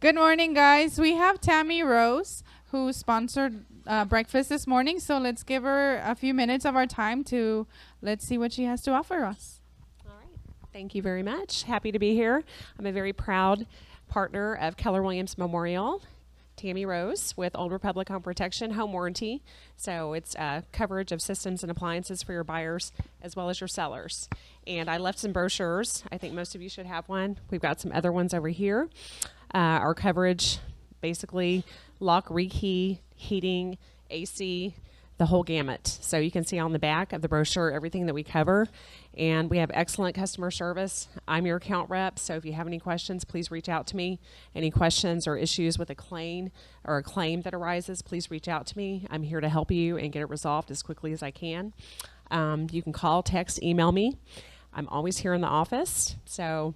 Good morning, guys. We have Tammy Rose, who sponsored breakfast this morning. So let's give her a few minutes of our time to let's see what she has to offer us. All right. Thank you very much. Happy to be here. I'm a very proud partner of Keller Williams Memorial. Tammy Rose with Old Republic Home Protection Home Warranty. So it's coverage of systems and appliances for your buyers as well as your sellers. And I left some brochures. I think most of you should have one. We've got some other ones over here. Our coverage, basically lock, rekey, heating, AC, the whole gamut. So you can see on the back of the brochure everything that we cover. And we have excellent customer service. I'm your account rep, so if you have any questions, please reach out to me. Any questions or issues with a claim that arises, please reach out to me. I'm here to help you and get it resolved as quickly as I can. You can call, text, email me. I'm always here in the office, so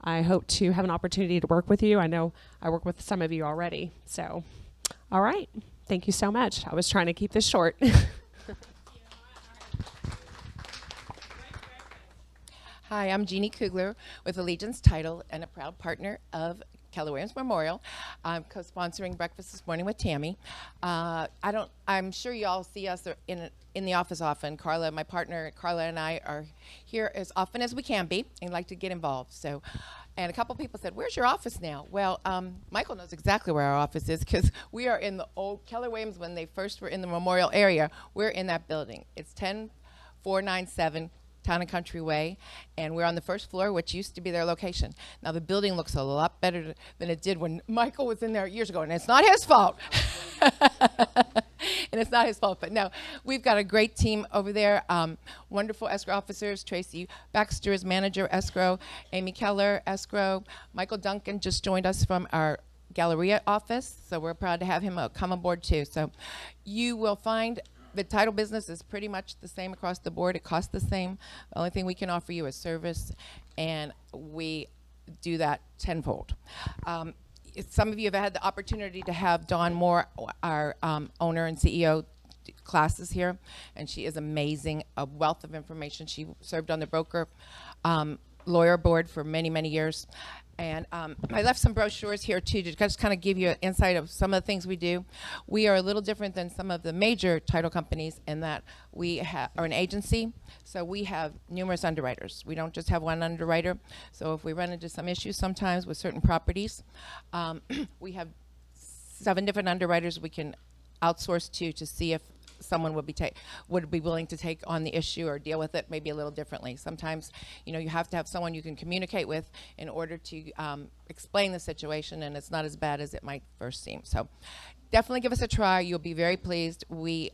I hope to have an opportunity to work with you. I know I work with some of you already. So, all right. Thank you so much. I was trying to keep this short. Hi, I'm Jeannie Kugler with Allegiance Title and a proud partner of Keller Williams Memorial. I'm co-sponsoring breakfast this morning with Tammy. I'm sure you all see us in the office often. Carla, my partner, Carla and I are here as often as we can be and like to get involved. So, and a couple people said, "Where's your office now?" Well, Michael knows exactly where our office is because we are in the old Keller Williams when they first were in the Memorial area. We're in that building. It's 10497 Town and Country Way, and we're on the first floor, which used to be their location. Now the building looks a lot better than it did when Michael was in there years ago, and it's not his fault. And it's not his fault, but no, we've got a great team over there. Wonderful escrow officers. Tracy Baxter is manager escrow. Amy Keller escrow. Michael Duncan just joined us from our Galleria office, so we're proud to have him come aboard too. So you will find the title business is pretty much the same across the board. It costs the same. The only thing we can offer you is service, and we do that tenfold. Some of you have had the opportunity to have Dawn Moore, our owner and CEO, classes here, and she is amazing, a wealth of information. She served on the broker lawyer board for many, many years. And I left some brochures here too to just kind of give you an insight of some of the things we do. We are a little different than some of the major title companies in that we are an agency, so we have numerous underwriters. We don't just have one underwriter. So if we run into some issues sometimes with certain properties, we have 7 different underwriters we can outsource to see if someone would be willing to take on the issue or deal with it maybe a little differently. Sometimes, you have to have someone you can communicate with in order to explain the situation, and it's not as bad as it might first seem. So definitely give us a try. You'll be very pleased. From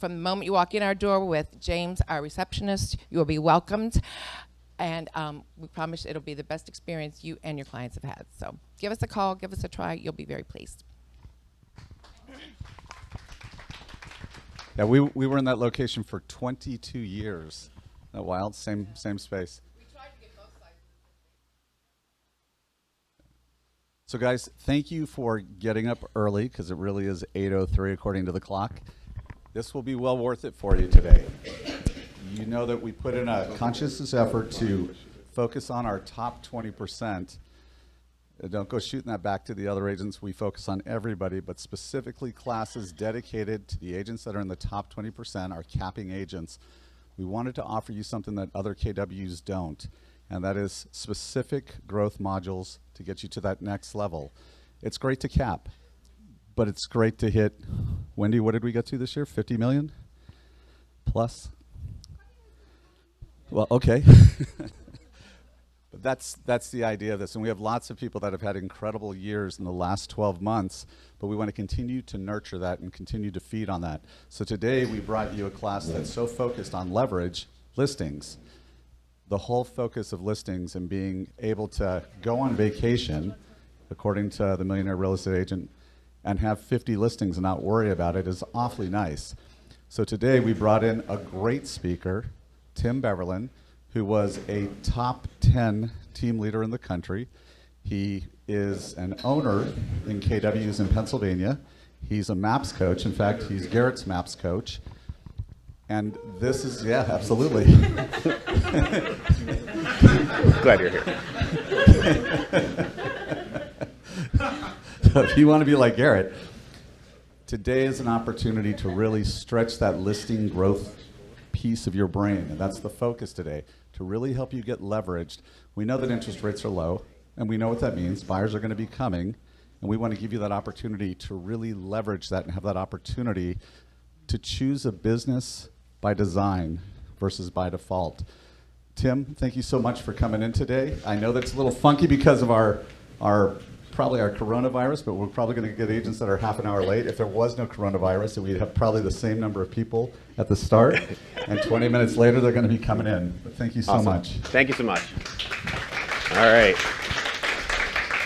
the moment you walk in our door with James, our receptionist, you will be welcomed. And we promise it'll be the best experience you and your clients have had. So give us a call, give us a try. You'll be very pleased. Yeah, we were in that location for 22 years. Isn't that wild? Same space. We tried to get both sides. So guys, thank you for getting up early because it really is 8:03 according to the clock. This will be well worth it for you today. You know that we put in a conscious effort to focus on our top 20%. Don't go shooting that back to the other agents. We focus on everybody, but specifically classes dedicated to the agents that are in the top 20%, our capping agents. We wanted to offer you something that other KWs don't, and that is specific growth modules to get you to that next level. It's great to cap, but it's great to hit. Wendy, what did we get to this year? 50 million plus? Well, okay. But that's the idea of this, and we have lots of people that have had incredible years in the last 12 months, but we want to continue to nurture that and continue to feed on that. So today we brought you a class that's so focused on leverage, listings, the whole focus of listings and being able to go on vacation, according to the Millionaire Real Estate Agent, and have 50 listings and not worry about it is awfully nice. So today we brought in a great speaker, Tim Beverlin, who was a top 10 team leader in the country. He is an owner in KWs in Pennsylvania. He's a MAPS coach. In fact, he's Garrett's MAPS coach. And this is, yeah, absolutely. Glad you're here. So if you want to be like Garrett, today is an opportunity to really stretch that listing growth piece of your brain. And that's the focus today, to really help you get leveraged. We know that interest rates are low, and we know what that means. Buyers are going to be coming, and we want to give you that opportunity to really leverage that and have that opportunity to choose a business by design versus by default. Tim, thank you so much for coming in today. I know that's a little funky because of our probably our coronavirus, but we're probably going to get agents that are half an hour late. If there was no coronavirus, then we'd have probably the same number of people at the start, and 20 minutes later, they're going to be coming in. But thank you so much. Thank you so much. All right.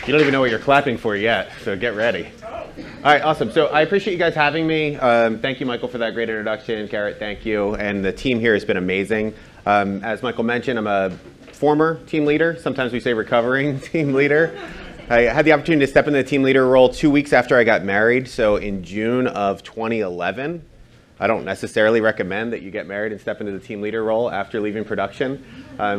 You don't even know what you're clapping for yet, so get ready. All right, awesome. So I appreciate you guys having me. Thank you, Michael, for that great introduction. Garrett, thank you. And the team here has been amazing. As Michael mentioned, I'm a former team leader. Sometimes we say recovering team leader. I had the opportunity to step into the team leader role 2 weeks after I got married, so in June of 2011. I don't necessarily recommend that you get married and step into the team leader role after leaving production.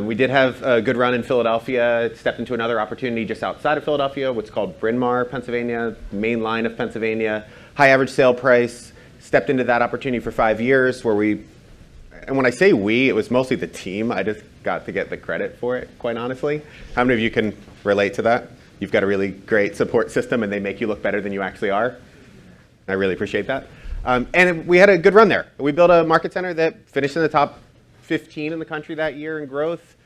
We did have a good run in Philadelphia, stepped into another opportunity just outside of Philadelphia, what's called Bryn Mawr, Pennsylvania, main line of Pennsylvania, high average sale price, stepped into that opportunity for 5 years where and when I say we, it was mostly the team. I just got to get the credit for it, quite honestly. How many of you can relate to that? You've got a really great support system and they make you look better than you actually are. I really appreciate that. And we had a good run there. We built a market center that finished in the top 15 in the country that year in growth.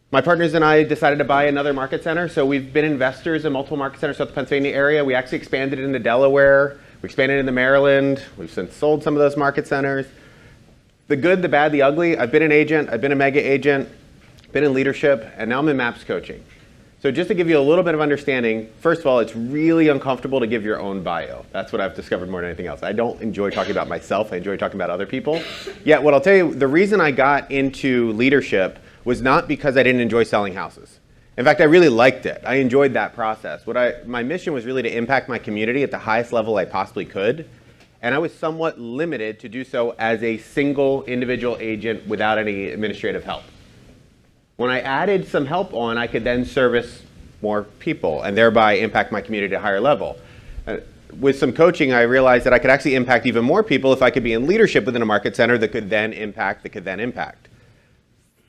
My partners and I decided to buy another market center. So we've been investors in multiple market centers throughout the Pennsylvania area. We actually expanded into Delaware. We expanded into Maryland. We've since sold some of those market centers. The good, the bad, the ugly. I've been an agent. I've been a mega agent. Been in leadership. And now I'm in MAPS coaching. So just to give you a little bit of understanding, first of all, it's really uncomfortable to give your own bio. That's what I've discovered more than anything else. I don't enjoy talking about myself. I enjoy talking about other people. Yet what I'll tell you, the reason I got into leadership was not because I didn't enjoy selling houses. In fact, I really liked it. I enjoyed that process. My mission was really to impact my community at the highest level I possibly could. And I was somewhat limited to do so as a single individual agent without any administrative help. When I added some help on, I could then service more people and thereby impact my community at a higher level. With some coaching, I realized that I could actually impact even more people if I could be in leadership within a market center that could then impact.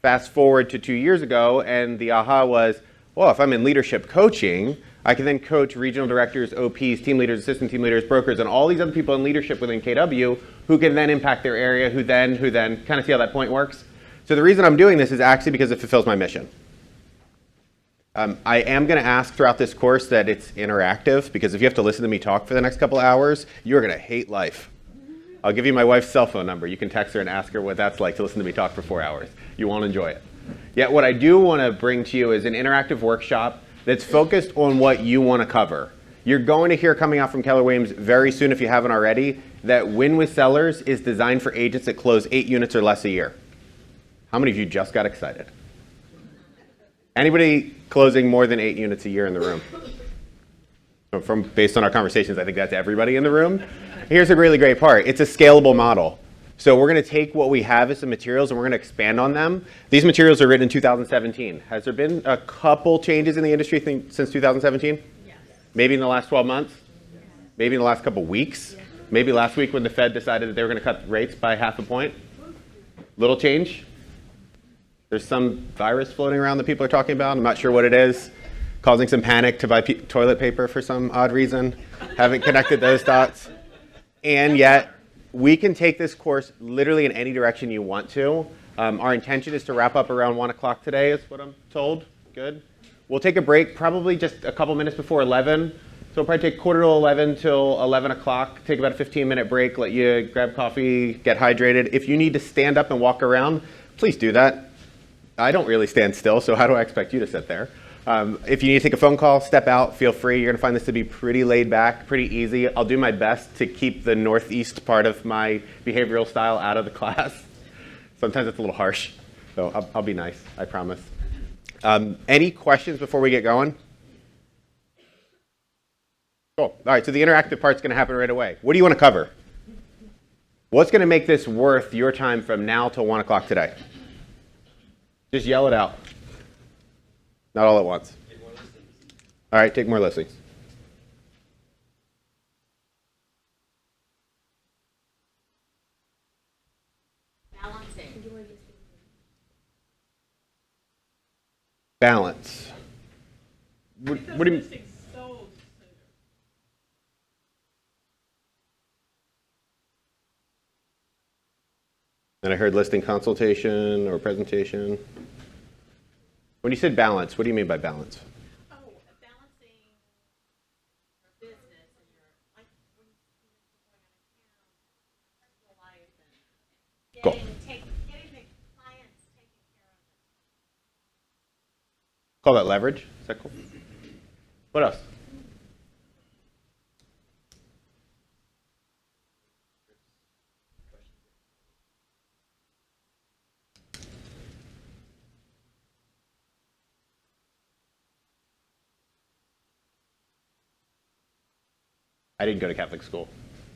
Fast forward to 2 years ago, and the aha was, well, if I'm in leadership coaching, I can then coach regional directors, OPs, team leaders, assistant team leaders, brokers, and all these other people in leadership within KW who can then impact their area, who then kind of see how that point works. So the reason I'm doing this is actually because it fulfills my mission. I am going to ask throughout this course that it's interactive, because if you have to listen to me talk for the next couple of hours, you're going to hate life. I'll give you my wife's cell phone number. You can text her and ask her what that's like to listen to me talk for 4 hours. You won't enjoy it. Yet what I do want to bring to you is an interactive workshop that's focused on what you want to cover. You're going to hear coming out from Keller Williams very soon, if you haven't already, that Win with Sellers is designed for agents that close 8 units or less a year. How many of you just got excited? Anybody closing more than 8 units a year in the room? Based on our conversations, I think that's everybody in the room. Here's a really great part. It's a scalable model. So we're going to take what we have as some materials and we're going to expand on them. These materials are written in 2017. Has there been a couple changes in the industry since 2017? Yes. Maybe in the last 12 months? Yes. Maybe in the last couple weeks? Yes. Maybe last week when the Fed decided that they were going to cut rates by 0.5 point? Little change? There's some virus floating around that people are talking about. I'm not sure what it is. Causing some panic to buy toilet paper for some odd reason. Haven't connected those dots. And yet, we can take this course literally in any direction you want to. Our intention is to wrap up around 1 o'clock today, is what I'm told. Good. We'll take a break probably just a couple minutes before 11. So we'll probably take 10:45 till 11 o'clock. Take about a 15-minute break, let you grab coffee, get hydrated. If you need to stand up and walk around, please do that. I don't really stand still, so how do I expect you to sit there? If you need to take a phone call, step out, feel free. You're going to find this to be pretty laid back, pretty easy. I'll do my best to keep the northeast part of my behavioral style out of the class. Sometimes it's a little harsh, so I'll be nice, I promise. Any questions before we get going? Cool. All right, so the interactive part's going to happen right away. What do you want to cover? What's going to make this worth your time from now till 1 o'clock today? Just yell it out. Not all at once. All right, take more listings. Balance. What do you mean? And I heard listing consultation or presentation. When you said balance, what do you mean by balance? Oh, balancing your business and your, like, when you're going on account, life, and Cool. getting the clients taken care of. Call that leverage. Is that cool? What else? I didn't go to Catholic school.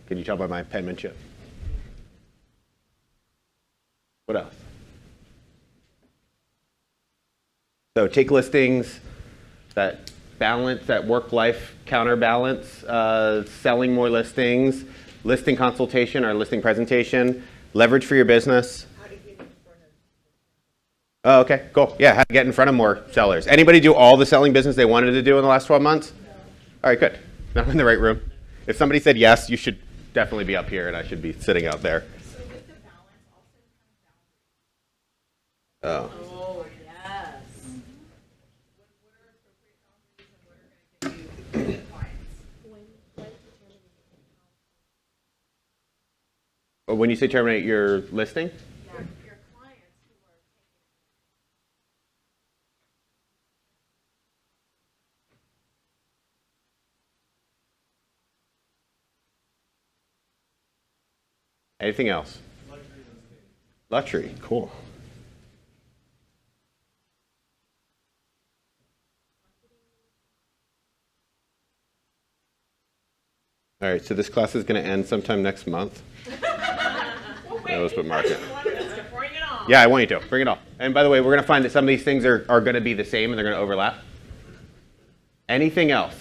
Can you tell by my penmanship? What else? So take listings that balance, that work-life counterbalance, selling more listings, listing consultation or listing presentation, leverage for your business. Oh, okay, cool. Yeah, how to get in front of more sellers. Anybody do all the selling business they wanted to do in the last 12 months? All right, good. Now I'm in the right room. If somebody said yes, you should definitely be up here and I should be sitting out there. So with the balance, also Oh. oh, yes. What are appropriate boundaries and what are going to give you good clients? When you say terminate your listing? Yeah, your clients who are taking Anything else? Luxury, cool. All right, so this class is going to end sometime next month. That was what market. Yeah, I want you to. Bring it on. And by the way, we're going to find that some of these things are going to be the same and they're going to overlap. Anything else?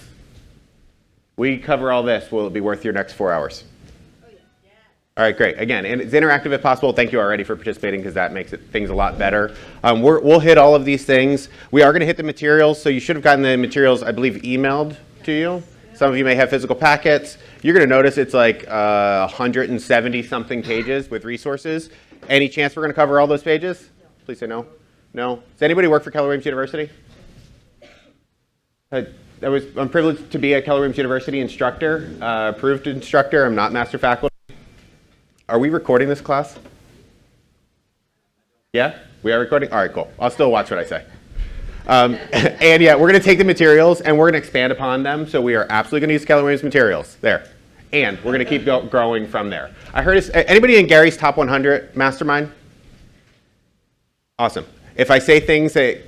We cover all this. Will it be worth your next 4 hours? All right, great. Again, and it's interactive if possible. Thank you already for participating because that makes things a lot better. We'll hit all of these things. We are going to hit the materials, so you should have gotten the materials, I believe, emailed to you. Some of you may have physical packets. You're going to notice it's like 170-something pages with resources. Any chance we're going to cover all those pages? Please say no. No? Does anybody work for Keller Williams University? I'm privileged to be a Keller Williams University instructor, approved instructor. I'm not master faculty. Are we recording this class? Yeah? We are recording? All right, cool. I'll still watch what I say. And yeah, we're going to take the materials and we're going to expand upon them. So we are absolutely going to use Keller Williams materials. There. And we're going to keep growing from there. I heard anybody in Gary's top 100 mastermind? Awesome. If I say things that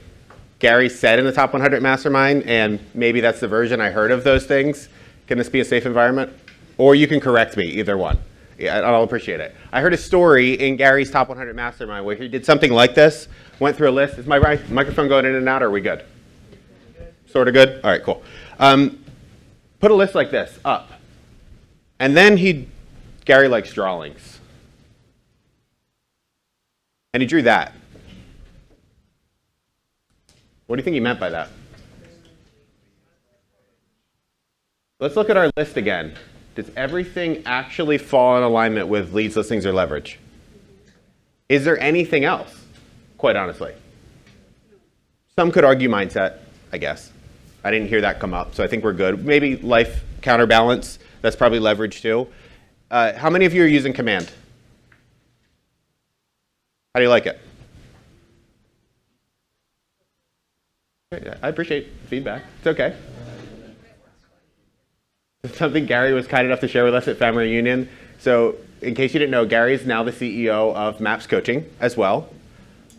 Gary said in the top 100 mastermind, and maybe that's the version I heard of those things, can this be a safe environment? Or you can correct me, either one. Yeah, I'll appreciate it. I heard a story in Gary's top 100 mastermind where he did something like this, went through a list. Is my microphone going in and out, or are we good? Sort of good? All right, cool. Put a list like this up. And then Gary likes drawings. And he drew that. What do you think he meant by that? Let's look at our list again. Does everything actually fall in alignment with leads, listings, or leverage? Is there anything else, quite honestly? Some could argue mindset, I guess. I didn't hear that come up, so I think we're good. Maybe life counterbalance, that's probably leverage too. How many of you are using command? How do you like it? I appreciate feedback. It's okay. Something Gary was kind enough to share with us at Family Reunion. So in case you didn't know, Gary is now the CEO of MAPS Coaching as well.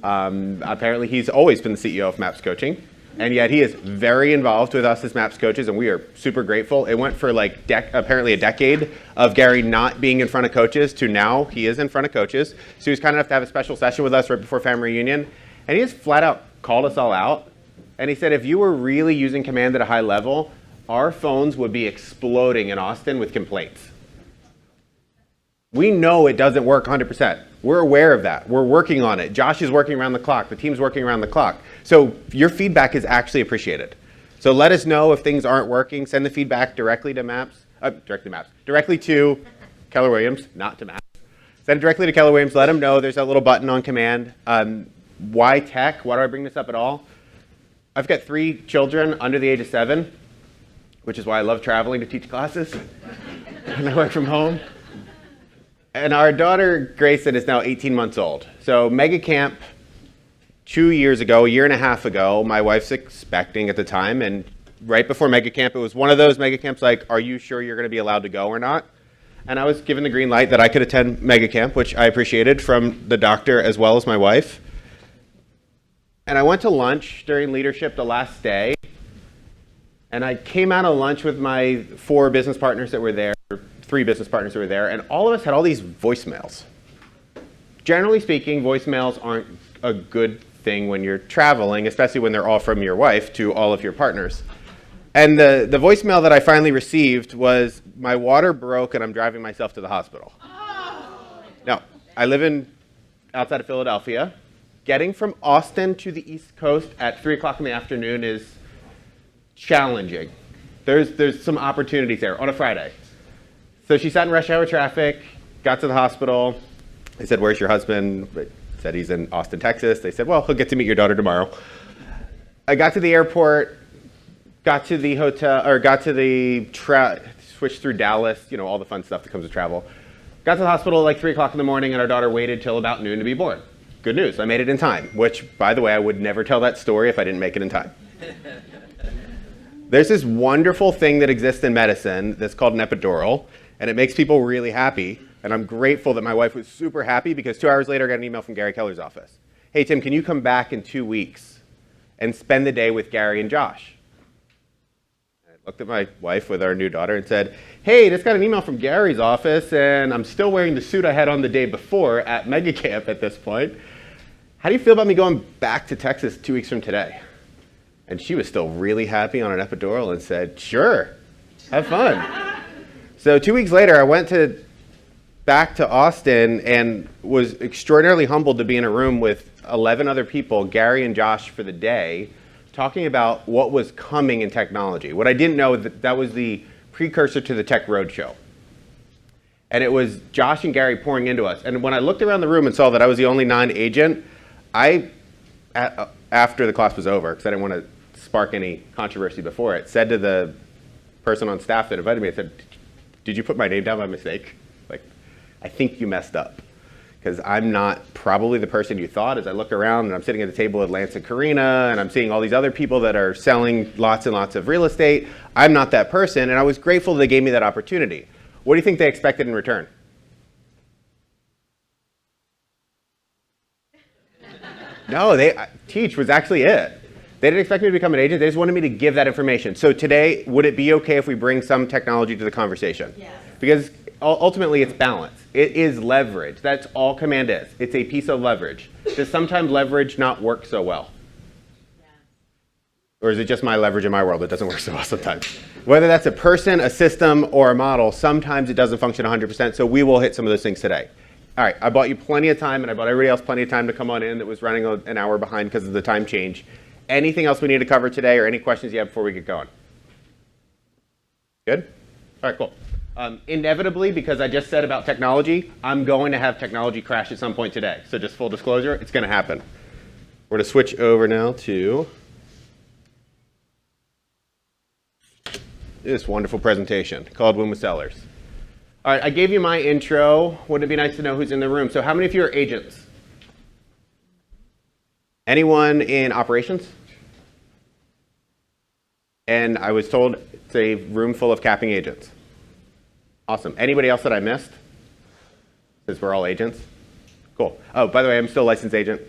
Apparently he's always been the CEO of MAPS Coaching, and yet he is very involved with us as MAPS coaches, and we are super grateful. It went for like apparently a decade of Gary not being in front of coaches to now he is in front of coaches. So he was kind enough to have a special session with us right before Family Reunion, and he just flat out called us all out. And he said if you were really using command at a high level, our phones would be exploding in Austin with complaints. We know it doesn't work 100%. We're aware of that. We're working on it. Josh is working around the clock. The team's working around the clock. So your feedback is actually appreciated. So let us know if things aren't working. Send the feedback directly to directly to Keller Williams, not to Maps. Send it directly to Keller Williams. Let them know there's a little button on command. Why tech? Why do I bring this up at all? I've got 3 children under the age of 7, which is why I love traveling to teach classes, and I work from home. And our daughter, Grayson, is now 18 months old. So mega camp 2 years ago, a year and a half ago, my wife's expecting at the time, and right before mega camp, it was one of those mega camps like, are you sure you're going to be allowed to go or not? And I was given the green light that I could attend mega camp, which I appreciated from the doctor as well as my wife. And I went to lunch during leadership the last day, and I came out of lunch with my 4 business partners that were there, 3 business partners that were there, and all of us had all these voicemails. Generally speaking, voicemails aren't a good thing when you're traveling, especially when they're all from your wife to all of your partners. And the voicemail that I finally received was, my water broke and I'm driving myself to the hospital. Now, I live outside of Philadelphia. Getting from Austin to the East Coast at 3 o'clock in the afternoon is challenging. There's some opportunities there on a Friday. So she sat in rush hour traffic, got to the hospital. They said, where's your husband? I said he's in Austin, Texas. They said, well, he'll get to meet your daughter tomorrow. I got to the airport, got to the hotel, or got to the switched through Dallas, you know, all the fun stuff that comes with travel. Got to the hospital at like 3 o'clock in the morning, and our daughter waited till about noon to be born. Good news, I made it in time, which, by the way, I would never tell that story if I didn't make it in time. There's this wonderful thing that exists in medicine that's called an epidural, and it makes people really happy. And I'm grateful that my wife was super happy, because 2 hours later I got an email from Gary Keller's office. Hey, Tim, can you come back in 2 weeks and spend the day with Gary and Josh? I looked at my wife with our new daughter and said, hey, just got an email from Gary's office, and I'm still wearing the suit I had on the day before at Mega Camp at this point. How do you feel about me going back to Texas 2 weeks from today? And she was still really happy on an epidural and said, sure, have fun. So 2 weeks later, I went back to Austin and was extraordinarily humbled to be in a room with 11 other people, Gary and Josh, for the day, talking about what was coming in technology. What I didn't know, that was the precursor to the Tech Roadshow. And it was Josh and Gary pouring into us. And when I looked around the room and saw that I was the only non-agent, after the class was over, because I didn't want to spark any controversy before it, said to the person on staff that invited me, I said, did you put my name down by mistake? Like, I think you messed up, because I'm not probably the person you thought. As I look around and I'm sitting at the table with Lance and Karina, and I'm seeing all these other people that are selling lots and lots of real estate, I'm not that person, and I was grateful they gave me that opportunity. What do you think they expected in return? No, teach was actually it. They didn't expect me to become an agent. They just wanted me to give that information. So today, would it be okay if we bring some technology to the conversation? Yes. Because ultimately, it's balance. It is leverage. That's all command is. It's a piece of leverage. Does sometimes leverage not work so well? Yes. Or is it just my leverage in my world that doesn't work so well sometimes? Whether that's a person, a system, or a model, sometimes it doesn't function 100%. So we will hit some of those things today. All right, I bought you plenty of time, and I bought everybody else plenty of time to come on in that was running an hour behind because of the time change. Anything else we need to cover today, or any questions you have before we get going? Good? All right, cool. Inevitably, because I just said about technology, I'm going to have technology crash at some point today. So just full disclosure, it's going to happen. We're going to switch over now to this wonderful presentation called Win with Sellers. All right, I gave you my intro. Wouldn't it be nice to know who's in the room? So how many of you are agents? Anyone in operations? And I was told it's a room full of capping agents. Awesome. Anybody else that I missed? Since we're all agents? Cool. Oh, by the way, I'm still a licensed agent.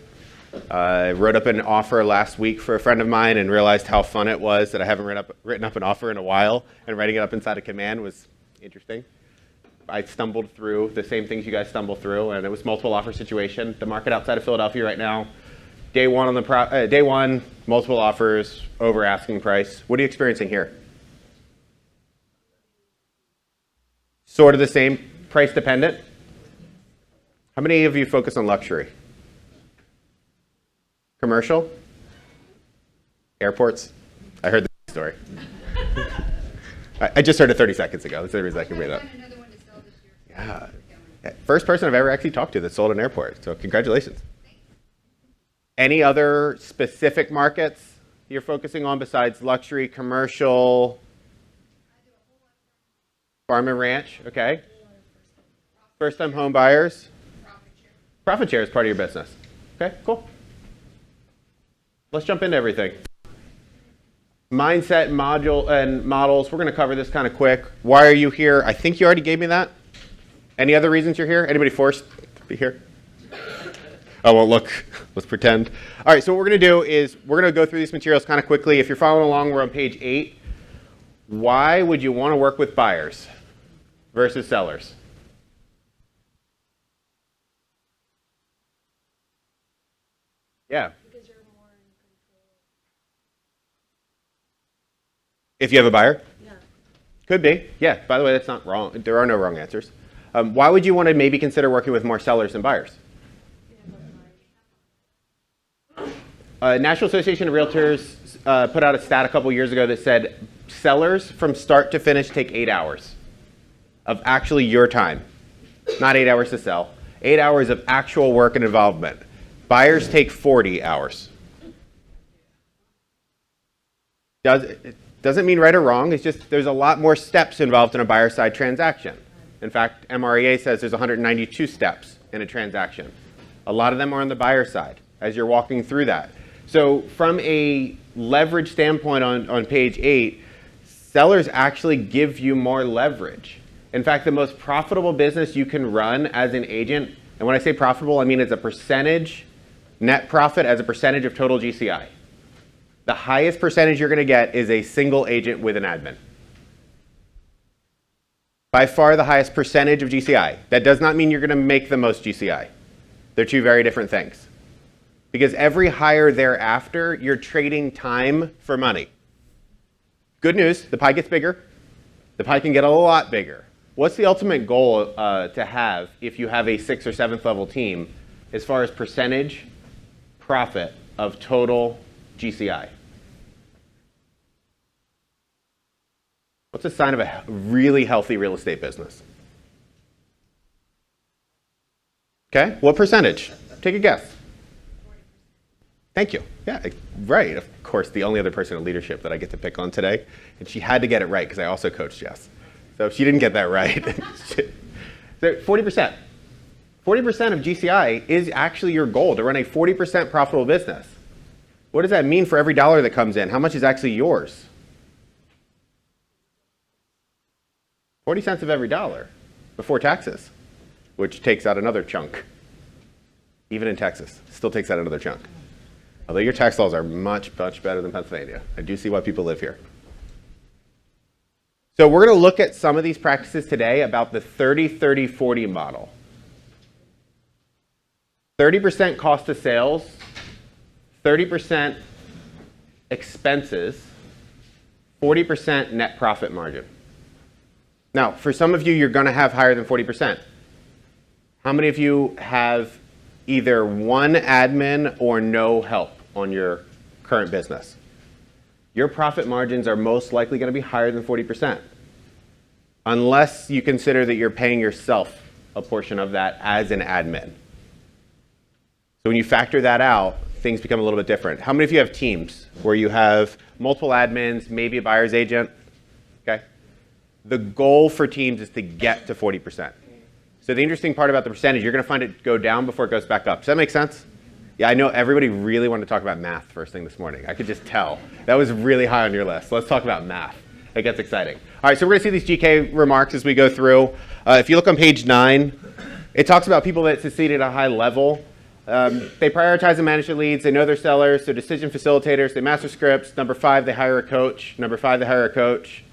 I wrote up an offer last week for a friend of mine and realized how fun it was that I haven't written up an offer in a while, and writing it up inside of Command was interesting. I stumbled through the same things you guys stumble through, and it was multiple offer situation. The market outside of Philadelphia right now, day one, multiple offers, over asking price. What are you experiencing here? Sort of the same, price dependent. How many of you focus on luxury? Commercial? Airports? I heard the story. I just heard it 30 seconds ago. That's the reason I can bring it up. Yeah. First person I've ever actually talked to that sold an airport. So congratulations. Any other specific markets you're focusing on besides luxury, commercial, farm and ranch? Okay. First-time home buyers. Profit share is part of your business. Okay, cool. Let's jump into everything. Mindset, module, and models. We're going to cover this kind of quick. Why are you here? I think you already gave me that. Any other reasons you're here? Anybody forced to be here? Oh, well, look. Let's pretend. All right, so what we're going to do is we're going to go through these materials kind of quickly. If you're following along, we're on page 8. Why would you want to work with buyers versus sellers? Yeah. If you have a buyer? Yeah. Could be. Yeah. By the way, that's not wrong. There are no wrong answers. Why would you want to maybe consider working with more sellers than buyers? National Association of Realtors put out a stat a couple years ago that said sellers from start to finish take 8 hours of actually your time. Not 8 hours to sell. 8 hours of actual work and involvement. Buyers take 40 hours. Doesn't mean right or wrong. It's just there's a lot more steps involved in a buyer side transaction. In fact, MREA says there's 192 steps in a transaction. A lot of them are on the buyer side as you're walking through that. So from a leverage standpoint on page 8, sellers actually give you more leverage. In fact, the most profitable business you can run as an agent, and when I say profitable, I mean it's a percentage, net profit as a percentage of total GCI. The highest percentage you're going to get is a single agent with an admin. By far the highest percentage of GCI. That does not mean you're going to make the most GCI. They're two very different things. Because every hire thereafter, you're trading time for money. Good news, the pie gets bigger. The pie can get a lot bigger. What's the ultimate goal to have if you have a 6th or 7th level team as far as percentage profit of total GCI? What's a sign of a really healthy real estate business? Okay, what percentage? Take a guess. Thank you. Yeah, right. Of course, the only other person in leadership that I get to pick on today, and she had to get it right because I also coached Jess. So if she didn't get that right, so 40%. 40% of GCI is actually your goal, to run a 40% profitable business. What does that mean for every dollar that comes in? How much is actually yours? 40 cents of every dollar before taxes, which takes out another chunk. Even in Texas, still takes out another chunk. Although your tax laws are much, much better than Pennsylvania. I do see why people live here. So we're going to look at some of these practices today about the 30-30-40 model. 30% cost of sales, 30% expenses, 40% net profit margin. Now, for some of you, you're going to have higher than 40%. How many of you have either one admin or no help on your current business? Your profit margins are most likely going to be higher than 40%, unless you consider that you're paying yourself a portion of that as an admin. So when you factor that out, things become a little bit different. How many of you have teams where you have multiple admins, maybe a buyer's agent? Okay. The goal for teams is to get to 40%. So the interesting part about the percentage, you're going to find it go down before it goes back up. Does that make sense? Yeah, I know everybody really wanted to talk about math first thing this morning. I could just tell. That was really high on your list. Let's talk about math. It gets exciting. All right, so we're going to see these GK remarks as we go through. If you look on page 9, it talks about people that succeed at a high level. They prioritize and manage their leads. They know their sellers. They're decision facilitators. They master scripts. Number 5, they hire a coach. Number 5, they hire a coach.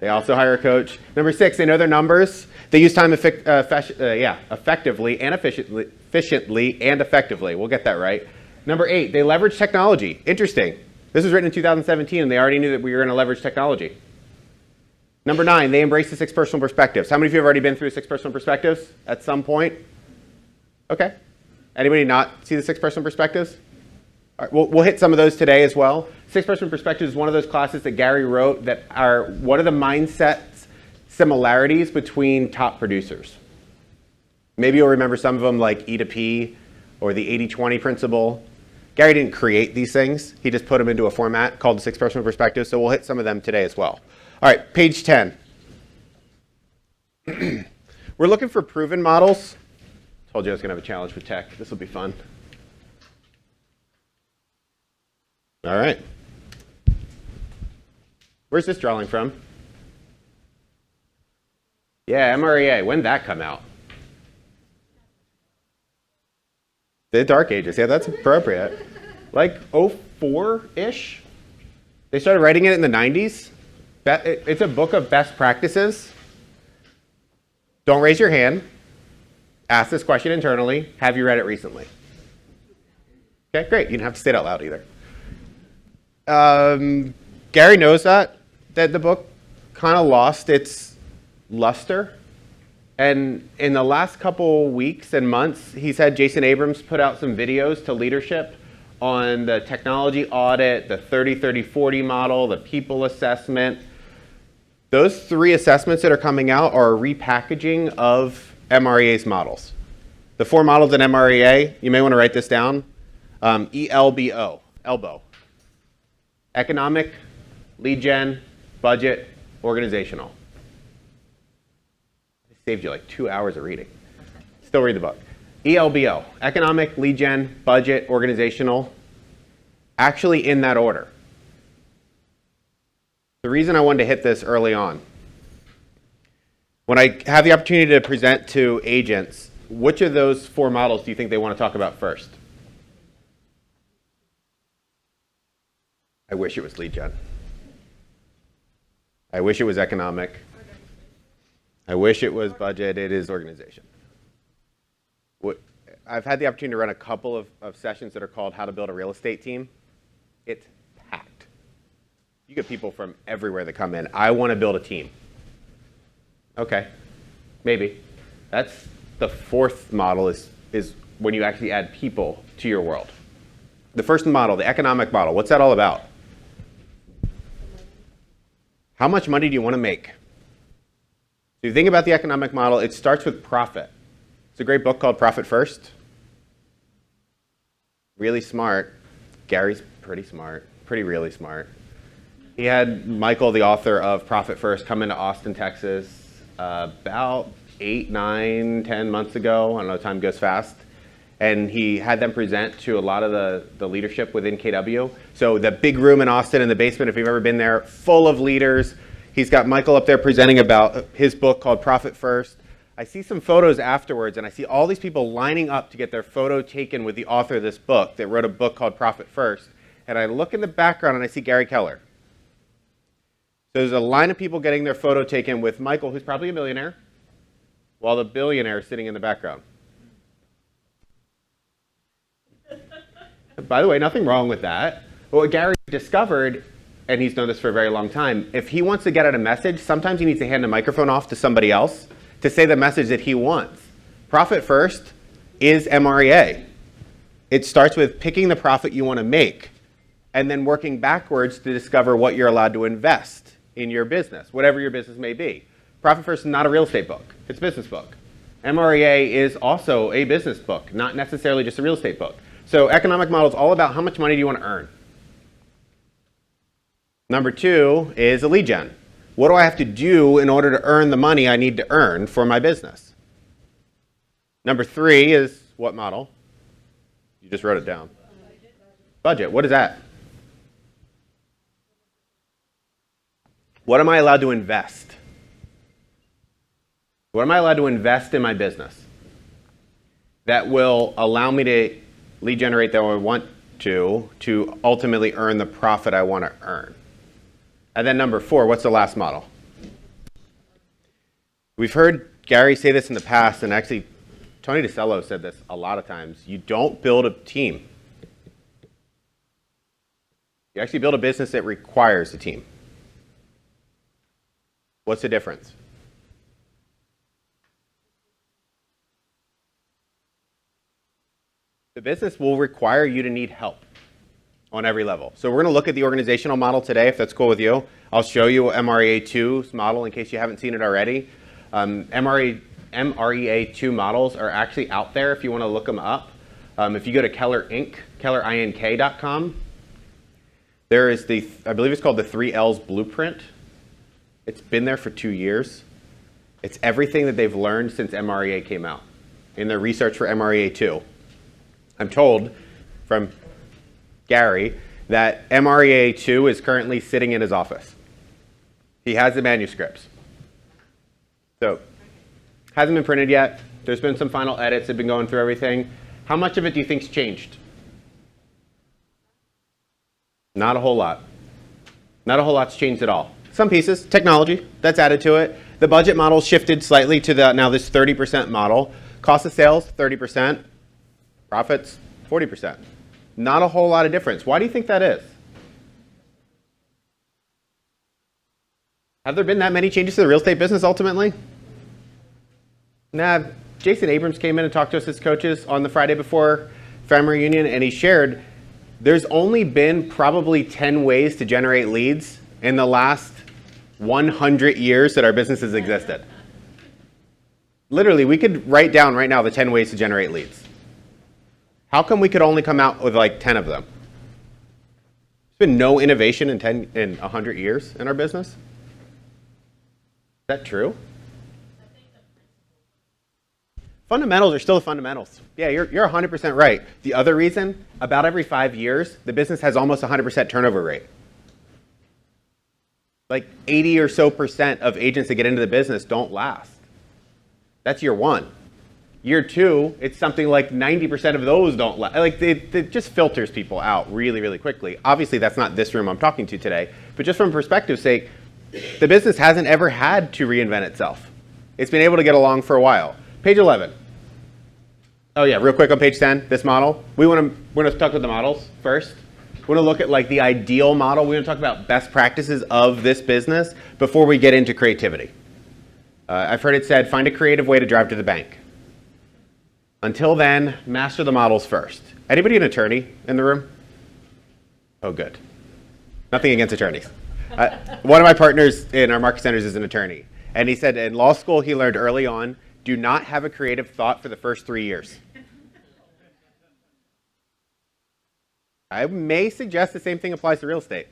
They also hire a coach. Number 6, they know their numbers. They use time effectively and efficiently and effectively. We'll get that right. Number 8, they leverage technology. Interesting. This was written in 2017, and they already knew that we were going to leverage technology. Number 9, they embrace the 6 personal perspectives. How many of you have already been through 6 personal perspectives at some point? Okay. Anybody not see the 6 personal perspectives? All right, we'll hit some of those today as well. Six-person perspective is one of those classes that Gary wrote that are what are the mindset similarities between top producers. Maybe you'll remember some of them like E to P or the 80-20 principle. Gary didn't create these things. He just put them into a format called the six-person perspective, so we'll hit some of them today as well. All right, page 10. We're looking for proven models. Told you I was going to have a challenge with tech. This will be fun. All right. Where's this drawing from? Yeah, MREA. When did that come out? The Dark Ages. Yeah, that's appropriate. Like 04-ish? They started writing it in the 90s. It's a book of best practices. Don't raise your hand. Ask this question internally. Have you read it recently? Okay, great. You didn't have to say it out loud either. Gary knows that the book kind of lost its luster. And in the last couple weeks and months, he's had Jason Abrams put out some videos to leadership on the technology audit, the 30-30-40 model, the people assessment. Those three assessments that are coming out are a repackaging of MREA's models. The four models in MREA, you may want to write this down. ELBO, ELBO. Economic, lead gen, budget, organizational. It saved you like 2 hours of reading. Still read the book. ELBO, economic, lead gen, budget, organizational. Actually in that order. The reason I wanted to hit this early on, when I have the opportunity to present to agents, which of those four models do you think they want to talk about first? I wish it was lead gen. I wish it was economic. I wish it was budget. It is organization. I've had the opportunity to run a couple of sessions that are called How to Build a Real Estate Team. It's packed. You get people from everywhere that come in. I want to build a team. Okay, maybe. That's the fourth model is when you actually add people to your world. The first model, the economic model, what's that all about? How much money do you want to make? So you think about the economic model, it starts with profit. It's a great book called Profit First. Really smart. Gary's pretty smart, really smart. He had Michael, the author of Profit First, come into Austin, Texas about 8, 9, 10 months ago. I know time goes fast. And he had them present to a lot of the leadership within KW. So the big room in Austin in the basement, if you've ever been there, full of leaders. He's got Michael up there presenting about his book called Profit First. I see some photos afterwards, and I see all these people lining up to get their photo taken with the author of this book that wrote a book called Profit First. And I look in the background, and I see Gary Keller. So there's a line of people getting their photo taken with Michael, who's probably a millionaire, while the billionaire is sitting in the background. By the way, nothing wrong with that. But what Gary discovered, and he's known this for a very long time, if he wants to get out a message, sometimes he needs to hand the microphone off to somebody else to say the message that he wants. Profit First is MREA. It starts with picking the profit you want to make and then working backwards to discover what you're allowed to invest in your business, whatever your business may be. Profit First is not a real estate book. It's a business book. MREA is also a business book, not necessarily just a real estate book. So economic model is all about how much money do you want to earn. Number 2 is a lead gen. What do I have to do in order to earn the money I need to earn for my business? Number 3 is what model? You just wrote it down. Budget. What is that? What am I allowed to invest? What am I allowed to invest in my business that will allow me to lead generate that I want to ultimately earn the profit I want to earn? And then number 4, what's the last model? We've heard Gary say this in the past, and actually Tony DeCello said this a lot of times. You don't build a team. You actually build a business that requires a team. What's the difference? The business will require you to need help. on every level. So we're going to look at the organizational model today, if that's cool with you. I'll show you MREA2's model in case you haven't seen it already. MREA2 models are actually out there if you want to look them up. If you go to Keller Inc., kellerink.com, there is I believe it's called the 3Ls Blueprint. It's been there for 2 years. It's everything that they've learned since MREA came out in their research for MREA2. I'm told from Gary that MREA2 is currently sitting in his office. He has the manuscripts. So, hasn't been printed yet. There's been some final edits. They've been going through everything. How much of it do you think's changed? Not a whole lot. Not a whole lot's changed at all. Some pieces, technology, that's added to it. The budget model shifted slightly to now this 30% model. Cost of sales, 30%. Profits, 40%. Not a whole lot of difference. Why do you think that is? Have there been that many changes to the real estate business ultimately? Nah, Jason Abrams came in and talked to us as coaches on the Friday before family reunion, and he shared there's only been probably 10 ways to generate leads in the last 100 years that our business has existed. Literally, we could write down right now the 10 ways to generate leads. How come we could only come out with like 10 of them? There's been no innovation in 100 years in our business. Is that true? Fundamentals are still the fundamentals. Yeah, you're 100% right. The other reason, about every 5 years, the business has almost 100% turnover rate. Like 80 or so % of agents that get into the business don't last. That's year one. Year two, it's something like 90% of those don't last. Like it just filters people out really, really quickly. Obviously, that's not this room I'm talking to today, but just from perspective's sake, the business hasn't ever had to reinvent itself. It's been able to get along for a while. Page 11. Oh yeah, real quick on page 10, this model. We're going to talk about the models first. We're going to look at like the ideal model. We're going to talk about best practices of this business before we get into creativity. I've heard it said, find a creative way to drive to the bank. Until then, master the models first. Anybody an attorney in the room? Oh, good. Nothing against attorneys. One of my partners in our market centers is an attorney. And he said in law school he learned early on, do not have a creative thought for the first 3 years. I may suggest the same thing applies to real estate.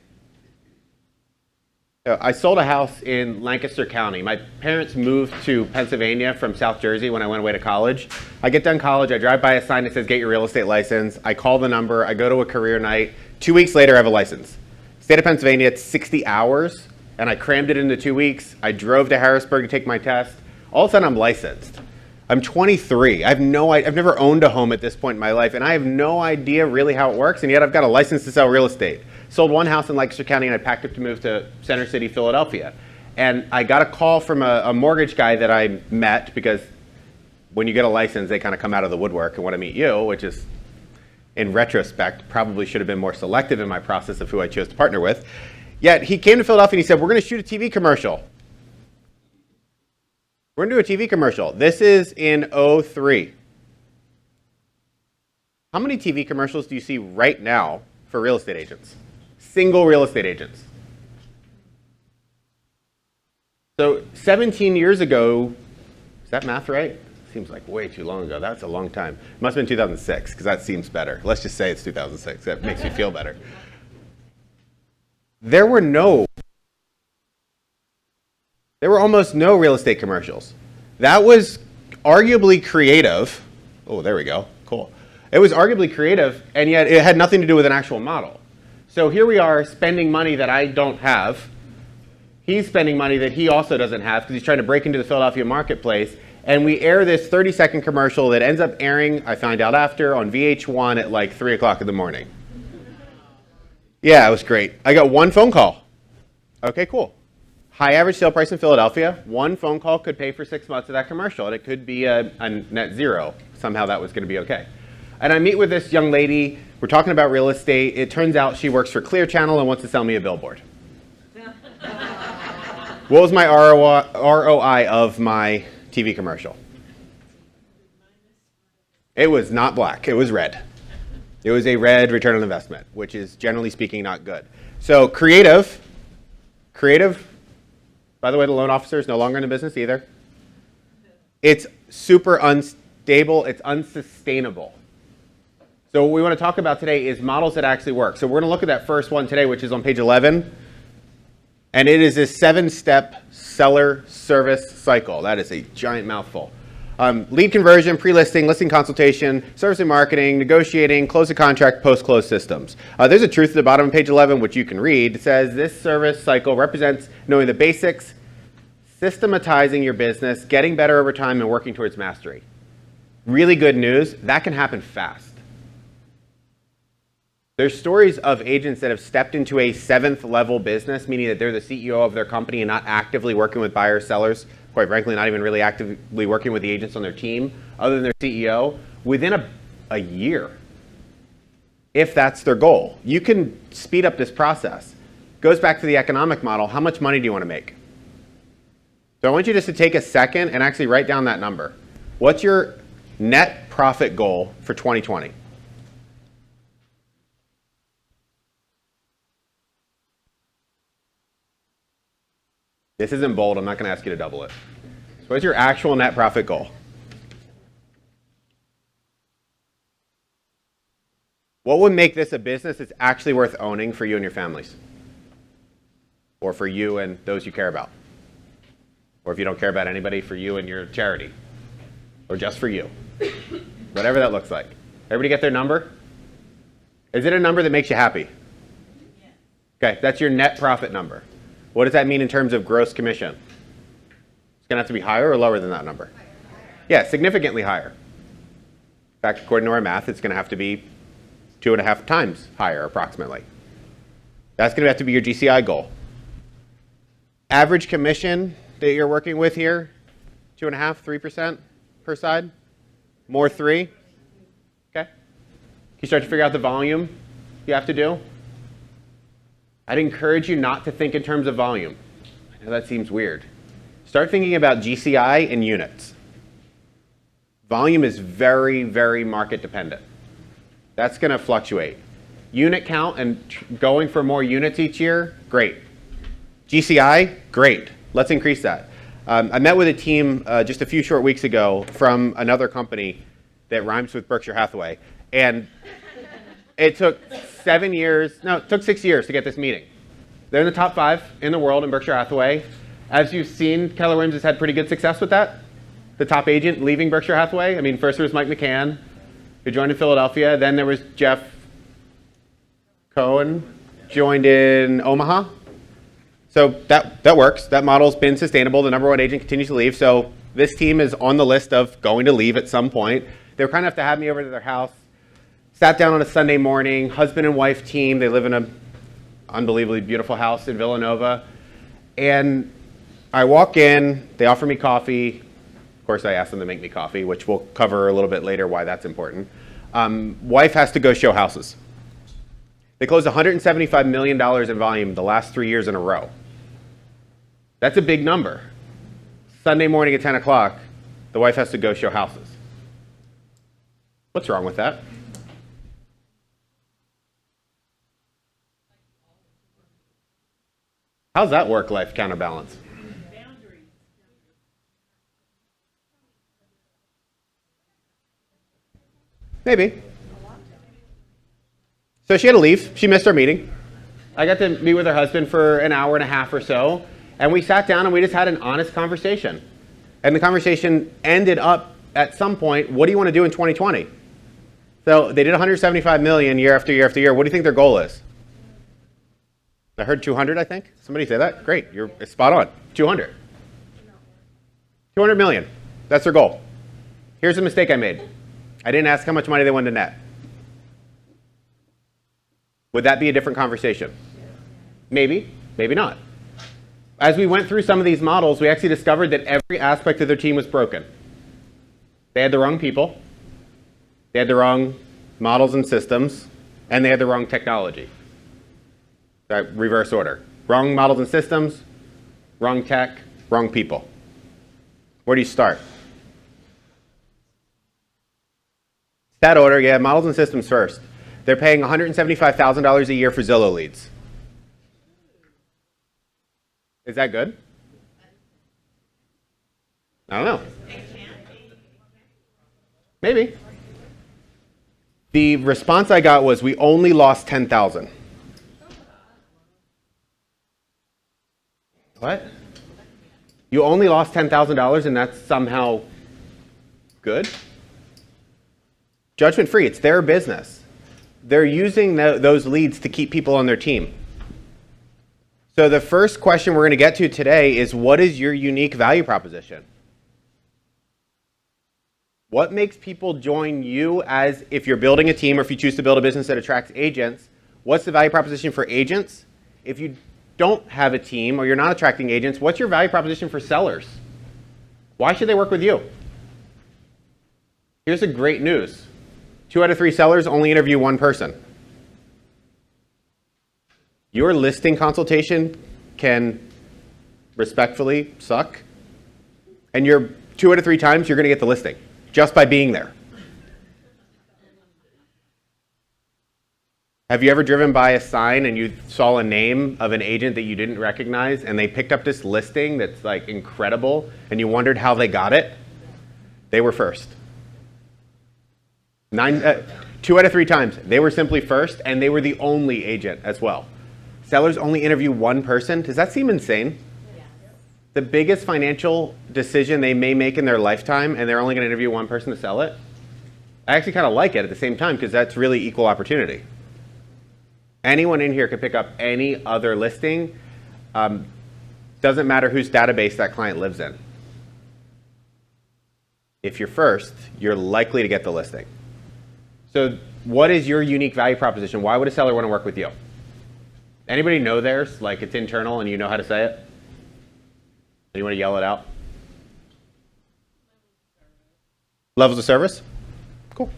I sold a house in Lancaster County. My parents moved to Pennsylvania from South Jersey when I went away to college. I get done college, I drive by a sign that says get your real estate license. I call the number, I go to a career night. 2 weeks later, I have a license. State of Pennsylvania, it's 60 hours, and I crammed it into 2 weeks. I drove to Harrisburg to take my test. All of a sudden, I'm licensed. I'm 23. I've never owned a home at this point in my life, and I have no idea really how it works, and yet I've got a license to sell real estate. Sold one house in Lancaster County, and I packed up to move to Center City, Philadelphia. And I got a call from a mortgage guy that I met, because when you get a license, they kind of come out of the woodwork and want to meet you, which is, in retrospect, probably should have been more selective in my process of who I chose to partner with. Yet he came to Philadelphia and he said, we're going to shoot a TV commercial. We're going to do a TV commercial. This is in '03. How many TV commercials do you see right now for real estate agents? Single real estate agents. So 17 years ago, is that math right? Seems like way too long ago. That's a long time. It must have been 2006, because that seems better. Let's just say it's 2006. That makes me feel better. There were almost no real estate commercials. That was arguably creative. Oh, there we go. Cool. It was arguably creative, and yet it had nothing to do with an actual model. So here we are spending money that I don't have. He's spending money that he also doesn't have because he's trying to break into the Philadelphia marketplace. And we air this 30-second commercial that ends up airing, I find out after, on VH1 at like 3 o'clock in the morning. Yeah, it was great. I got one phone call. Okay, cool. High average sale price in Philadelphia. One phone call could pay for 6 months of that commercial, and it could be a net zero. Somehow that was going to be okay. And I meet with this young lady. We're talking about real estate. It turns out she works for Clear Channel and wants to sell me a billboard. What was my ROI of my TV commercial? It was not black. It was red. It was a red return on investment, which is generally speaking not good. So creative, by the way, the loan officer is no longer in the business either. It's super unstable, it's unsustainable. So what we want to talk about today is models that actually work. So we're going to look at that first one today, which is on page 11. And it is this 7-step seller service cycle. That is a giant mouthful. Lead conversion, pre-listing, listing consultation, service and marketing, negotiating, close the contract, post-close systems. There's a truth at the bottom of page 11, which you can read. It says this service cycle represents knowing the basics, systematizing your business, getting better over time, and working towards mastery. Really good news, that can happen fast. There's stories of agents that have stepped into a 7th level business, meaning that they're the CEO of their company and not actively working with buyers, sellers, quite frankly, not even really actively working with the agents on their team, other than their CEO, within a year, if that's their goal. You can speed up this process. Goes back to the economic model. How much money do you want to make? So I want you just to take a second and actually write down that number. What's your net profit goal for 2020? This isn't bold. I'm not going to ask you to double it. So what's your actual net profit goal? What would make this a business that's actually worth owning for you and your families? Or for you and those you care about? Or if you don't care about anybody, for you and your charity? Or just for you? Whatever that looks like. Everybody get their number? Is it a number that makes you happy? Okay, that's your net profit number. What does that mean in terms of gross commission? It's going to have to be higher or lower than that number? Yeah, significantly higher. In fact, according to our math, it's going to have to be 2.5 times higher, approximately. That's going to have to be your GCI goal. Average commission that you're working with here, 2.5%, 3% per side? More 3? Okay. Can you start to figure out the volume you have to do? I'd encourage you not to think in terms of volume. I know that seems weird. Start thinking about GCI in units. Volume is very, very market dependent. That's going to fluctuate. Unit count and going for more units each year, great. GCI, great. Let's increase that. I met with a team just a few short weeks ago from another company that rhymes with Berkshire Hathaway. And it took 6 years to get this meeting. They're in the top 5 in the world in Berkshire Hathaway. As you've seen, Keller Williams has had pretty good success with that. The top agent leaving Berkshire Hathaway. I mean, first there was Mike McCann, who joined in Philadelphia. Then there was Jeff Cohen, joined in Omaha. So that works. That model's been sustainable. The number 1 agent continues to leave. So this team is on the list of going to leave at some point. They were kind enough to have me over to their house. Sat down on a Sunday morning, husband and wife team. They live in an unbelievably beautiful house in Villanova. And I walk in, they offer me coffee. Of course, I asked them to make me coffee, which we'll cover a little bit later why that's important. Wife has to go show houses. They closed $175 million in volume the last 3 years in a row. That's a big number. Sunday morning at 10 o'clock, the wife has to go show houses. What's wrong with that? How's that work-life counterbalance? Maybe. So she had to leave. She missed our meeting. I got to meet with her husband for an hour and a half or so, and we sat down and we just had an honest conversation. And the conversation ended up at some point, what do you want to do in 2020? So they did 175 million year after year after year. What do you think their goal is? I heard 200, I think. Somebody say that? Great, you're spot on. 200. 200 million. That's their goal. Here's a mistake I made. I didn't ask how much money they wanted to net. Would that be a different conversation? Maybe, maybe not. As we went through some of these models, we actually discovered that every aspect of their team was broken. They had the wrong people, they had the wrong models and systems, and they had the wrong technology. Reverse order. Wrong models and systems, wrong tech, wrong people. Where do you start? That order, yeah, models and systems first. They're paying $175,000 a year for Zillow leads. Is that good? I don't know. Maybe. The response I got was, we only lost 10,000. What? You only lost $10,000 and that's somehow good? Judgment free, it's their business. They're using those leads to keep people on their team. So the first question we're going to get to today is, what is your unique value proposition? What makes people join you as, if you're building a team or if you choose to build a business that attracts agents, what's the value proposition for agents? If you don't have a team or you're not attracting agents, what's your value proposition for sellers? Why should they work with you? Here's the great news. 2 out of 3 sellers only interview 1 person. Your listing consultation can respectfully suck, and you're 2 out of 3 times you're going to get the listing just by being there. Have you ever driven by a sign and you saw a name of an agent that you didn't recognize and they picked up this listing that's like incredible and you wondered how they got it? They were first. 2 out of 3 times they were simply first, and they were the only agent as well. Sellers only interview 1 person. Does that seem insane? Yes. The biggest financial decision they may make in their lifetime, and they're only going to interview 1 person to sell it? I actually kind of like it at the same time because that's really equal opportunity. Anyone in here could pick up any other listing. Doesn't matter whose database that client lives in. If you're first, you're likely to get the listing. So what is your unique value proposition? Why would a seller want to work with you? Anybody know theirs? Like it's internal and you know how to say it? You want to yell it out? Levels of service? Cool.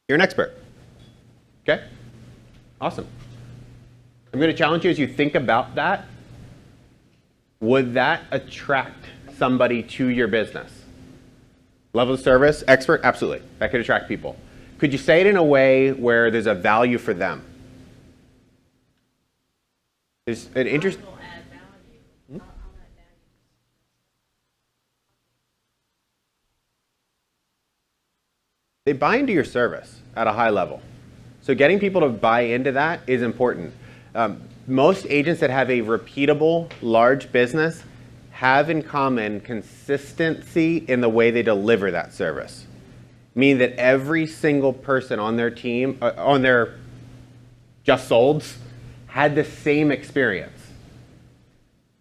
You're an expert. Okay? Awesome. I'm going to challenge you as you think about that. Would that attract somebody to your business? Level of service, expert? Absolutely. That could attract people. Could you say it in a way where there's a value for them? There's an interest. They buy into your service at a high level. So getting people to buy into that is important. Most agents that have a repeatable, large business have in common consistency in the way they deliver that service. Meaning that every single person on their team, on their just solds, had the same experience.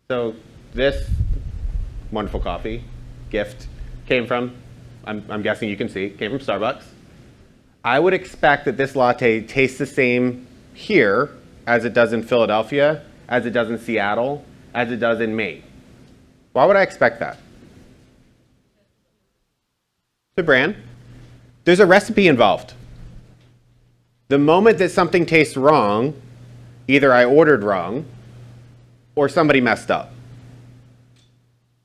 So this wonderful coffee gift came from, I'm guessing you can see, came from Starbucks. I would expect that this latte tastes the same here as it does in Philadelphia, as it does in Seattle, as it does in Maine. Why would I expect that? The brand. There's a recipe involved. The moment that something tastes wrong, either I ordered wrong or somebody messed up.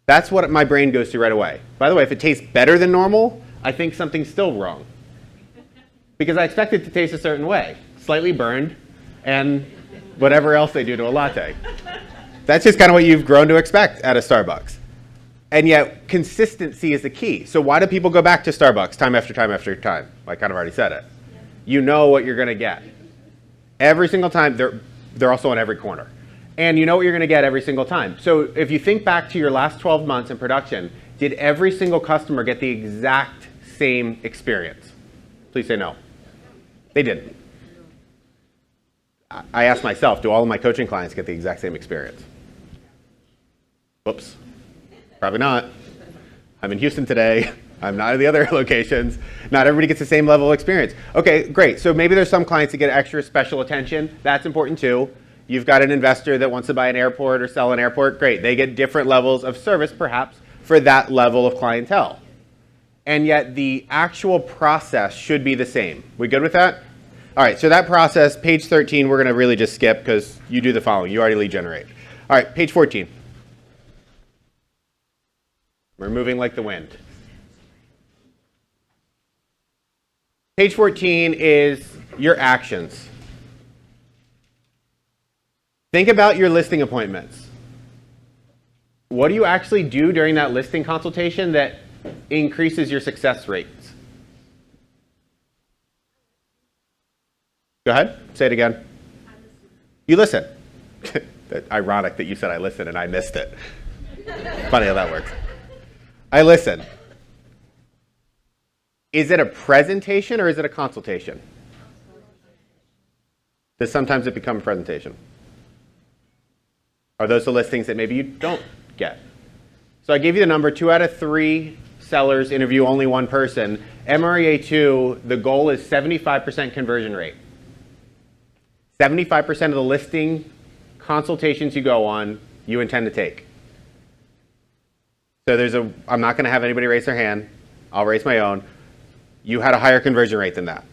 That's what my brain goes to right away. By the way, if it tastes better than normal, I think something's still wrong. Because I expect it to taste a certain way, slightly burned, and whatever else they do to a latte. That's just kind of what you've grown to expect at a Starbucks. And yet, consistency is the key. So why do people go back to Starbucks time after time after time? I kind of already said it. You know what you're going to get. Every single time, they're also on every corner. And you know what you're going to get every single time. So if you think back to your last 12 months in production, did every single customer get the exact same experience? Please say no. They didn't. I asked myself, do all of my coaching clients get the exact same experience? Whoops. Probably not. I'm in Houston today. I'm not at the other locations. Not everybody gets the same level of experience. Okay, great. So maybe there's some clients that get extra special attention. That's important too. You've got an investor that wants to buy an airport or sell an airport. Great. They get different levels of service perhaps for that level of clientele. And yet the actual process should be the same. We good with that? All right, so that process, page 13, we're going to really just skip because you do the following. You already lead generate. All right, page 14. We're moving like the wind. Page 14 is your actions. Think about your listing appointments. What do you actually do during that listing consultation that increases your success rates? Go ahead, say it again. You listen. Ironic that you said I listen and I missed it. Funny how that works. I listen. Is it a presentation or is it a consultation? Does sometimes it become a presentation? Are those the listings that maybe you don't get? So I gave you the number, 2 out of 3 sellers interview only one person. MREA 2, the goal is 75% conversion rate. 75% of the listing consultations you go on, you intend to take. So I'm not going to have anybody raise their hand. I'll raise my own. You had a higher conversion rate than that.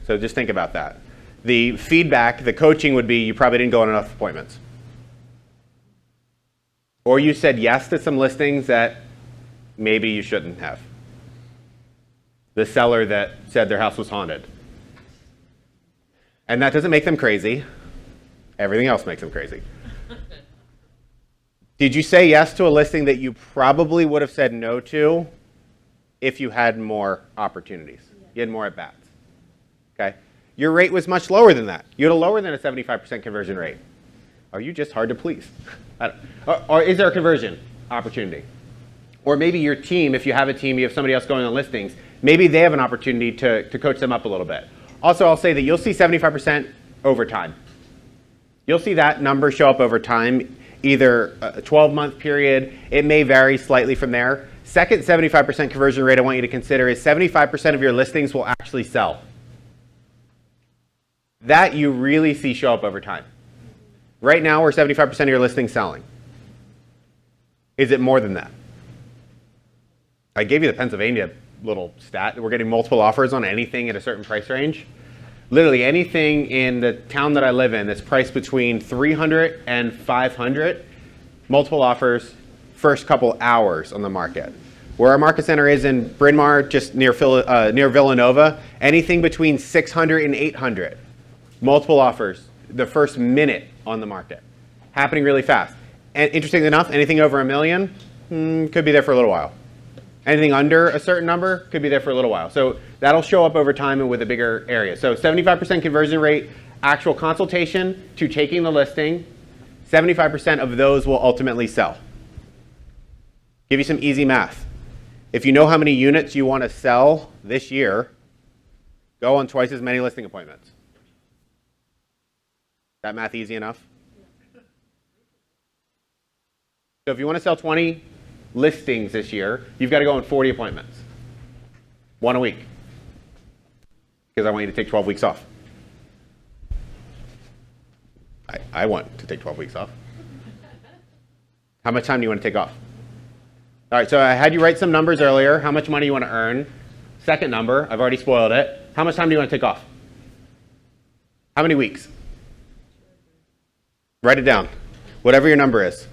So just think about that. The feedback, the coaching would be you probably didn't go on enough appointments. Or you said yes to some listings that maybe you shouldn't have. The seller that said their house was haunted. And that doesn't make them crazy. Everything else makes them crazy. Did you say yes to a listing that you probably would have said no to if you had more opportunities? You had more at-bats. Okay? Your rate was much lower than that. You had a lower than a 75% conversion rate. Are you just hard to please? Or is there a conversion opportunity? Or maybe your team, if you have a team, you have somebody else going on listings, maybe they have an opportunity to coach them up a little bit. Also, I'll say that you'll see 75% over time. You'll see that number show up over time, either a 12-month period. It may vary slightly from there. Second 75% conversion rate I want you to consider is 75% of your listings will actually sell. That you really see show up over time. Right now, we're 75% of your listings selling. Is it more than that? I gave you the Pennsylvania little stat. We're getting multiple offers on anything at a certain price range. Literally anything in the town that I live in that's priced between $300 and $500, multiple offers, first couple hours on the market. Where our market center is in Bryn Mawr, just near Villanova, anything between $600 and $800, multiple offers, the first minute on the market, happening really fast. And interestingly enough, anything over $1 million could be there for a little while. Anything under a certain number could be there for a little while. So that'll show up over time and with a bigger area. So 75% conversion rate, actual consultation to taking the listing, 75% of those will ultimately sell. Give you some easy math. If you know how many units you want to sell this year, go on twice as many listing appointments. That math easy enough? So if you want to sell 20 listings this year, you've got to go on 40 appointments. 1 a week. Because I want you to take 12 weeks off. I want to take 12 weeks off. How much time do you want to take off? All right, so I had you write some numbers earlier. How much money you want to earn? Second number, I've already spoiled it. How much time do you want to take off? How many weeks? Write it down. Whatever your number is.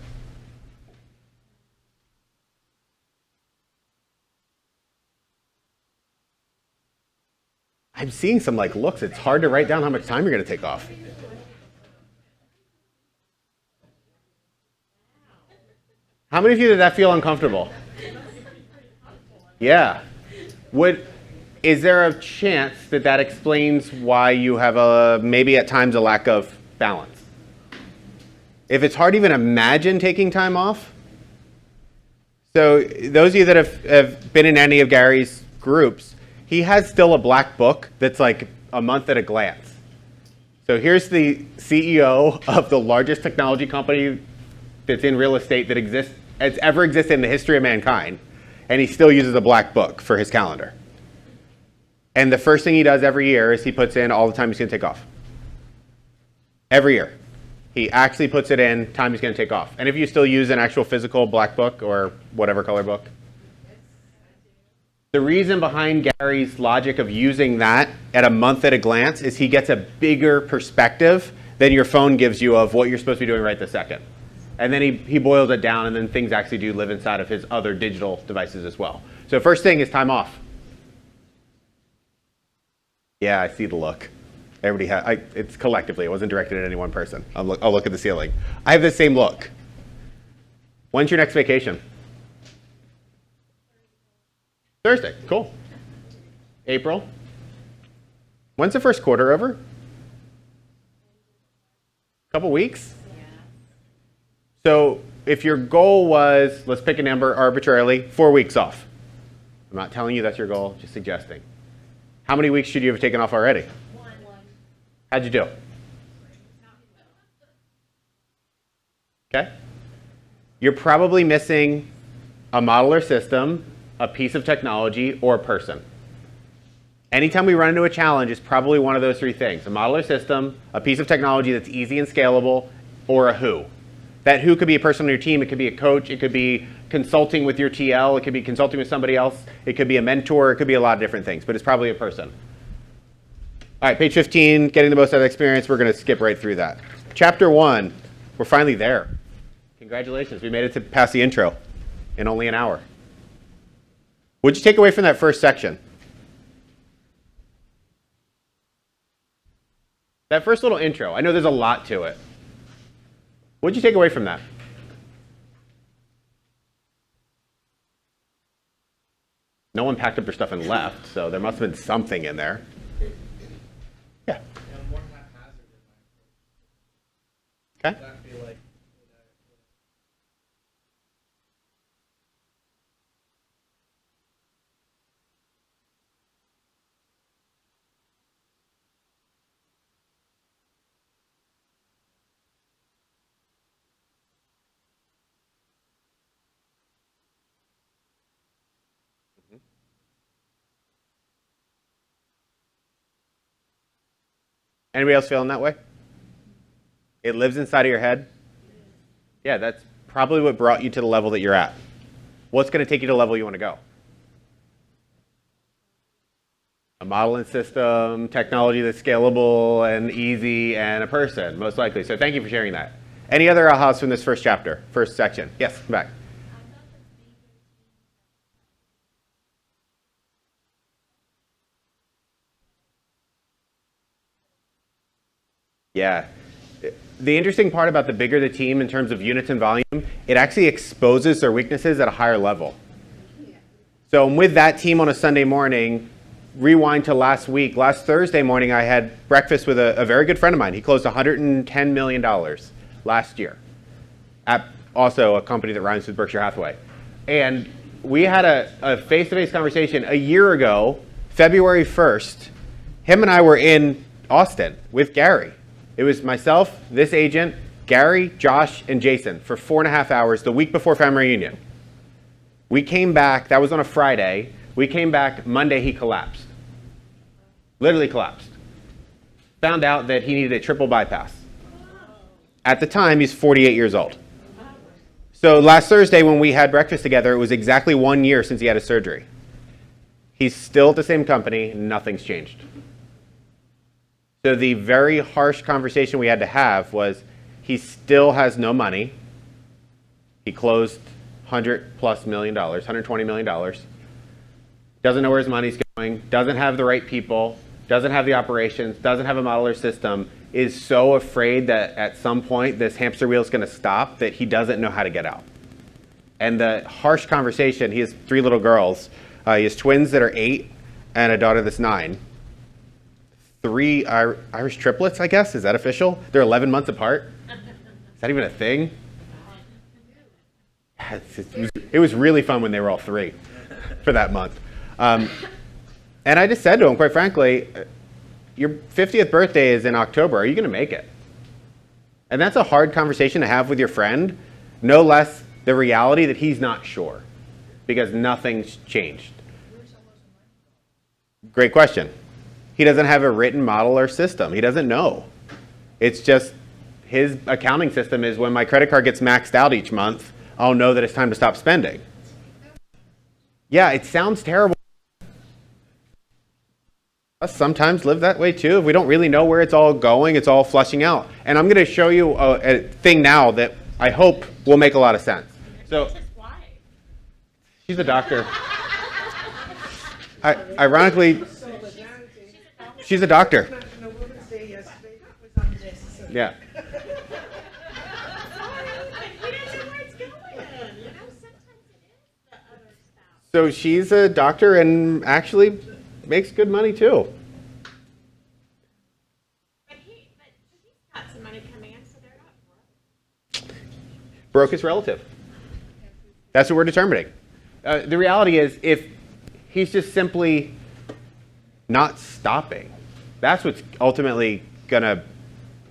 I'm seeing some looks. It's hard to write down how much time you're going to take off. How many of you did that feel uncomfortable? Yeah. Is there a chance that that explains why you have maybe at times a lack of balance? If it's hard to even imagine taking time off, so those of you that have been in any of Gary's groups, he has still a black book that's like a month at a glance. So here's the CEO of the largest technology company that's in real estate that's ever existed in the history of mankind, and he still uses a black book for his calendar. And the first thing he does every year is he puts in all the time he's going to take off. Every year. He actually puts it in time he's going to take off. And if you still use an actual physical black book or whatever color book, the reason behind Gary's logic of using that at a month at a glance is he gets a bigger perspective than your phone gives you of what you're supposed to be doing right this second. And then he boils it down, and then things actually do live inside of his other digital devices as well. So first thing is time off. Yeah, I see the look. Everybody it's collectively. It wasn't directed at any one person. I'll look at the ceiling. I have the same look. When's your next vacation? Thursday. Cool. April. When's the first quarter over? Couple weeks? So if your goal was, let's pick a number arbitrarily, 4 weeks off. I'm not telling you that's your goal, just suggesting. How many weeks should you have taken off already? One. How'd you do? Okay. You're probably missing a model or system, a piece of technology, or a person. Anytime we run into a challenge, it's probably one of those three things: a model or system, a piece of technology that's easy and scalable, or a who. That who could be a person on your team, it could be a coach, it could be consulting with your TL, it could be consulting with somebody else, it could be a mentor, it could be a lot of different things, but it's probably a person. All right, page 15, getting the most out of the experience. We're going to skip right through that. Chapter 1, we're finally there. Congratulations, we made it to past the intro in only an hour. What'd you take away from that first section? That first little intro, I know there's a lot to it. What'd you take away from that? No one packed up their stuff and left, so there must have been something in there. Yeah. More haphazard Okay. in my approach. I feel like Anybody else feeling that way? It lives inside of your head? Yeah, that's probably what brought you to the level that you're at. What's going to take you to the level you want to go? A modeling system, technology that's scalable and easy, and a person, most likely. So thank you for sharing that. Any other ahas from this first chapter, first section? Yes, come back. Yeah. The interesting part about the bigger the team in terms of units and volume, it actually exposes their weaknesses at a higher level. So with that team on a Sunday morning, rewind to last week. Last Thursday morning, I had breakfast with a very good friend of mine. He closed $110 million last year at also a company that rhymes with Berkshire Hathaway. And we had a face-to-face conversation a year ago, February 1st. Him and I were in Austin with Gary. It was myself, this agent, Gary, Josh, and Jason for 4.5 hours the week before family reunion. We came back, that was on a Friday. We came back Monday, he collapsed. Literally collapsed. Found out that he needed a triple bypass. At the time, he's 48 years old. So last Thursday when we had breakfast together, it was exactly 1 year since he had his surgery. He's still at the same company, nothing's changed. So the very harsh conversation we had to have was, he still has no money. He closed $100+ million, $120 million. Doesn't know where his money's going, doesn't have the right people, doesn't have the operations, doesn't have a model or system, is so afraid that at some point this hamster wheel is going to stop that he doesn't know how to get out. And the harsh conversation, he has 3 little girls. He has twins that are 8 and a daughter that's 9. 3 Irish triplets, I guess. Is that official? They're 11 months apart. Is that even a thing? It was really fun when they were all 3 for that month. And I just said to him, quite frankly, your 50th birthday is in October. Are you going to make it? And that's a hard conversation to have with your friend, no less the reality that he's not sure because nothing's changed. Great question. He doesn't have a written model or system. He doesn't know. It's just his accounting system is when my credit card gets maxed out each month, I'll know that it's time to stop spending. Yeah, it sounds terrible. Us sometimes live that way too. If we don't really know where it's all going, it's all flushing out. And I'm going to show you a thing now that I hope will make a lot of sense. So, she's a doctor. Ironically, She's a doctor. National Women's Day yesterday. That was unnecessary. Yeah. Sorry, but we don't know where it's going. You know, sometimes it is the other spouse. So she's a doctor and actually makes good money too. But he's got some money coming in, so they're not broke. Broke is relative. That's what we're determining. The reality is, if he's just simply not stopping, that's what's ultimately going to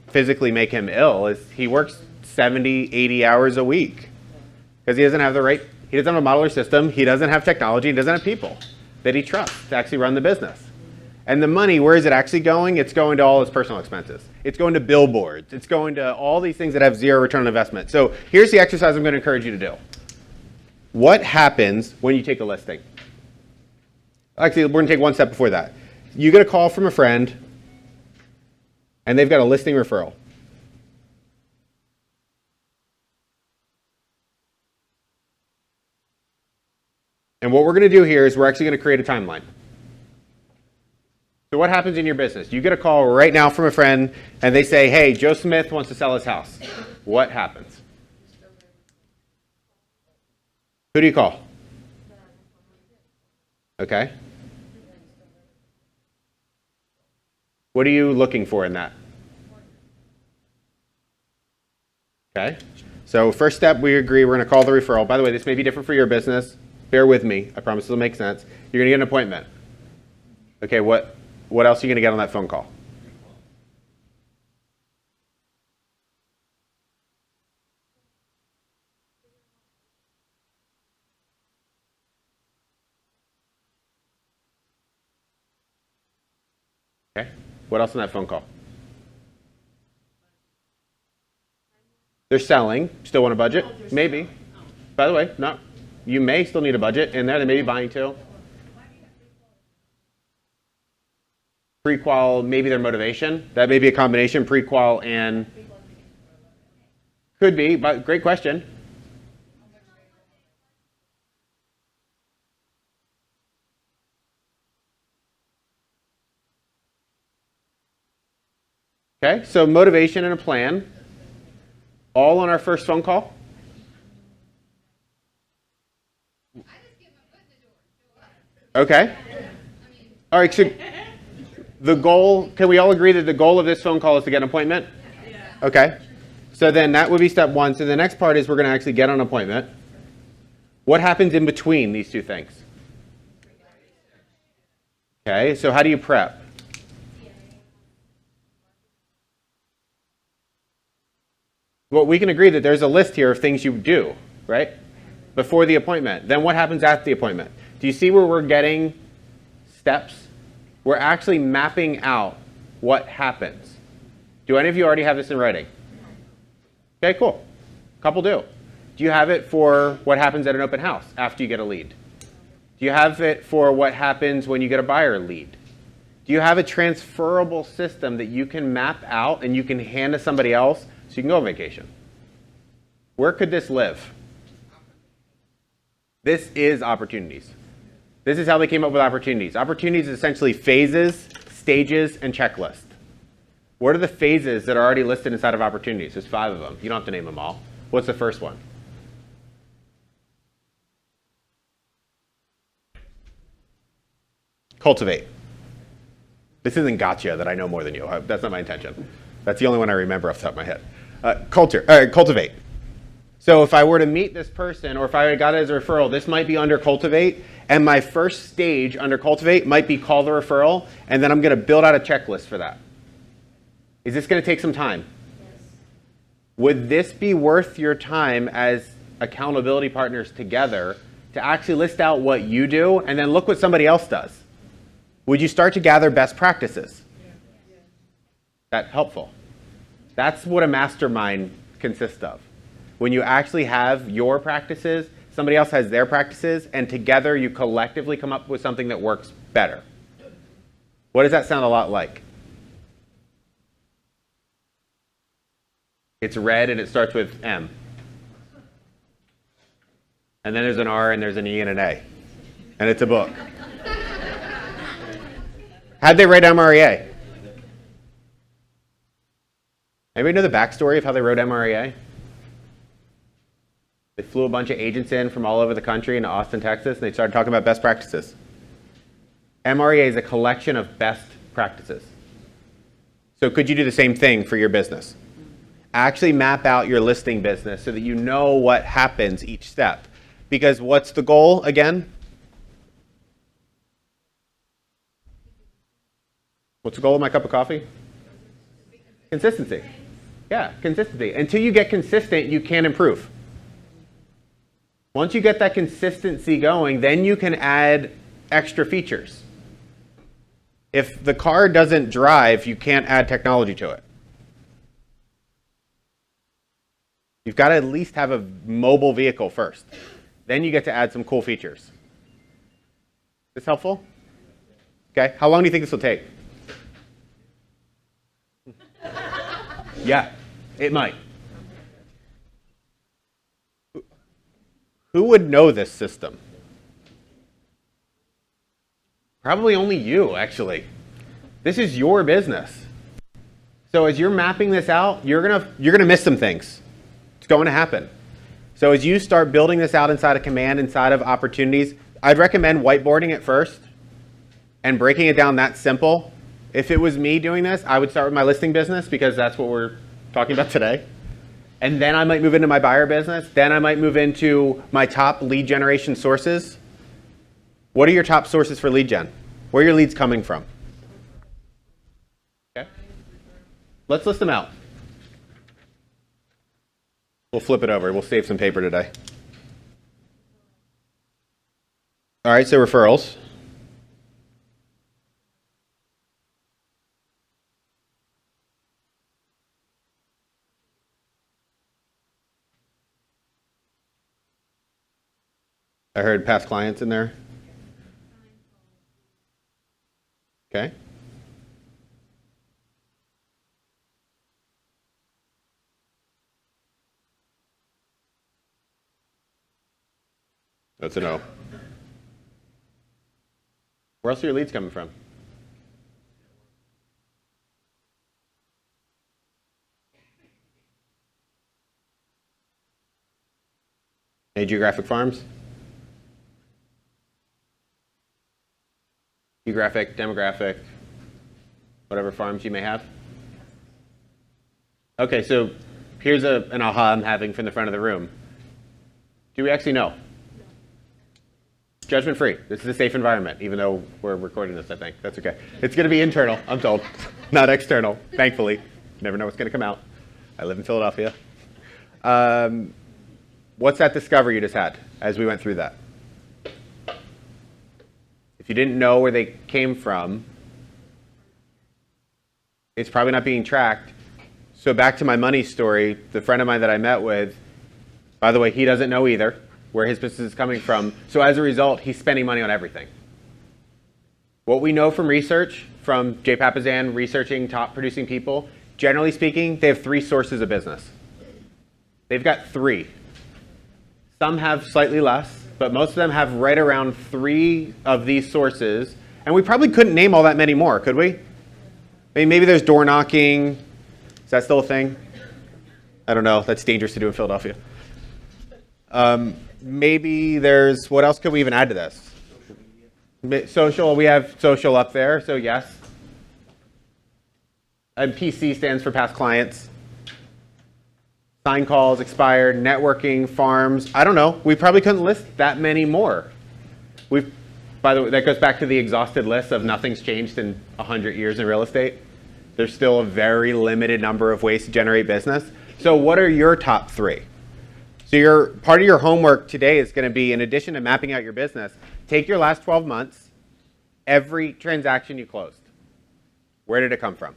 physically make him ill, is he works 70, 80 hours a week because he doesn't have he doesn't have a modeler system, he doesn't have technology, he doesn't have people that he trusts to actually run the business. And the money, where is it actually going? It's going to all his personal expenses. It's going to billboards. It's going to all these things that have zero return on investment. So here's the exercise I'm going to encourage you to do. What happens when you take a listing? Actually, we're going to take one step before that. You get a call from a friend, and they've got a listing referral. And what we're going to do here is we're actually going to create a timeline. So what happens in your business? You get a call right now from a friend, and they say, hey, Joe Smith wants to sell his house. What happens? Who do you call? Okay. What are you looking for in that? Okay. So first step, we agree we're going to call the referral. By the way, this may be different for your business. Bear with me. I promise it'll make sense. You're going to get an appointment. Okay, what else are you going to get on that phone call? Okay. What else on that phone call? They're selling. Still want a budget? Maybe. By the way, no. You may still need a budget in there. They may be buying too. Pre-qual, maybe their motivation. That may be a combination, pre-qual and... Could be, but great question. Okay, so motivation and a plan, all on our first phone call. Okay. All right, so the goal, can we all agree that the goal of this phone call is to get an appointment? Yeah. Okay. So then that would be step one. So the next part is we're going to actually get an appointment. What happens in between these two things? Okay, so how do you prep? Well, we can agree that there's a list here of things you do, right? Before the appointment. Then what happens after the appointment? Do you see where we're getting steps? We're actually mapping out what happens. Do any of you already have this in writing? Okay, cool. A couple do. Do you have it for what happens at an open house after you get a lead? Do you have it for what happens when you get a buyer lead? Do you have a transferable system that you can map out and you can hand to somebody else so you can go on vacation? Where could this live? This is opportunities. This is how they came up with opportunities. Opportunities is essentially phases, stages, and checklists. What are the phases that are already listed inside of opportunities? There's 5 of them. You don't have to name them all. What's the first one? Cultivate. This isn't gotcha that I know more than you. That's not my intention. That's the only one I remember off the top of my head. Cultivate. So if I were to meet this person, or if I got it as a referral, this might be under cultivate, and my first stage under cultivate might be call the referral, and then I'm going to build out a checklist for that. Is this going to take some time? Yes. Would this be worth your time as accountability partners together to actually list out what you do and then look what somebody else does? Would you start to gather best practices? That helpful? That's what a mastermind consists of. When you actually have your practices, somebody else has their practices, and together you collectively come up with something that works better. What does that sound a lot like? It's red and it starts with M. And then there's an R and there's an E and an A. And it's a book. How'd they write MREA? Anybody know the backstory of how they wrote MREA? They flew a bunch of agents in from all over the country into Austin, Texas, and they started talking about best practices. MREA is a collection of best practices. So could you do the same thing for your business? Actually map out your listing business so that you know what happens each step. Because what's the goal again? What's the goal of my cup of coffee? Consistency. Yeah, consistency. Until you get consistent, you can improve. Once you get that consistency going, then you can add extra features. If the car doesn't drive, you can't add technology to it. You've got to at least have a mobile vehicle first. Then you get to add some cool features. Is this helpful? Okay, how long do you think this will take? Yeah, it might. Who would know this system? Probably only you, actually. This is your business. So as you're mapping this out, you're gonna miss some things. It's going to happen. So as you start building this out inside of Command, inside of Opportunities, I'd recommend whiteboarding it first and breaking it down that simple. If it was me doing this, I would start with my listing business because that's what we're talking about today. And then I might move into my buyer business. Then I might move into my top lead generation sources. What are your top sources for lead gen? Where are your leads coming from? Okay. Let's list them out. We'll flip it over. We'll save some paper today. All right, so referrals. I heard past clients in there. Okay. That's a no. Where else are your leads coming from? Any geographic farms? Geographic, demographic, whatever farms you may have. Okay, so here's an aha I'm having from the front of the room. Do we actually know? Judgment free. This is a safe environment, even though we're recording this, I think. That's okay. It's going to be internal, I'm told, not external, thankfully. You never know what's going to come out. I live in Philadelphia. What's that discovery you just had as we went through that? If you didn't know where they came from, it's probably not being tracked. So back to my money story, the friend of mine that I met with, by the way, he doesn't know either where his business is coming from. So as a result, he's spending money on everything. What we know from research, from Jay Papazan researching top producing people, generally speaking, they have 3 sources of business. They've got 3. Some have slightly less, but most of them have right around 3 of these sources. And we probably couldn't name all that many more, could we? I mean, maybe there's door knocking. Is that still a thing? I don't know. That's dangerous to do in Philadelphia. Maybe there's, what else could we even add to this? Social, we have social up there, so yes. And PC stands for past clients. Sign calls, expired, networking, farms. I don't know. We probably couldn't list that many more. By the way, that goes back to the exhausted list of nothing's changed in 100 years in real estate. There's still a very limited number of ways to generate business. So what are your top 3? So part of your homework today is going to be, in addition to mapping out your business, take your last 12 months, every transaction you closed. Where did it come from?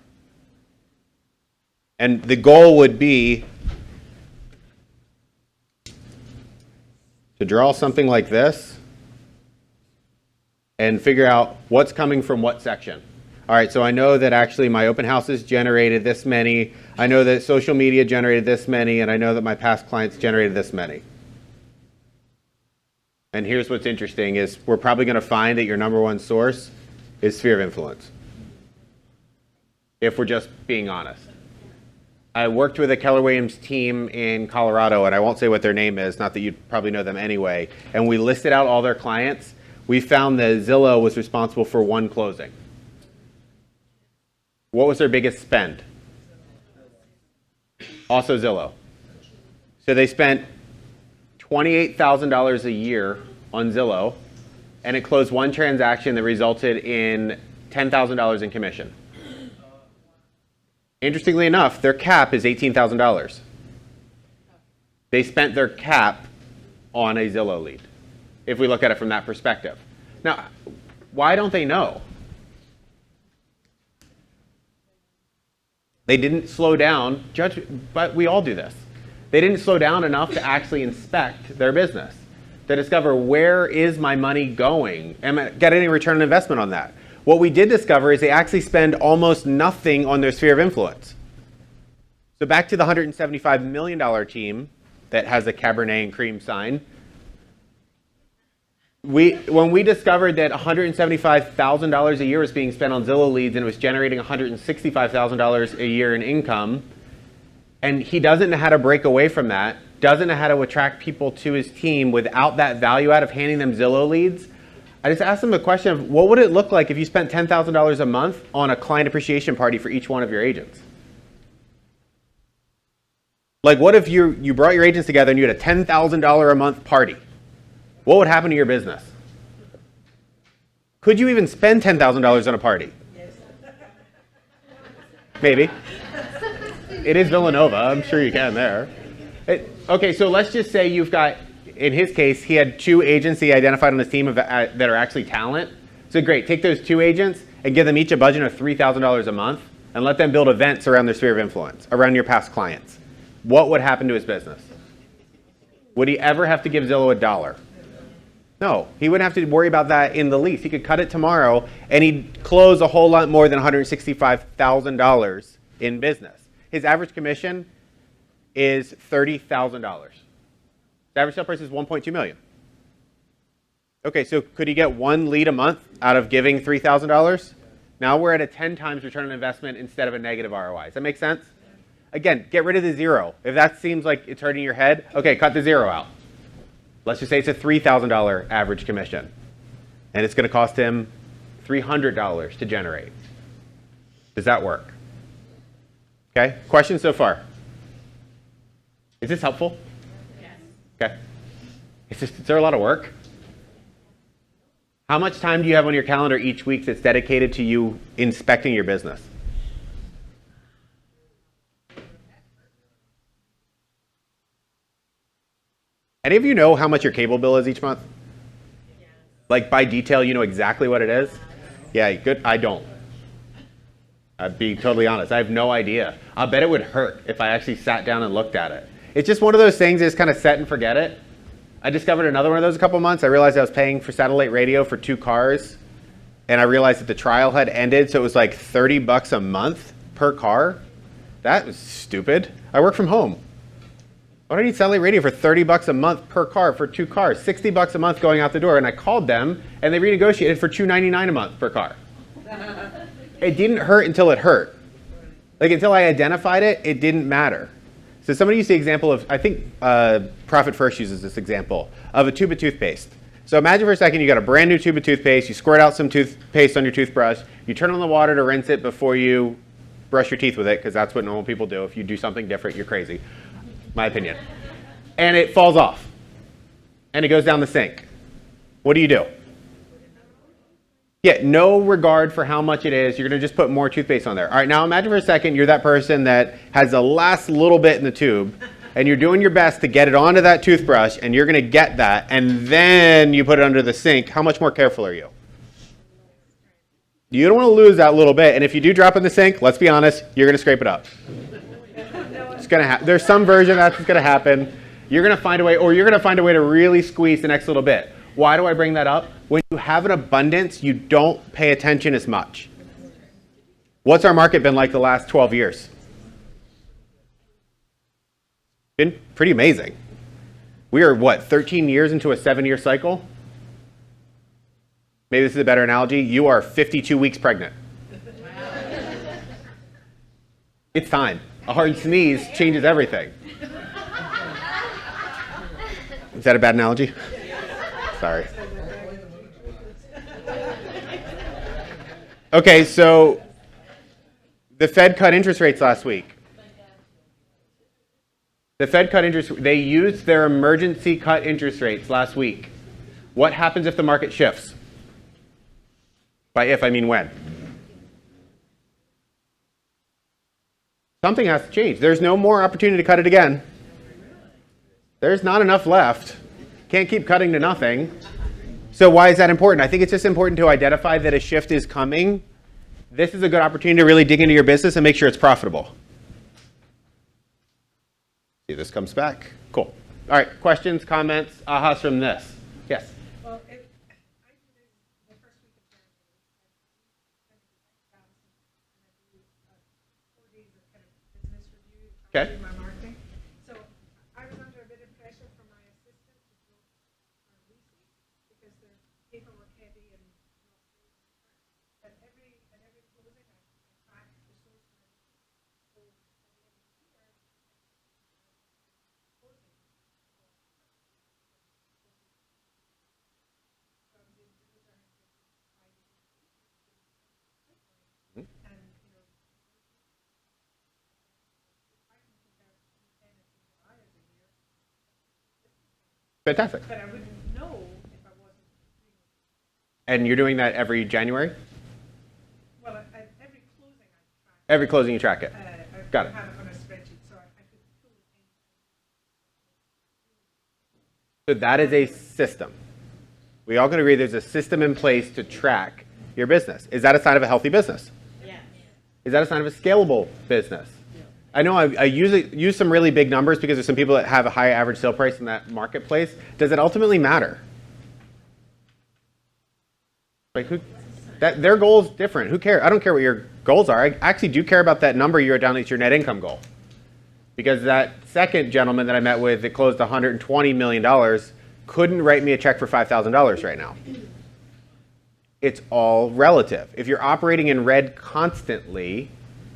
And the goal would be to draw something like this and figure out what's coming from what section. All right, so I know that actually my open houses generated this many. I know that social media generated this many, and I know that my past clients generated this many. And here's what's interesting is we're probably going to find that your number 1 source is sphere of influence. if we're just being honest. I worked with a Keller Williams team in Colorado, and I won't say what their name is, not that you'd probably know them anyway, and we listed out all their clients. We found that Zillow was responsible for 1 closing. What was their biggest spend? Also Zillow. So they spent $28,000 a year on Zillow, and it closed 1 transaction that resulted in $10,000 in commission. Interestingly enough, their cap is $18,000. They spent their cap on a Zillow lead, if we look at it from that perspective. Now, why don't they know? They didn't slow down, but we all do this. They didn't slow down enough to actually inspect their business, to discover where is my money going? Am I getting any return on investment on that? What we did discover is they actually spend almost nothing on their sphere of influence. So back to the $175 million team that has a Cabernet and cream sign. When we discovered that $175,000 a year was being spent on Zillow leads and it was generating $165,000 a year in income, and he doesn't know how to break away from that, doesn't know how to attract people to his team without that value out of handing them Zillow leads, I just asked him the question of what would it look like if you spent $10,000 a month on a client appreciation party for each one of your agents? Like, what if you brought your agents together and you had a $10,000 a month party? What would happen to your business? Could you even spend $10,000 on a party? Yes. Maybe. It is Villanova. I'm sure you can there. Okay, so let's just say you've got, in his case, he had 2 agents he identified on his team that are actually talent. So great, take those 2 agents and give them each a budget of $3,000 a month and let them build events around their sphere of influence, around your past clients. What would happen to his business? Would he ever have to give Zillow $1? No, he wouldn't have to worry about that in the lease. He could cut it tomorrow and he'd close a whole lot more than $165,000 in business. His average commission is $30,000. The average sale price is $1.2 million. Okay, so could he get 1 lead a month out of giving $3,000? Now we're at a 10 times return on investment instead of a negative ROI. Does that make sense? Again, get rid of the 0. If that seems like it's hurting your head, okay, cut the 0 out. Let's just say it's a $3,000 average commission. And it's going to cost him $300 to generate. Does that work? Okay, questions so far? Is this helpful? Yes. Okay. Is there a lot of work? How much time do you have on your calendar each week that's dedicated to you inspecting your business? Any of you know how much your cable bill is each month? Yes. Like by detail, you know exactly what it is? Yeah, good. I don't. I'd be totally honest. I have no idea. I bet it would hurt if I actually sat down and looked at it. It's just one of those things, just kind of set and forget it. I discovered another one of those a couple months. I realized I was paying for satellite radio for 2 cars, and I realized that the trial had ended, so it was like $30 a month per car. That was stupid. I work from home. Why do I need satellite radio for $30 a month per car for 2 cars? $60 a month going out the door, and I called them, and they renegotiated for $299 a month per car. It didn't hurt until it hurt. Like until I identified it, it didn't matter. So somebody used the example of, I think Profit First uses this example, of a tube of toothpaste. So imagine for a second you got a brand new tube of toothpaste, you squirt out some toothpaste on your toothbrush, you turn on the water to rinse it before you brush your teeth with it, because that's what normal people do. If you do something different, you're crazy, my opinion. And it falls off, and it goes down the sink. What do? Yeah, no regard for how much it is. You're going to just put more toothpaste on there. All right, now imagine for a second you're that person that has the last little bit in the tube, and you're doing your best to get it onto that toothbrush, and you're going to get that, and then you put it under the sink. How much more careful are you? You don't want to lose that little bit, and if you do drop in the sink, let's be honest, you're going to scrape it up. It's going to happen. There's some version that's going to happen. You're going to find a way, or you're going to find a way to really squeeze the next little bit. Why do I bring that up? When you have an abundance, you don't pay attention as much. What's our market been like the last 12 years? Been pretty amazing. We are, what, 13 years into a 7-year cycle? Maybe this is a better analogy. You are 52 weeks pregnant. It's time. A hard sneeze changes everything. Is that a bad analogy? Sorry. Okay, so the Fed cut interest rates last week. The Fed cut interest, they used their emergency cut interest rates last week. What happens if the market shifts? By if, I mean when. Something has to change. There's no more opportunity to cut it again. There's not enough left. Can't keep cutting to nothing. So why is that important? I think it's just important to identify that a shift is coming. This is a good opportunity to really dig into your business and make sure it's profitable. See, this comes back. Cool. All right, questions, comments, ahas from this? Yes? Well, I do this the first week of January. I do 4 days of kind of business review. Okay. I do my marketing. So I was under a bit of pressure from my assistant to do our leases because they're paperwork heavy and at every closing I track the source of it. So by the end of the year, closing. Fantastic. But I wouldn't know if I wasn't doing it. And you're doing that every January? Well, every closing I track. Every closing you track it. I Got it. have it on a spreadsheet, so I could pull it in. So that is a system. We all can agree there's a system in place to track your business. Is that a sign of a healthy business? Yes. Is that a sign of a scalable business? I know I usually use some really big numbers because there's some people that have a high average sale price in that marketplace. Does it ultimately matter? Like their goal is different. Who cares? I don't care what your goals are. I actually do care about that number you wrote down. It's your net income goal. Because that second gentleman that I met with that closed $120 million couldn't write me a check for $5,000 right now. It's all relative. If you're operating in red constantly,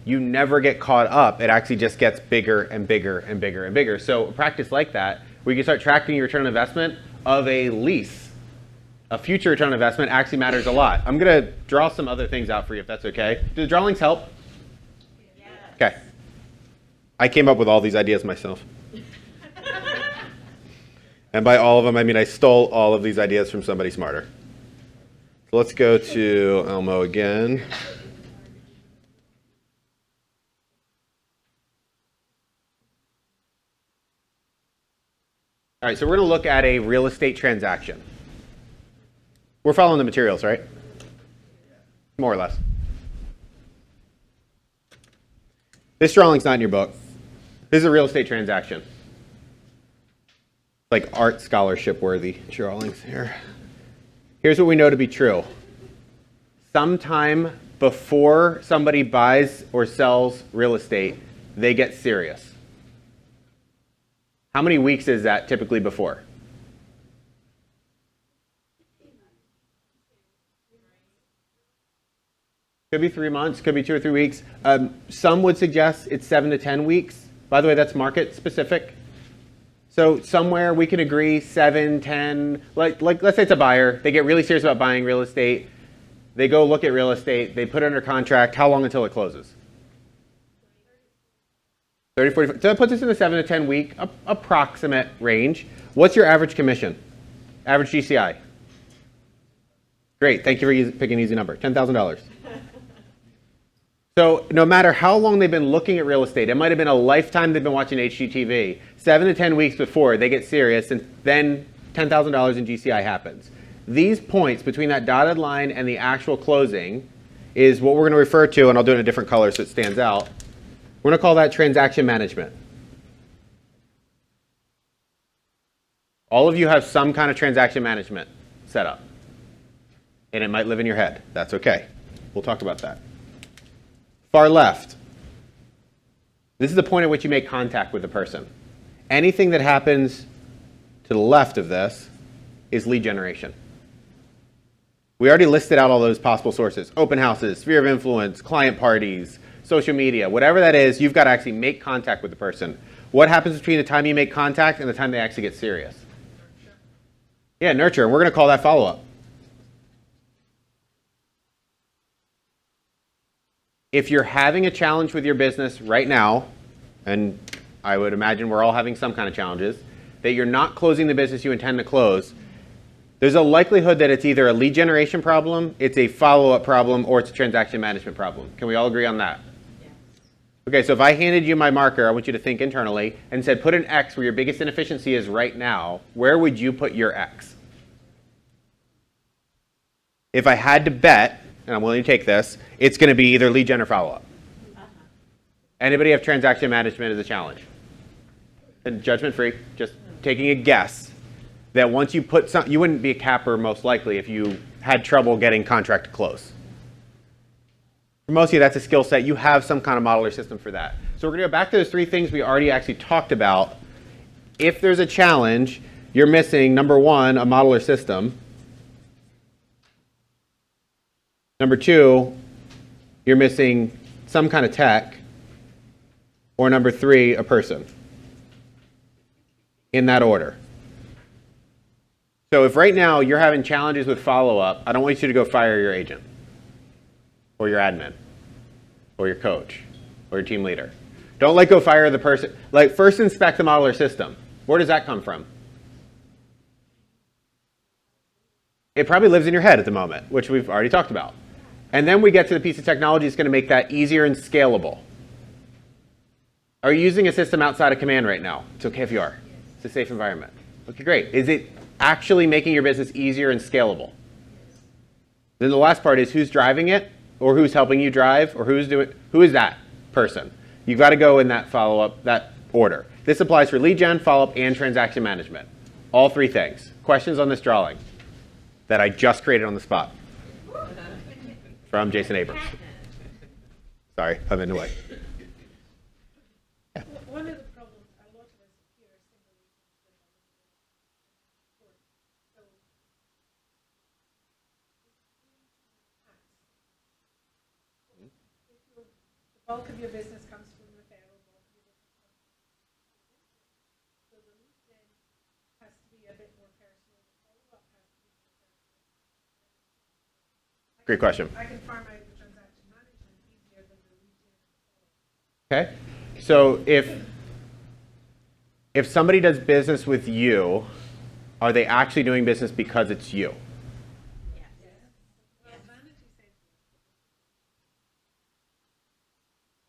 you never get caught up. It actually just gets bigger and bigger and bigger and bigger. So a practice like that, where you can start tracking your return on investment of a lease, a future return on investment actually matters a lot. I'm going to draw some other things out for you if that's okay. Do the drawings help? Yes. Okay. I came up with all these ideas myself. And by all of them, I mean I stole all of these ideas from somebody smarter. So let's go to Elmo again. All right, so we're going to look at a real estate transaction. We're following the materials, right? More or less. This drawing's not in your book. This is a real estate transaction. Like art scholarship worthy drawings here. Here's what we know to be true. Sometime before somebody buys or sells real estate, they get serious. How many weeks is that typically before? Could be 3 months, could be 2 or 3 weeks. Some would suggest it's 7 to 10 weeks. By the way, that's market specific. So somewhere we can agree 7, 10, like let's say it's a buyer. They get really serious about buying real estate. They go look at real estate. They put it under contract. How long until it closes? 30, 40. So that puts us in the 7 to 10 week approximate range. What's your average commission? Average GCI? Great. Thank you for picking an easy number. $10,000. So no matter how long they've been looking at real estate, it might have been a lifetime they've been watching HGTV, 7 to 10 weeks before they get serious, and then $10,000 in GCI happens. These points between that dotted line and the actual closing is what we're going to refer to, and I'll do it in a different color so it stands out. We're going to call that transaction management. All of you have some kind of transaction management set up, and it might live in your head. That's okay. We'll talk about that. Far left. This is the point at which you make contact with the person. Anything that happens to the left of this is lead generation. We already listed out all those possible sources. Open houses, sphere of influence, client parties, social media, whatever that is, you've got to actually make contact with the person. What happens between the time you make contact and the time they actually get serious? Yeah, nurture, and we're going to call that follow-up. If you're having a challenge with your business right now, and I would imagine we're all having some kind of challenges, that you're not closing the business you intend to close, there's a likelihood that it's either a lead generation problem, it's a follow-up problem, or it's a transaction management problem. Can we all agree on that? Yes. Okay, so if I handed you my marker, I want you to think internally, and said put an X where your biggest inefficiency is right now, where would you put your X? If I had to bet, and I'm willing to take this, it's going to be either lead gen or follow-up. Anybody have transaction management as a challenge? And judgment-free, just taking a guess that once you put some, you wouldn't be a capper most likely if you had trouble getting contract to close. For most of you, that's a skill set. You have some kind of model or system for that. So we're going to go back to those 3 things we already actually talked about. If there's a challenge, you're missing, number 1, a model or system. Number 2, you're missing some kind of tech. Or number 3, a person. In that order. So if right now you're having challenges with follow-up, I don't want you to go fire your agent, or your admin, or your coach, or your team leader. Don't go fire the person. First inspect the model or system. Where does that come from? It probably lives in your head at the moment, which we've already talked about. And then we get to the piece of technology that's going to make that easier and scalable. Are you using a system outside of command right now? It's okay if you are. It's a safe environment. Okay, great. Is it actually making your business easier and scalable? Then the last part is who's driving it, or who's helping you drive, or who is that person? You've got to go in that follow-up, that order. This applies for lead gen, follow-up, and transaction management. All 3 things. Questions on this drawing that I just created on the spot from Jason Abrams. Sorry, I'm in the way. One of the problems a lot of us here are single so the bulk of your business comes from referral, bulk of your business comes from so the lead gen has to be a bit more personal, the follow-up has to be more personal. Great question. I can farm out the transaction management easier than the lead gen and the follow-up. Okay. So if somebody does business with you, are they actually doing business because it's you?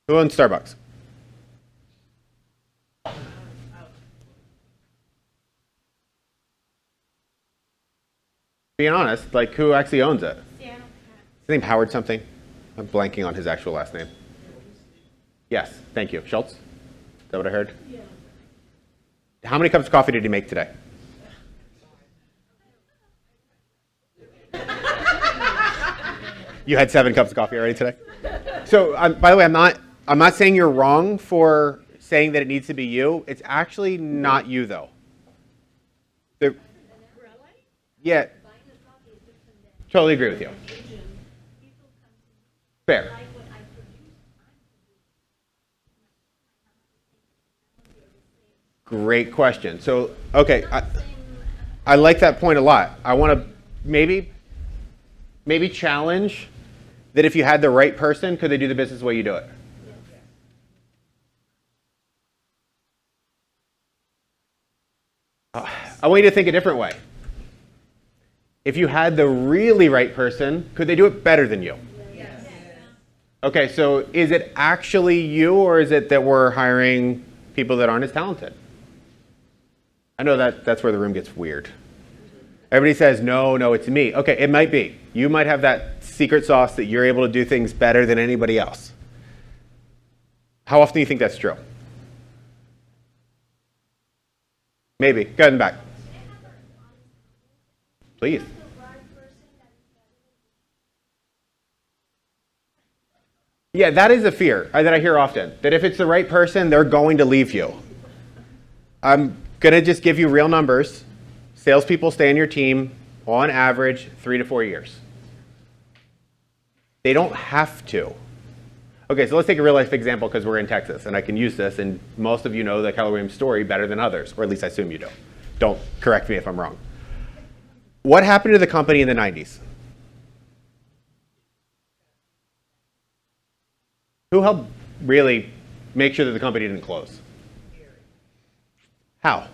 Who owns Starbucks? Being honest, who actually owns it? His name Howard something? I'm blanking on his actual last name. Yes, thank you. Schultz? Is that what I heard? Yeah. How many cups of coffee did he make today? You had 7 cups of coffee already today? So, by the way, I'm not saying you're wrong for saying that it needs to be you. It's actually not you, though. Yeah. Totally agree with you. Fair. Great question. So, okay, I like that point a lot. I want to maybe challenge that if you had the right person, could they do the business the way you do it? I want you to think a different way. If you had the really right person, could they do it better than you? Yes. Okay, so is it actually you, or is it that we're hiring people that aren't as talented? I know that's where the room gets weird. Everybody says, no, it's me. Okay, it might be. You might have that secret sauce that you're able to do things better than anybody else. How often do you think that's true? Maybe. Go ahead and back. Please. Yeah, that is a fear that I hear often. That if it's the right person, they're going to leave you. I'm going to just give you real numbers. Salespeople stay on your team, on average, 3 to 4 years. They don't have to. Okay, so let's take a real life example because we're in Texas and I can use this, and most of you know the Keller Williams story better than others, or at least I assume you do. Don't correct me if I'm wrong. What happened to the company in the 90s? Who helped really make sure that the company didn't close? How?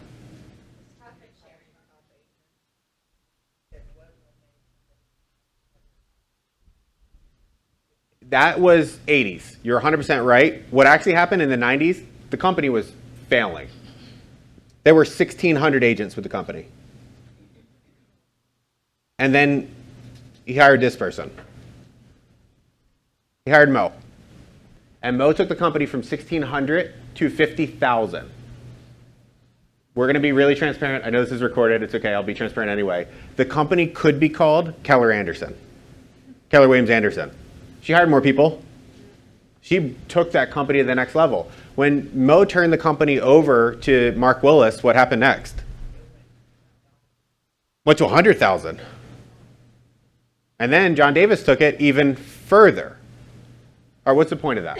That was 80s. You're 100% right. What actually happened in the 90s, the company was failing. There were 1,600 agents with the company. And then he hired this person. He hired Mo. And Mo took the company from 1,600 to 50,000. We're going to be really transparent. I know this is recorded. It's okay. I'll be transparent anyway. The company could be called Keller Anderson. Keller Williams Anderson. She hired more people. She took that company to the next level. When Mo turned the company over to Mark Willis, what happened next? Went to 100,000. And then John Davis took it even further. All right, what's the point of that?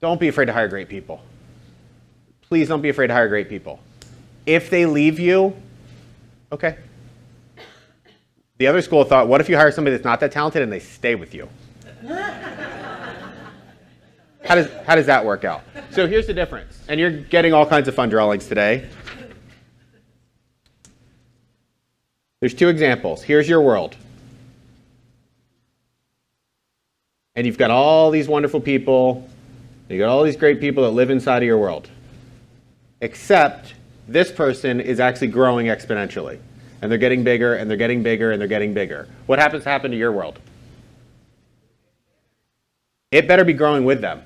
Don't be afraid to hire great people. Please don't be afraid to hire great people. If they leave you, okay. The other school of thought, what if you hire somebody that's not that talented and they stay with you? How does that work out? So here's the difference. And you're getting all kinds of fun drawings today. There's two examples. Here's your world. And you've got all these wonderful people. You got all these great people that live inside of your world. Except this person is actually growing exponentially. And they're getting bigger, and they're getting bigger, and they're getting bigger. What happens to happen to your world? It better be growing with them.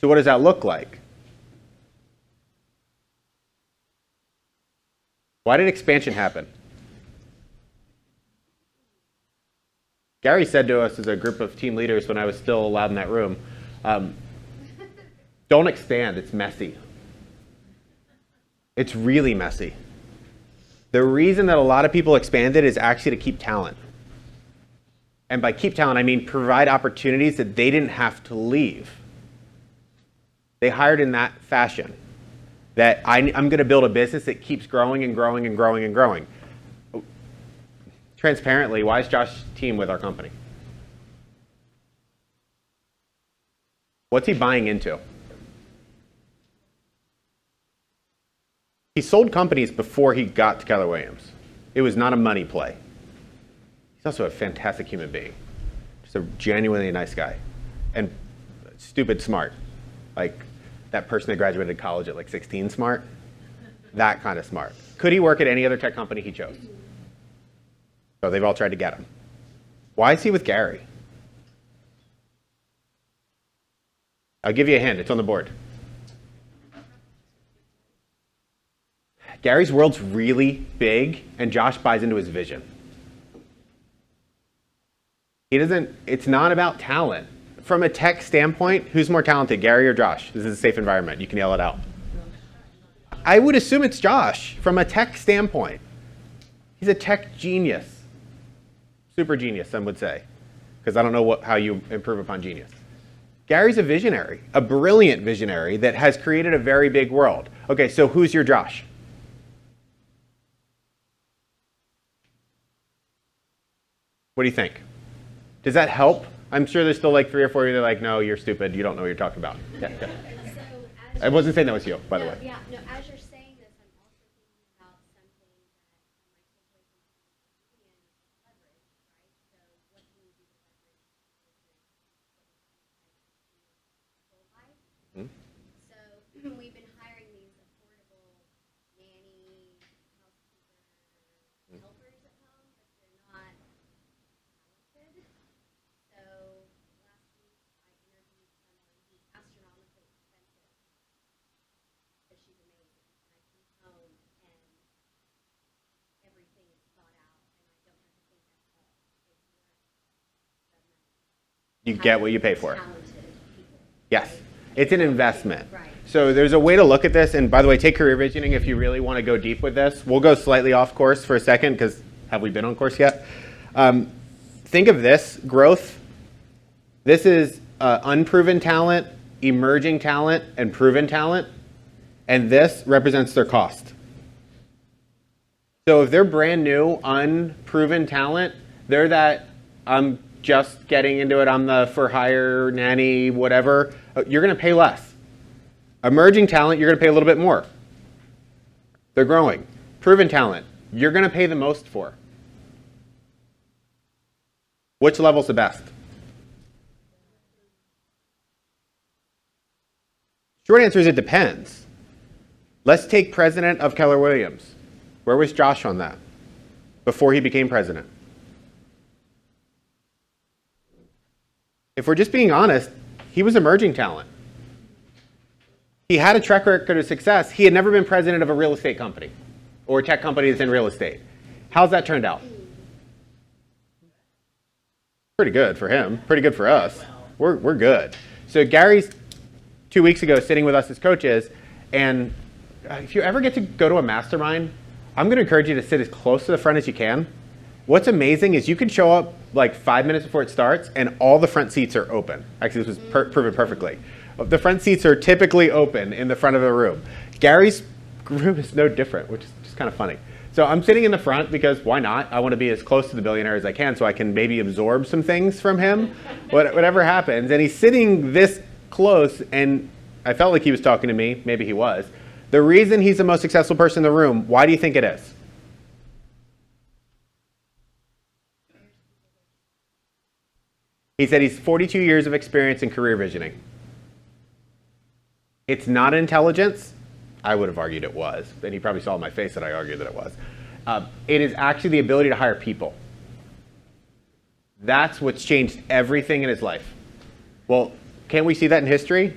So what does that look like? Why did expansion happen? Gary said to us as a group of team leaders when I was still allowed in that room, don't expand, it's messy. It's really messy. The reason that a lot of people expanded is actually to keep talent. And by keep talent, I mean provide opportunities that they didn't have to leave. They hired in that fashion. That I'm going to build a business that keeps growing and growing and growing and growing. Transparently, why is Josh's team with our company? What's he buying into? He sold companies before he got to Keller Williams. It was not a money play. He's also a fantastic human being. Just a genuinely nice guy. And stupid smart. Like that person that graduated college at like 16 smart. That kind of smart. Could he work at any other tech company he chose? So they've all tried to get him. Why is he with Gary? I'll give you a hint. It's on the board. Gary's world's really big, and Josh buys into his vision. It's not about talent. From a tech standpoint, who's more talented, Gary or Josh? This is a safe environment. You can yell it out. I would assume it's Josh from a tech standpoint. He's a tech genius. Super genius, some would say, because I don't know how you improve upon genius. Gary's a visionary, a brilliant visionary that has created a very big world. Okay, so who's your Josh? What do you think? Does that help? I'm sure there's still like 3 or 4 of you that are like, no, you're stupid. You don't know what you're talking about. Yeah, yeah. I wasn't saying that was you, by the way. Yeah, no, as you're saying this, I'm also thinking about something that might take away from the leverage, right? So what can you do to leverage whole life? Mm-hmm. So we've been hiring these affordable nanny, housekeeper, helpers at home, but they're not talented. So last week I interviewed someone who's astronomically expensive, but she's amazing. And I come home and everything is thought out, and I don't have to think at all. It's worth the money. You get what you pay for. Talented people. Yes. It's an investment. Right. So there's a way to look at this. And by the way, take career visioning if you really want to go deep with this. We'll go slightly off course for a second because have we been on course yet? Think of this growth. This is unproven talent, emerging talent, and proven talent. And this represents their cost. So if they're brand new, unproven talent, they're that I'm just getting into it, I'm the for hire nanny, whatever, you're going to pay less. Emerging talent, you're going to pay a little bit more. They're growing. Proven talent, you're going to pay the most for. Which level's the best? Short answer is it depends. Let's take president of Keller Williams. Where was Josh on that before he became president? If we're just being honest, he was emerging talent. He had a track record of success. He had never been president of a real estate company or a tech company that's in real estate. How's that turned out? Pretty good for him. Pretty good for us. We're good. So Gary's 2 weeks ago sitting with us as coaches, and if you ever get to go to a mastermind, I'm going to encourage you to sit as close to the front as you can. What's amazing is you can show up like 5 minutes before it starts and all the front seats are open. Actually, this was proven perfectly. The front seats are typically open in the front of the room. Gary's room is no different, which is just kind of funny. So I'm sitting in the front because why not? I want to be as close to the billionaire as I can so I can maybe absorb some things from him, whatever happens. And he's sitting this close, and I felt like he was talking to me. Maybe he was. The reason he's the most successful person in the room, why do you think it is? He said he's 42 years of experience in career visioning. It's not intelligence. I would have argued it was. And he probably saw on my face that I argued that it was. It is actually the ability to hire people. That's what's changed everything in his life. Well, can't we see that in history?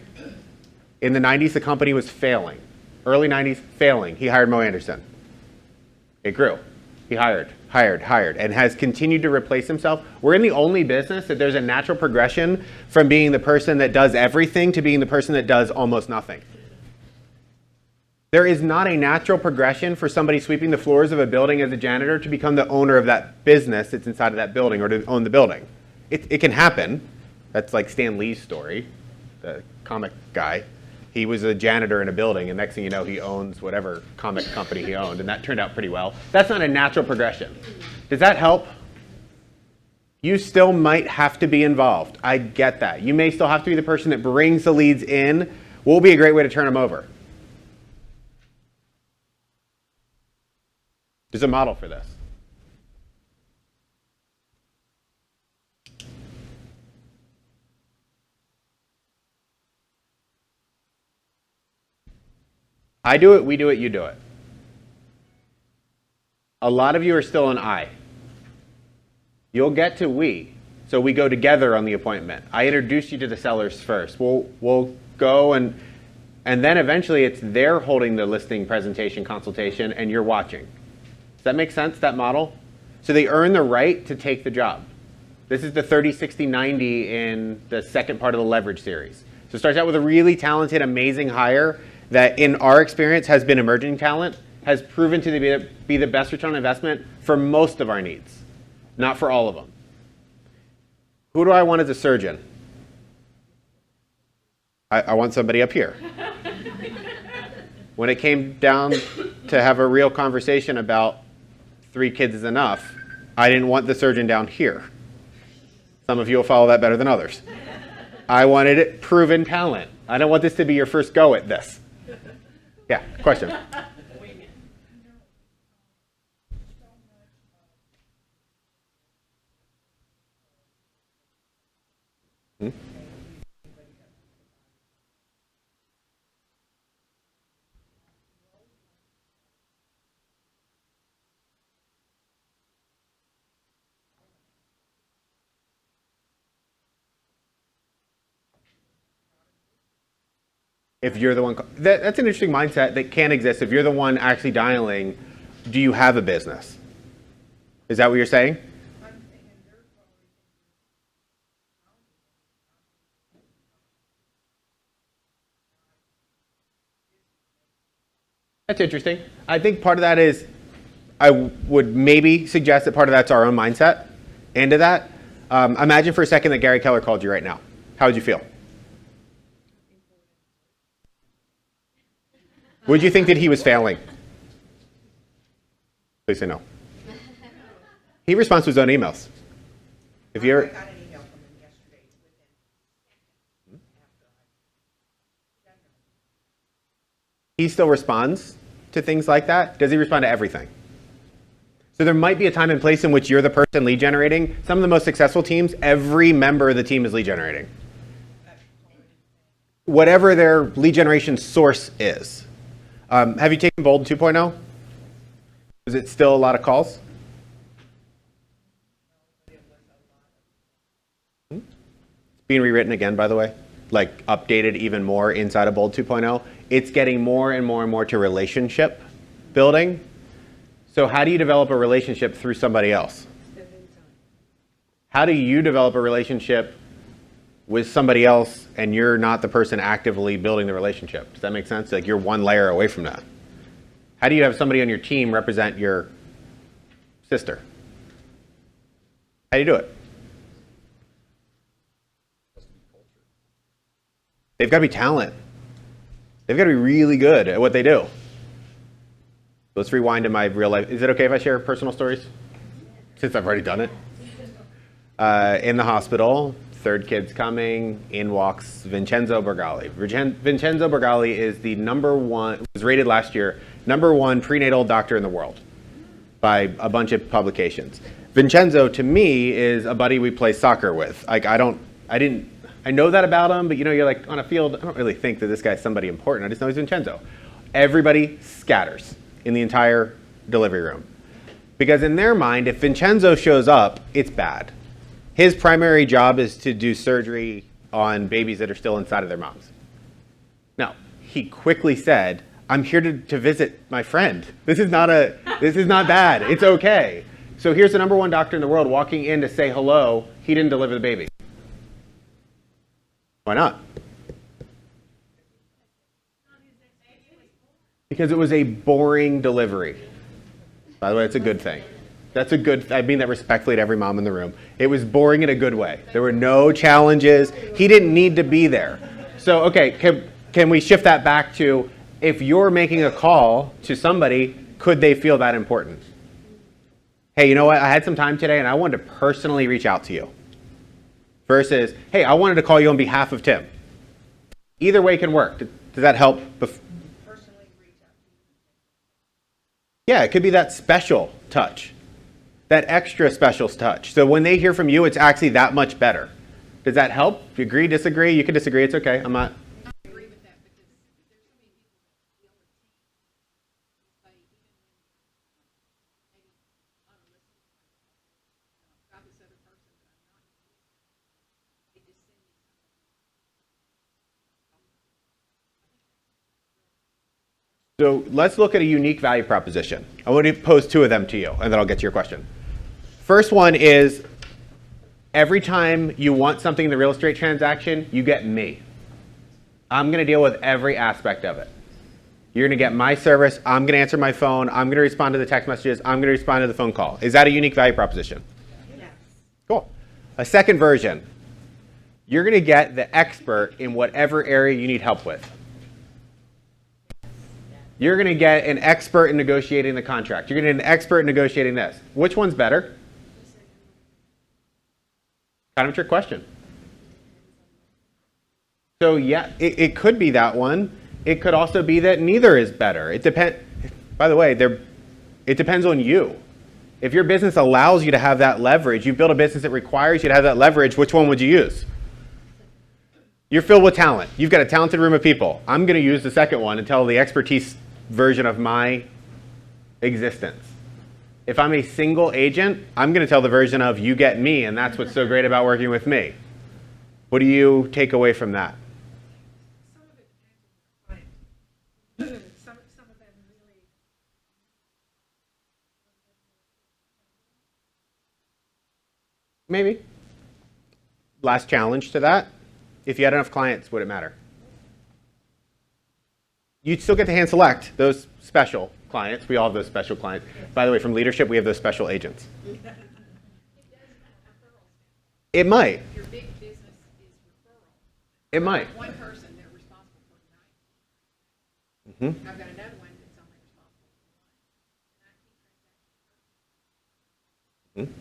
In the 90s, the company was failing. Early 90s, failing. He hired Mo Anderson. It grew. He hired, and has continued to replace himself. We're in the only business that there's a natural progression from being the person that does everything to being the person that does almost nothing. There is not a natural progression for somebody sweeping the floors of a building as a janitor to become the owner of that business that's inside of that building or to own the building. It can happen. That's like Stan Lee's story, the comic guy. He was a janitor in a building, and next thing you know, he owns whatever comic company he owned, and that turned out pretty well. That's not a natural progression. Does that help? You still might have to be involved. I get that. You may still have to be the person that brings the leads in. What will be a great way to turn them over? There's a model for this. I do it, we do it, you do it. A lot of you are still an I. You'll get to we. So we go together on the appointment. I introduce you to the sellers first. We'll go and then eventually it's they're holding the listing presentation consultation and you're watching. Does that make sense, that model? So they earn the right to take the job. This is the 30, 60, 90 in the second part of the leverage series. So it starts out with a really talented, amazing hire that in our experience has been emerging talent, has proven to be the best return on investment for most of our needs, not for all of them. Who do I want as a surgeon? I want somebody up here. When it came down to have a real conversation about 3 kids is enough, I didn't want the surgeon down here. Some of you will follow that better than others. I wanted it proven talent. I don't want this to be your first go at this. Yeah, question. Hmm? If you're the one, that's an interesting mindset that can exist. If you're the one actually dialing, do you have a business? Is that what you're saying? That's interesting. I think part of that is, I would maybe suggest that part of that's our own mindset. into that. Imagine for a second that Gary Keller called you right now. How would you feel? Would you think that he was failing? Please say no. He responds to his own emails. If you're, I got an email from him yesterday within he still responds to things like that. Does he respond to everything? So there might be a time and place in which you're the person lead generating. Some of the most successful teams, every member of the team is lead generating. Whatever their lead generation source is. Have you taken Bold 2.0? Is it still a lot of calls? It's being rewritten again, by the way, like updated even more inside of Bold 2.0. It's getting more and more and more to relationship building. So how do you develop a relationship through somebody else? How do you develop a relationship with somebody else and you're not the person actively building the relationship? Does that make sense? Like you're one layer away from that. How do you have somebody on your team represent your sister? How do you do it? They've got to be talent. They've got to be really good at what they do. Let's rewind to my real life. Is it okay if I share personal stories? Since I've already done it. In the hospital, third kid's coming, in walks Vincenzo Borgali. Vincenzo Borgali is the was rated last year, #1 prenatal doctor in the world by a bunch of publications. Vincenzo, to me, is a buddy we play soccer with. Like, I know that about him, but you're like, on a field, I don't really think that this guy's somebody important. I just know he's Vincenzo. Everybody scatters in the entire delivery room. Because in their mind, if Vincenzo shows up, it's bad. His primary job is to do surgery on babies that are still inside of their moms. No, he quickly said, I'm here to visit my friend. This is not bad. It's okay. So here's the #1 doctor in the world walking in to say hello. He didn't deliver the baby. Why not? Because it was a boring delivery. By the way, it's a good thing. I mean that respectfully to every mom in the room. It was boring in a good way. There were no challenges. He didn't need to be there. So, okay, can we shift that back to, if you're making a call to somebody, could they feel that important? Hey, you know what? I had some time today and I wanted to personally reach out to you. Versus, hey, I wanted to call you on behalf of Tim. Either way can work. Does that help? Yeah, it could be that special touch, that extra special touch. So when they hear from you, it's actually that much better. Does that help? Do you agree, disagree? You can disagree. It's okay. I'm not. I agree with that because there's so many people that feel the team, like even when maybe on a list, got this other person that I'm not, they just send me something. So let's look at a unique value proposition. I want to pose 2 of them to you, and then I'll get to your question. First one is, every time you want something in the real estate transaction, you get me. I'm going to deal with every aspect of it. You're going to get my service. I'm going to answer my phone. I'm going to respond to the text messages. I'm going to respond to the phone call. Is that a unique value proposition? Yes. Cool. A second version, you're going to get the expert in whatever area you need help with. You're going to get an expert in negotiating the contract. You're going to get an expert in negotiating this. Which one's better? Kind of a trick question. So yeah, it could be that one. It could also be that neither is better. It depends. By the way, it depends on you. If your business allows you to have that leverage, you build a business that requires you to have that leverage, which one would you use? You're filled with talent. You've got a talented room of people. I'm going to use the second one and tell the expertise version of my existence. If I'm a single agent, I'm going to tell the version of you get me, and that's what's so great about working with me. What do you take away from that? Some of it depends on the client. Some of them really. Maybe. Last challenge to that. If you had enough clients, would it matter? You'd still get to hand select those special clients. We all have those special clients. By the way, from leadership, we have those special agents. It might. Your big business is referral. It might. One person, they're responsible for 9. Hmm. I've got another one that's only responsible for 1.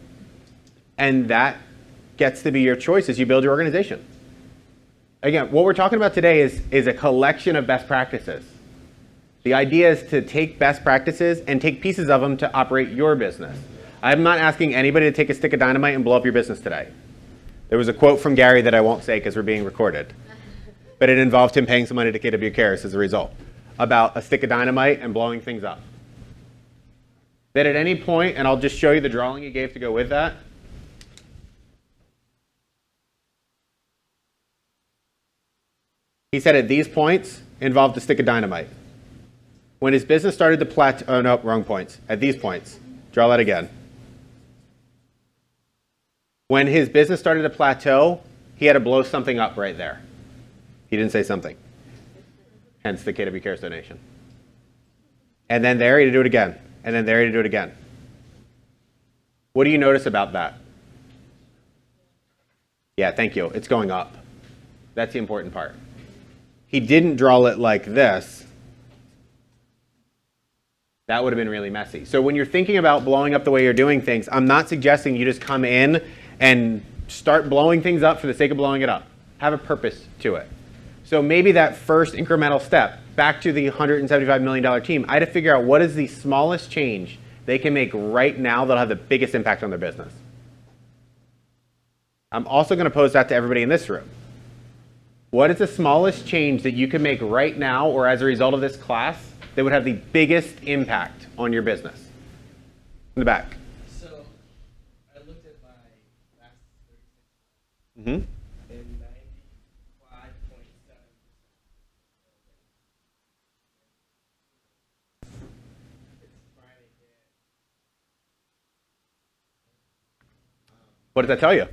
And that gets to be your choice as you build your organization. Again, what we're talking about today is a collection of best practices. The idea is to take best practices and take pieces of them to operate your business. I'm not asking anybody to take a stick of dynamite and blow up your business today. There was a quote from Gary that I won't say because we're being recorded, but it involved him paying some money to KW Cares as a result, about a stick of dynamite and blowing things up. That at any point, and I'll just show you the drawing he gave to go with that. He said at these points involved a stick of dynamite. When his business started to plateau, oh no, wrong points. At these points, draw that again. When his business started to plateau, he had to blow something up right there. He didn't say something. Hence the KW Cares donation. And then there he had to do it again. And then there he had to do it again. What do you notice about that? Yeah, thank you. It's going up. That's the important part. He didn't draw it like this. That would have been really messy. So when you're thinking about blowing up the way you're doing things, I'm not suggesting you just come in and start blowing things up for the sake of blowing it up. Have a purpose to it. So maybe that first incremental step, back to the $175 million team, I had to figure out what is the smallest change they can make right now that'll have the biggest impact on their business. I'm also going to pose that to everybody in this room. What is the smallest change that you can make right now or as a result of this class that would have the biggest impact on your business? In the back. So, I looked at my last 36 months. Mm-hmm. And 95.7%. It's Friday yet. What does that tell you?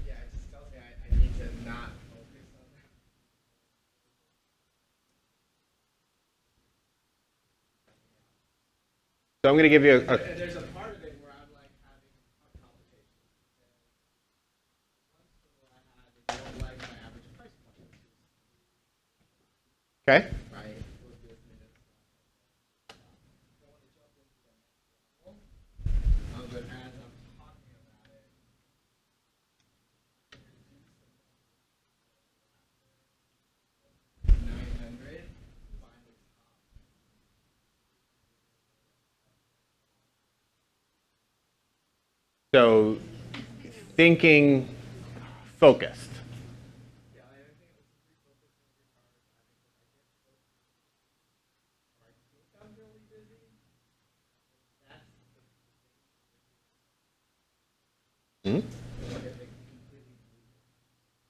Yeah, it just tells me I need to not focus on that. So I'm going to give you And there's a part of it where I'm like having a conversation. One struggle I have is I don't like my average price point. okay. Right? For business. Don't want to jump into the next level. But as I'm talking about it, 900, find the top. So thinking focused. Yeah, I think it was refocusing your cars. I think I'm really busy. That's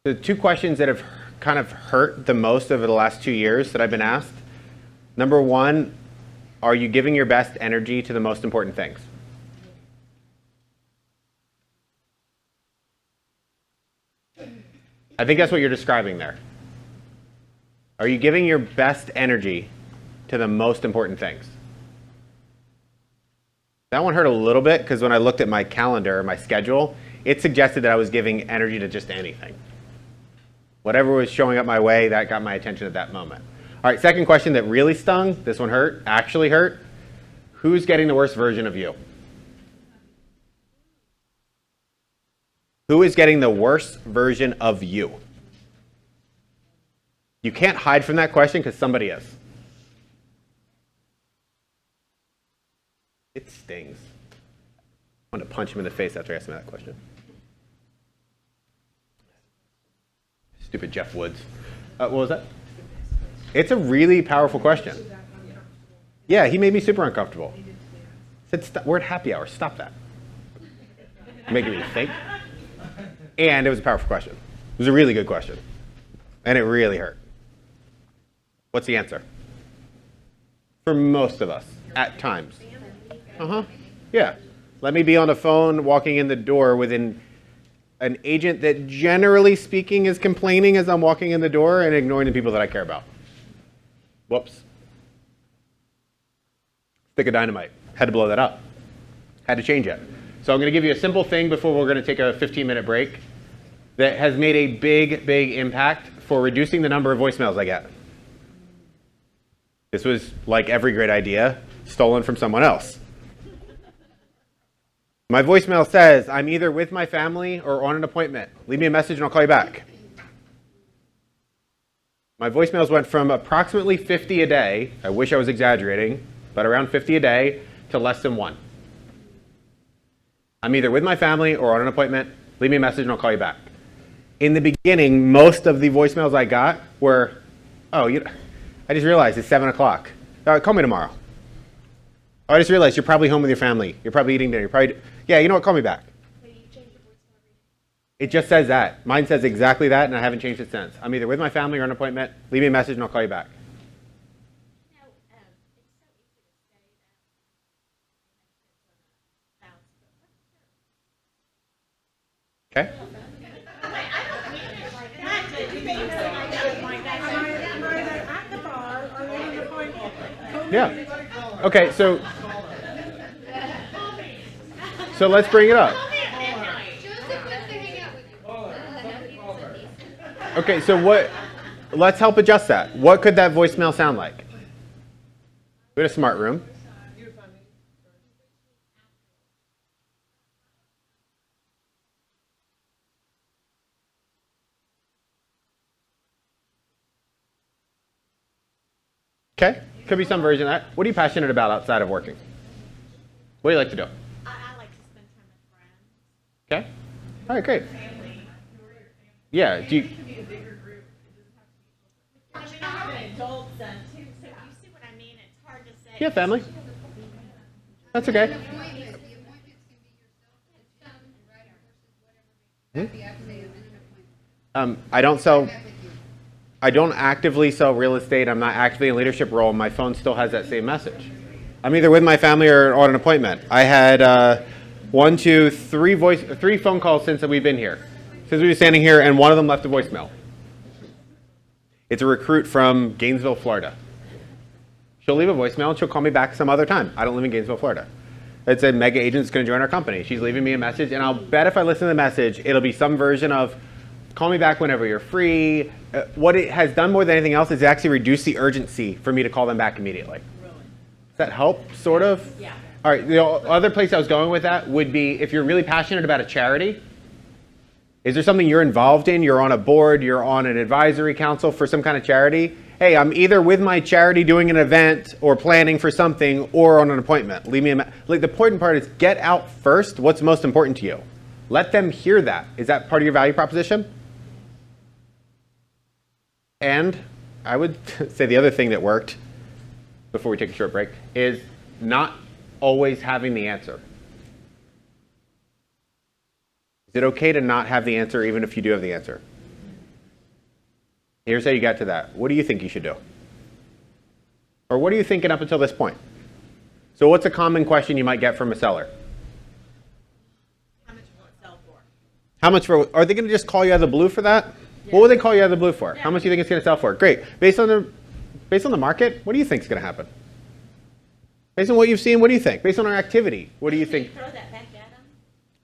The two questions that have kind of hurt the most over the last 2 years that I've been asked. Number one, are you giving your best energy to the most important things? I think that's what you're describing there. Are you giving your best energy to the most important things? That one hurt a little bit because when I looked at my calendar, my schedule, it suggested that I was giving energy to just anything. Whatever was showing up my way, that got my attention at that moment. All right, second question that really stung, this one hurt, actually hurt. Who's getting the worst version of you? Who is getting the worst version of you? You can't hide from that question because somebody is. It stings. I want to punch him in the face after asking me that question. Stupid Jeff Woods. What was that? It's a really powerful question. Yeah, he made me super uncomfortable. Said, we're at happy hour. Stop that. You're making me think. And it was a powerful question. It was a really good question. And it really hurt. What's the answer? For most of us, at times. Yeah. Let me be on the phone walking in the door with an agent that generally speaking is complaining as I'm walking in the door and ignoring the people that I care about. Whoops. Stick of dynamite. Had to blow that up. Had to change it. So I'm going to give you a simple thing before we're going to take a 15-minute break. that has made a big, big impact for reducing the number of voicemails I get. This was like every great idea, stolen from someone else. My voicemail says, I'm either with my family or on an appointment. Leave me a message and I'll call you back. My voicemails went from approximately 50 a day, I wish I was exaggerating, but around 50 a day, to less than 1. I'm either with my family or on an appointment. Leave me a message and I'll call you back. In the beginning, most of the voicemails I got were, oh, I just realized it's 7 o'clock. Call me tomorrow. Oh, I just realized you're probably home with your family. You're probably eating dinner. Yeah, you know what? Call me back. It just says that. Mine says exactly that, and I haven't changed it since. I'm either with my family or on an appointment. Leave me a message and I'll call you back. Okay. Yeah. Okay, so let's bring it up. Okay, so let's help adjust that. What could that voicemail sound like? We had a smart room. Okay, could be some version of that. What are you passionate about outside of working? What do you like to do? I like to spend time with friends. Okay. All right, great. Yeah. Do you? I mean, I have an adult son too, so you see what I mean? It's hard to say. Yeah, family. That's okay. I don't actively sell real estate. I'm not actively in a leadership role. My phone still has that same message. I'm either with my family or on an appointment. I had 3 phone calls since we've been here. Since we've been standing here, and one of them left a voicemail. It's a recruit from Gainesville, Florida. She'll leave a voicemail and she'll call me back some other time. I don't live in Gainesville, Florida. It's a mega agent that's going to join our company. She's leaving me a message, and I'll bet if I listen to the message, it'll be some version of, call me back whenever you're free. What it has done more than anything else is actually reduce the urgency for me to call them back immediately. Really? Does that help, sort of? Yeah. All right, the other place I was going with that would be if you're really passionate about a charity. Is there something you're involved in? You're on a board, you're on an advisory council for some kind of charity. Hey, I'm either with my charity doing an event or planning for something or on an appointment. Leave me like the important part is get out first what's most important to you. Let them hear that. Is that part of your value proposition? And I would say the other thing that worked before we take a short break is not always having the answer. Is it okay to not have the answer even if you do have the answer? Here's how you got to that. What do you think you should do? Or what are you thinking up until this point? So what's a common question you might get from a seller? How much will it sell for? How much for, are they going to just call you out of the blue for that? Yeah. What would they call you out of the blue for? Yeah. How much do you think it's going to sell for? Great. Based on the market, what do you think is going to happen? Based on what you've seen, what do you think? Based on our activity, what do you think? Throw that back at them?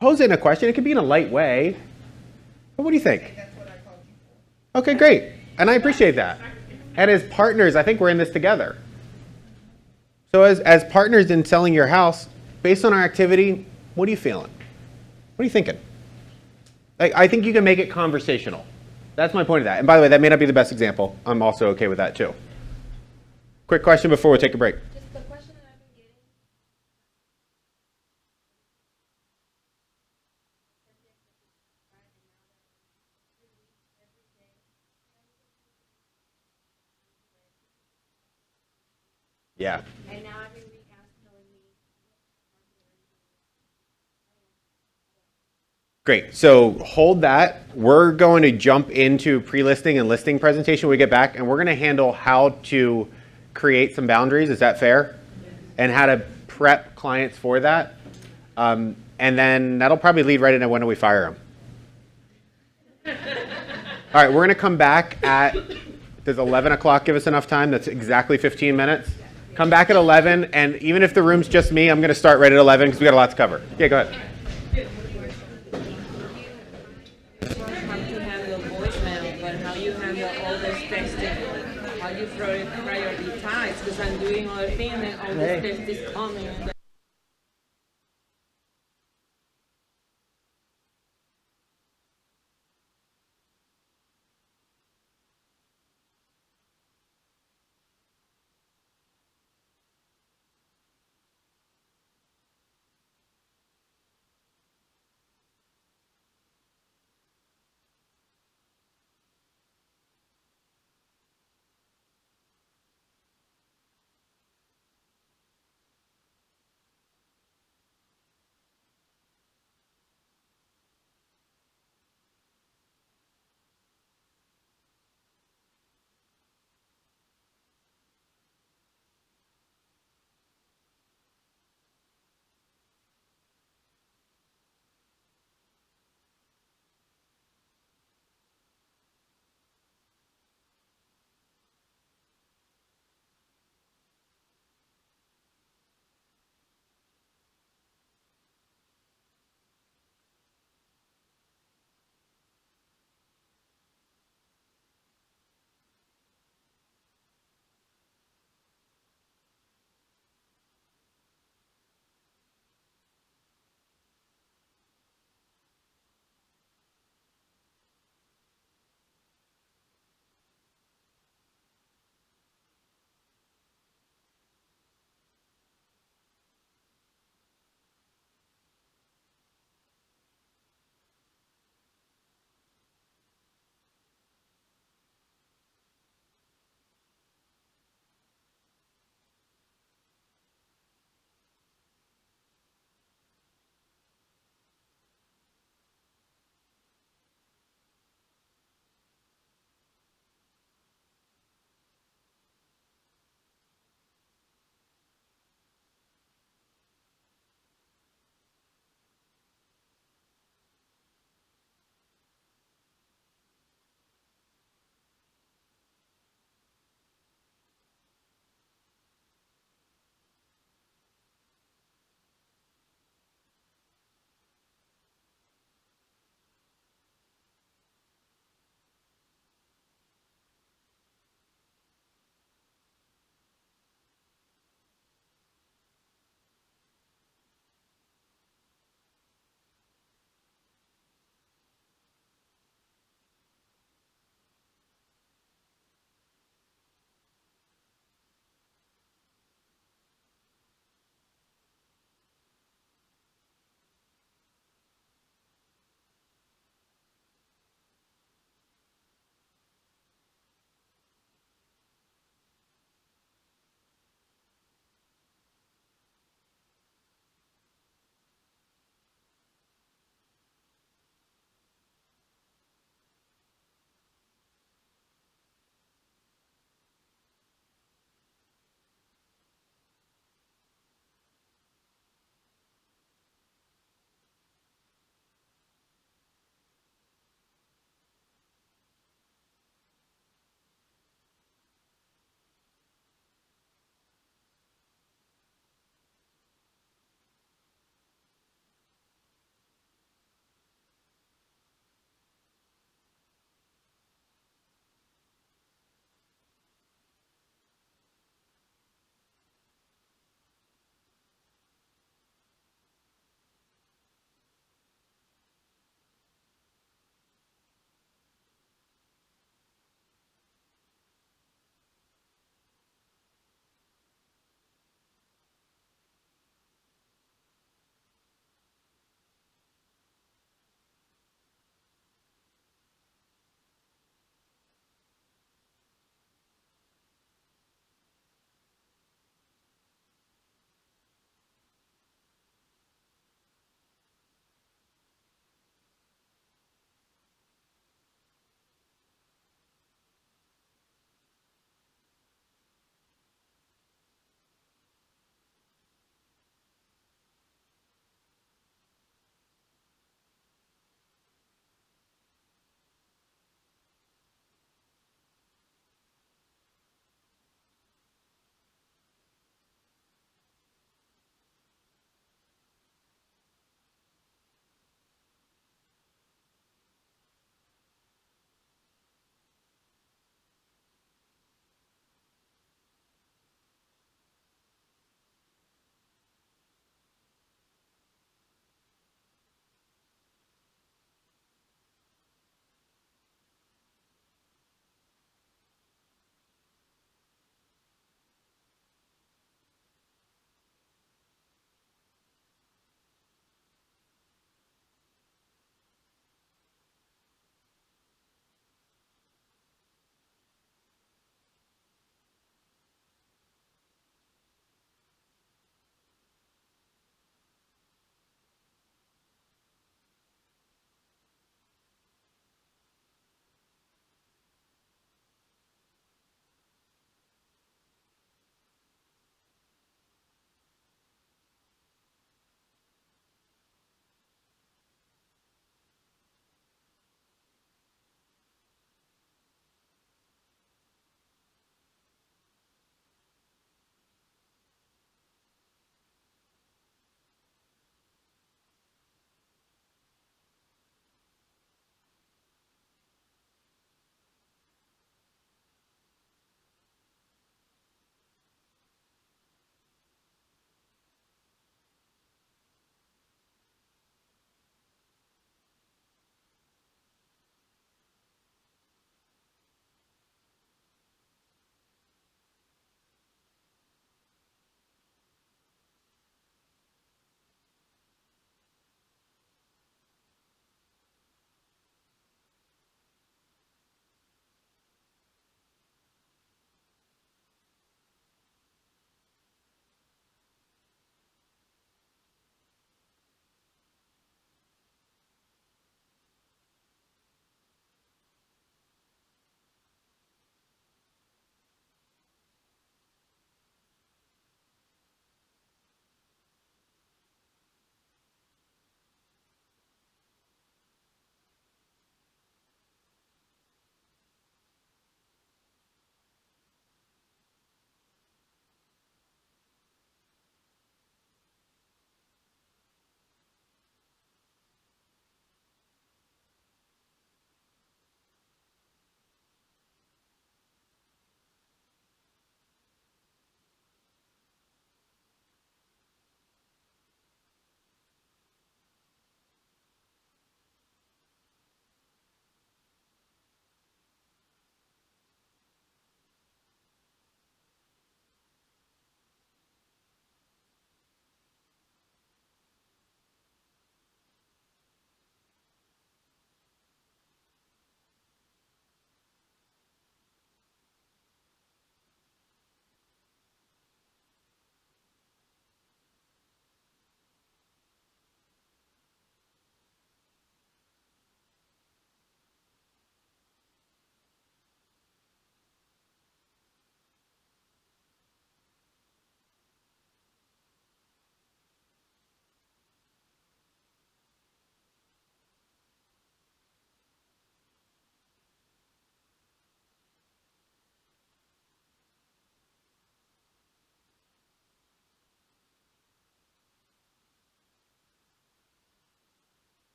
Pose it in a question. It could be in a light way. But what do you think? Okay, great. And I appreciate that. And as partners, I think we're in this together. So as partners in selling your house, based on our activity, what are you feeling? What are you thinking? I think you can make it conversational. That's my point of that. And by the way, that may not be the best example. I'm also okay with that too. Quick question before we take a break. Just the question that I've been getting. Yeah. And now every week Ask telling me. Great. So hold that. We're going to jump into pre-listing and listing presentation when we get back, and we're going to handle how to create some boundaries. Is that fair? And how to prep clients for that. And then that'll probably lead right into when do we fire them. All right, we're going to come back at, does 11 o'clock give us enough time? That's exactly 15 minutes. Come back at 11, and even if the room's just me, I'm going to start right at 11 because we got a lot to cover. Yeah, go ahead. and how you handle all this testing, how you prioritize, because I'm doing other things and all this test is coming.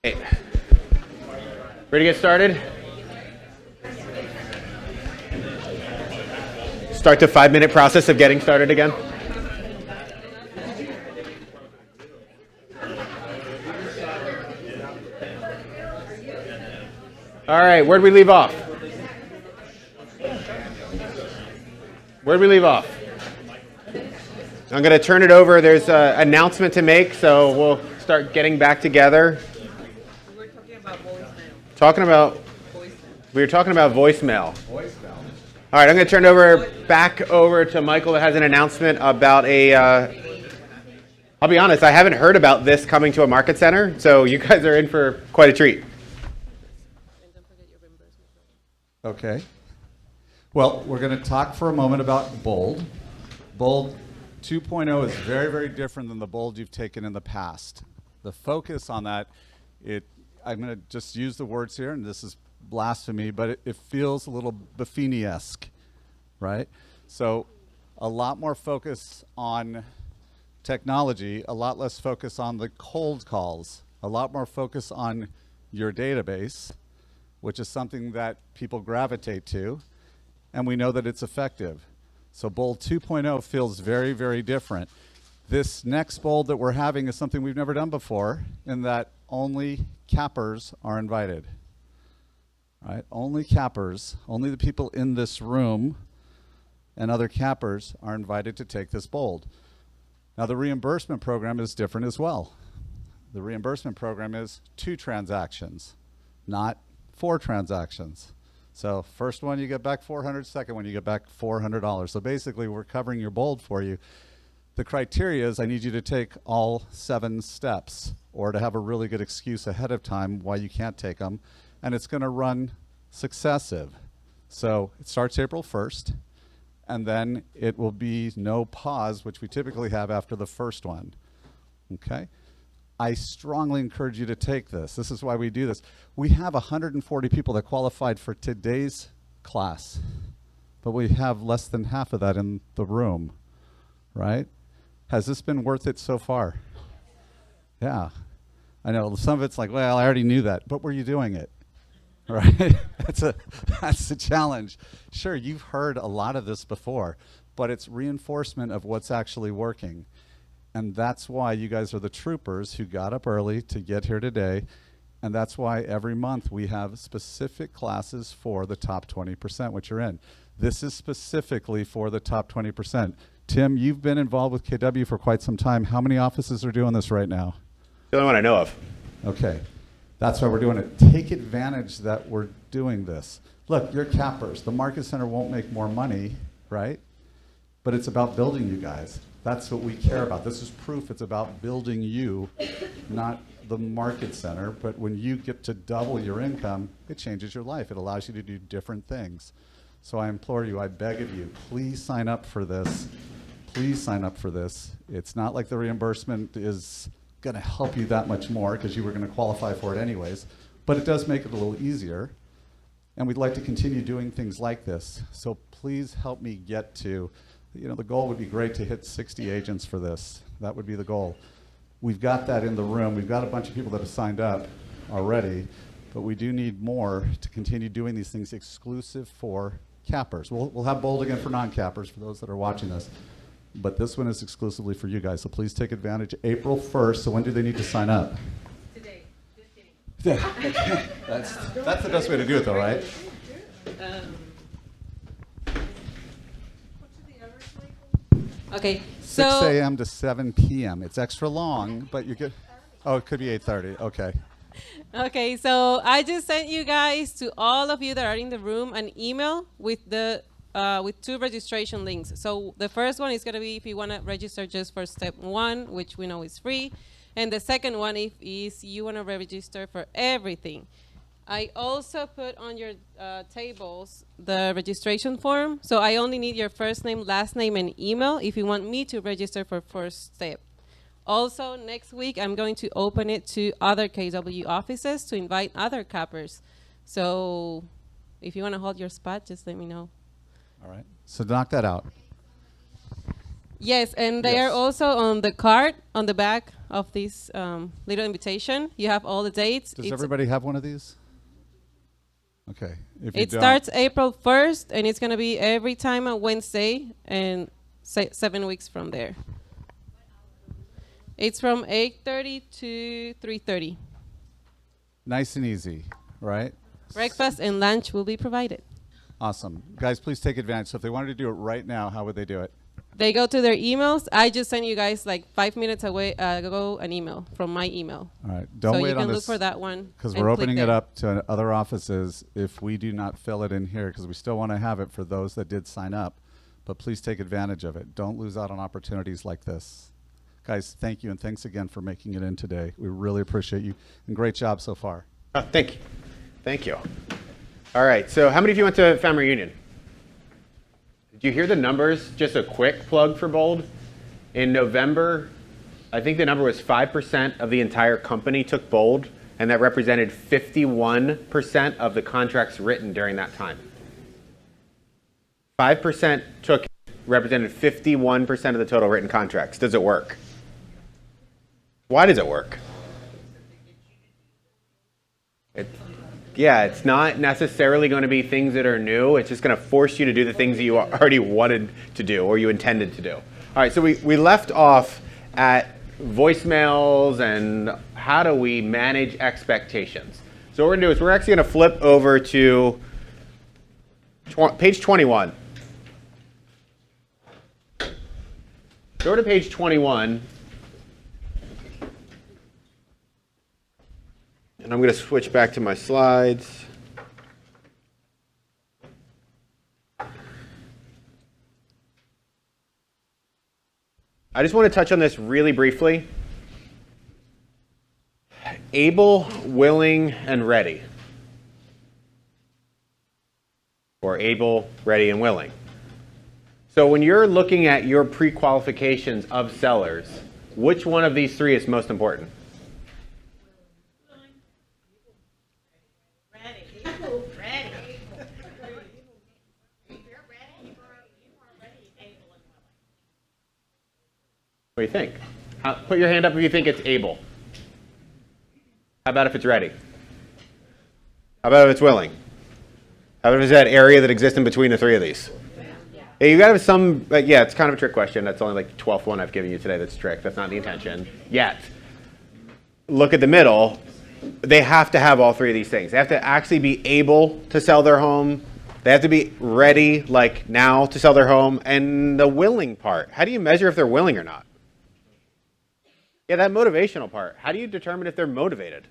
Hey. Ready to get started? Start the 5-minute process of getting started again. All right, where'd we leave off? Where'd we leave off? I'm going to turn it over. There's an announcement to make, so we'll start getting back together. We were talking about voicemail. We were talking about voicemail. All right, I'm going to turn it back over to Michael that has an announcement about I'll be honest, I haven't heard about this coming to a market center, so you guys are in for quite a treat. Okay. Well, we're going to talk for a moment about Bold. Bold 2.0 is very, very different than the Bold you've taken in the past. The focus on that, I'm going to just use the words here, and this is blasphemy, but it feels a little Buffini-esque, right? So a lot more focus on technology, a lot less focus on the cold calls, a lot more focus on your database, which is something that people gravitate to, and we know that it's effective. So Bold 2.0 feels very, very different. This next Bold that we're having is something we've never done before, in that only cappers are invited. Right? Only cappers, only the people in this room and other cappers are invited to take this Bold. Now the reimbursement program is different as well. The reimbursement program is 2 transactions, not 4 transactions. So first one you get back $400, second one you get back $400. So basically we're covering your Bold for you. The criteria is I need you to take all 7 steps or to have a really good excuse ahead of time why you can't take them. And it's going to run successive. So it starts April 1st, and then it will be no pause, which we typically have after the first one. Okay? I strongly encourage you to take this. This is why we do this. We have 140 people that qualified for today's class, but we have less than half of that in the room, right? Has this been worth it so far? Yeah. I know some of it's like, well, I already knew that, but were you doing it? Right? That's the challenge. Sure, you've heard a lot of this before, but it's reinforcement of what's actually working. And that's why you guys are the troopers who got up early to get here today. And that's why every month we have specific classes for the top 20%, which you're in. This is specifically for the top 20%. Tim, you've been involved with KW for quite some time. How many offices are doing this right now? The only one I know of. Okay. That's why we're doing it. Take advantage that we're doing this. Look, you're cappers. The market center won't make more money, right? But it's about building you guys. That's what we care about. This is proof it's about building you, not the market center. But when you get to double your income, it changes your life. It allows you to do different things. So I implore you, I beg of you, please sign up for this. Please sign up for this. It's not like the reimbursement is going to help you that much more because you were going to qualify for it anyways. But it does make it a little easier. And we'd like to continue doing things like this. So please help me get to, the goal would be great to hit 60 agents for this. That would be the goal. We've got that in the room. We've got a bunch of people that have signed up already, but we do need more to continue doing these things exclusive for cappers. We'll have Bold again for non-cappers for those that are watching this, but this one is exclusively for you guys. So please take advantage. April 1st. So when do they need to sign up? Today. Just kidding. Yeah. That's the best way to do it, though, right? Okay, 6 so a.m. to 7 p.m. It's extra long, but you could. Oh, it could be 8:30. Okay. Okay, so I just sent you guys, to all of you that are in the room, an email with the with 2 registration links. So the first one is going to be if you want to register just for step 1, which we know is free, and the second one is you want to register for everything. I also put on your tables the registration form. So I only need your first name, last name, and email if you want me to register for first step. Also, next week, I'm going to open it to other KW offices to invite other cappers. So if you want to hold your spot, just let me know. All right. So knock that out. Yes, and they are Yes. also on the card on the back of this little invitation. You have all the dates. Does everybody have one of these? Okay. If you It don't, starts April 1st, and it's going to be every time on Wednesday, and 7 weeks from there. It's from 8:30 to 3:30. nice and easy, right? Breakfast and lunch will be provided. Awesome. Guys, please take advantage. So if they wanted to do it right now, how would they do it? They go to their emails. I just sent you guys like 5 minutes ago an email from my email. All right. Don't so wait you on can this. look for that one. Because and we're click opening it there. up to other offices if we do not fill it in here, because we still want to have it for those that did sign up. But please take advantage of it. Don't lose out on opportunities like this. Guys, thank you, and thanks again for making it in today. We really appreciate you, and great job so far. Thank you. Thank you. All right. So how many of you went to family reunion? Did you hear the numbers? Just a quick plug for Bold. In November, I think the number was 5% of the entire company took Bold, and that represented 51% of the contracts written during that time. 5% represented 51% of the total written contracts. Does it work? Why does it work? It's not necessarily going to be things that are new. It's just going to force you to do the things that you already wanted to do or you intended to do. All right, so we left off at voicemails and how do we manage expectations. So what we're going to do is we're actually going to flip over to page 21. Go to page 21. And I'm going to switch back to my slides. I just want to touch on this really briefly. Able, willing, and ready. Or able, ready, and willing. So when you're looking at your pre-qualifications of sellers, which one of these three is most important? What do you think? Put your hand up if you think it's able. How about if it's ready? How about if it's willing? How about if it's that area that exists in between the three of these? Yeah, you got to have some, it's kind of a trick question. That's only like the 12th one I've given you today that's trick. That's not the intention yet. Look at the middle. They have to have all three of these things. They have to actually be able to sell their home. They have to be ready, like now, to sell their home. And the willing part, how do you measure if they're willing or not? Yeah, that motivational part. How do you determine if they're motivated?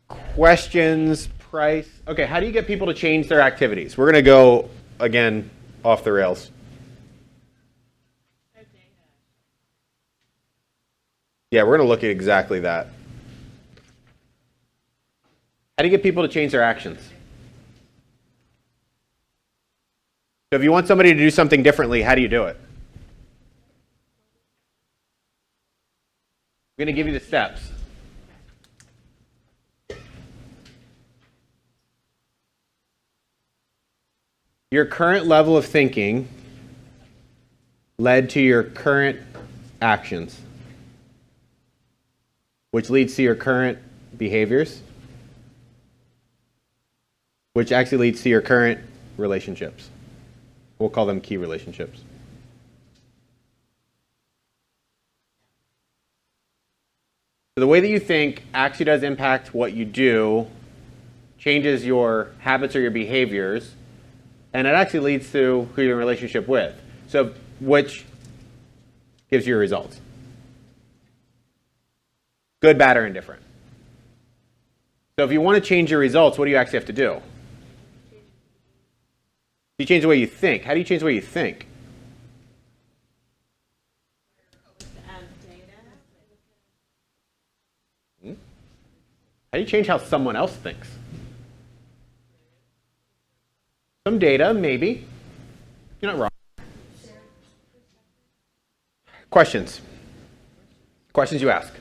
Questions, price. Okay, how do you get people to change their activities? We're going to go, again, off the rails. Yeah, we're going to look at exactly that. How do you get people to change their actions? So if you want somebody to do something differently, how do you do it? I'm going to give you the steps. Your current level of thinking led to your current actions, which leads to your current behaviors, which actually leads to your current relationships. We'll call them key relationships. So the way that you think actually does impact what you do, changes your habits or your behaviors, and it actually leads to who you're in a relationship with. So which gives you your results. Good, bad, or indifferent. So if you want to change your results, what do you actually have to do? You change the way you think. How do you change the way you think? How do you change how someone else thinks? Some data, maybe. You're not wrong. Questions. Questions you ask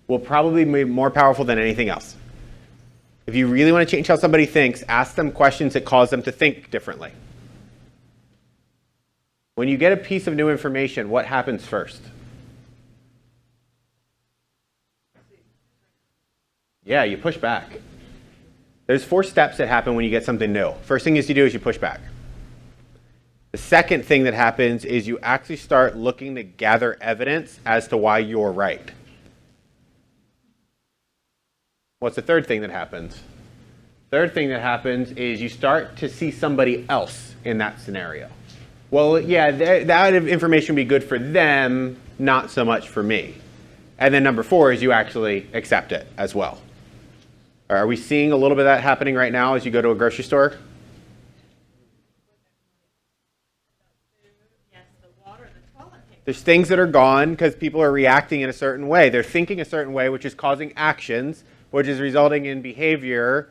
will probably be more powerful than anything else. If you really want to change how somebody thinks, ask them questions that cause them to think differently. When you get a piece of new information, what happens first? Yeah, you push back. There's 4 steps that happen when you get something new. First thing is you do is you push back. The second thing that happens is you actually start looking to gather evidence as to why you're right. What's the third thing that happens? Third thing that happens is you start to see somebody else in that scenario. Well, yeah, that information would be good for them, not so much for me. And then number 4 is you actually accept it as well. Are we seeing a little bit of that happening right now as you go to a grocery store? There's things that are gone because people are reacting in a certain way. They're thinking a certain way, which is causing actions, which is resulting in behavior,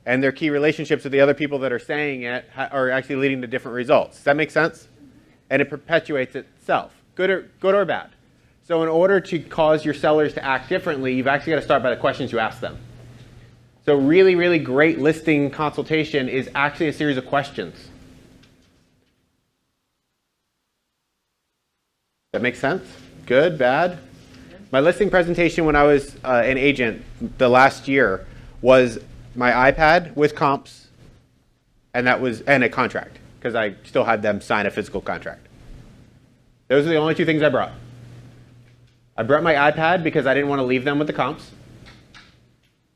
and their key relationships with the other people that are saying it are actually leading to different results. Does that make sense? And it perpetuates itself, good or bad. So in order to cause your sellers to act differently, you've actually got to start by the questions you ask them. So really, really great listing consultation is actually a series of questions. That makes sense? Good, bad? My listing presentation when I was an agent the last year was my iPad with comps, and a contract, because I still had them sign a physical contract. Those are the only 2 things I brought. I brought my iPad because I didn't want to leave them with the comps.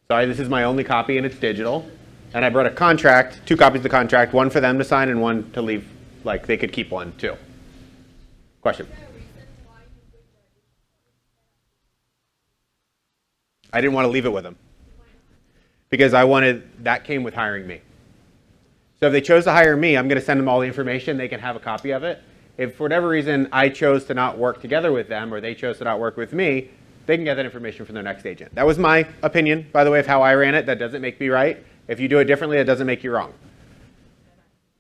Sorry, this is my only copy and it's digital. And I brought a contract, 2 copies of the contract, one for them to sign and one to leave, like they could keep one too. Question? I didn't want to leave it with them because that came with hiring me. So if they chose to hire me, I'm going to send them all the information. They can have a copy of it. If for whatever reason I chose to not work together with them or they chose to not work with me, they can get that information from their next agent. That was my opinion, by the way, of how I ran it. That doesn't make me right. If you do it differently, that doesn't make you wrong.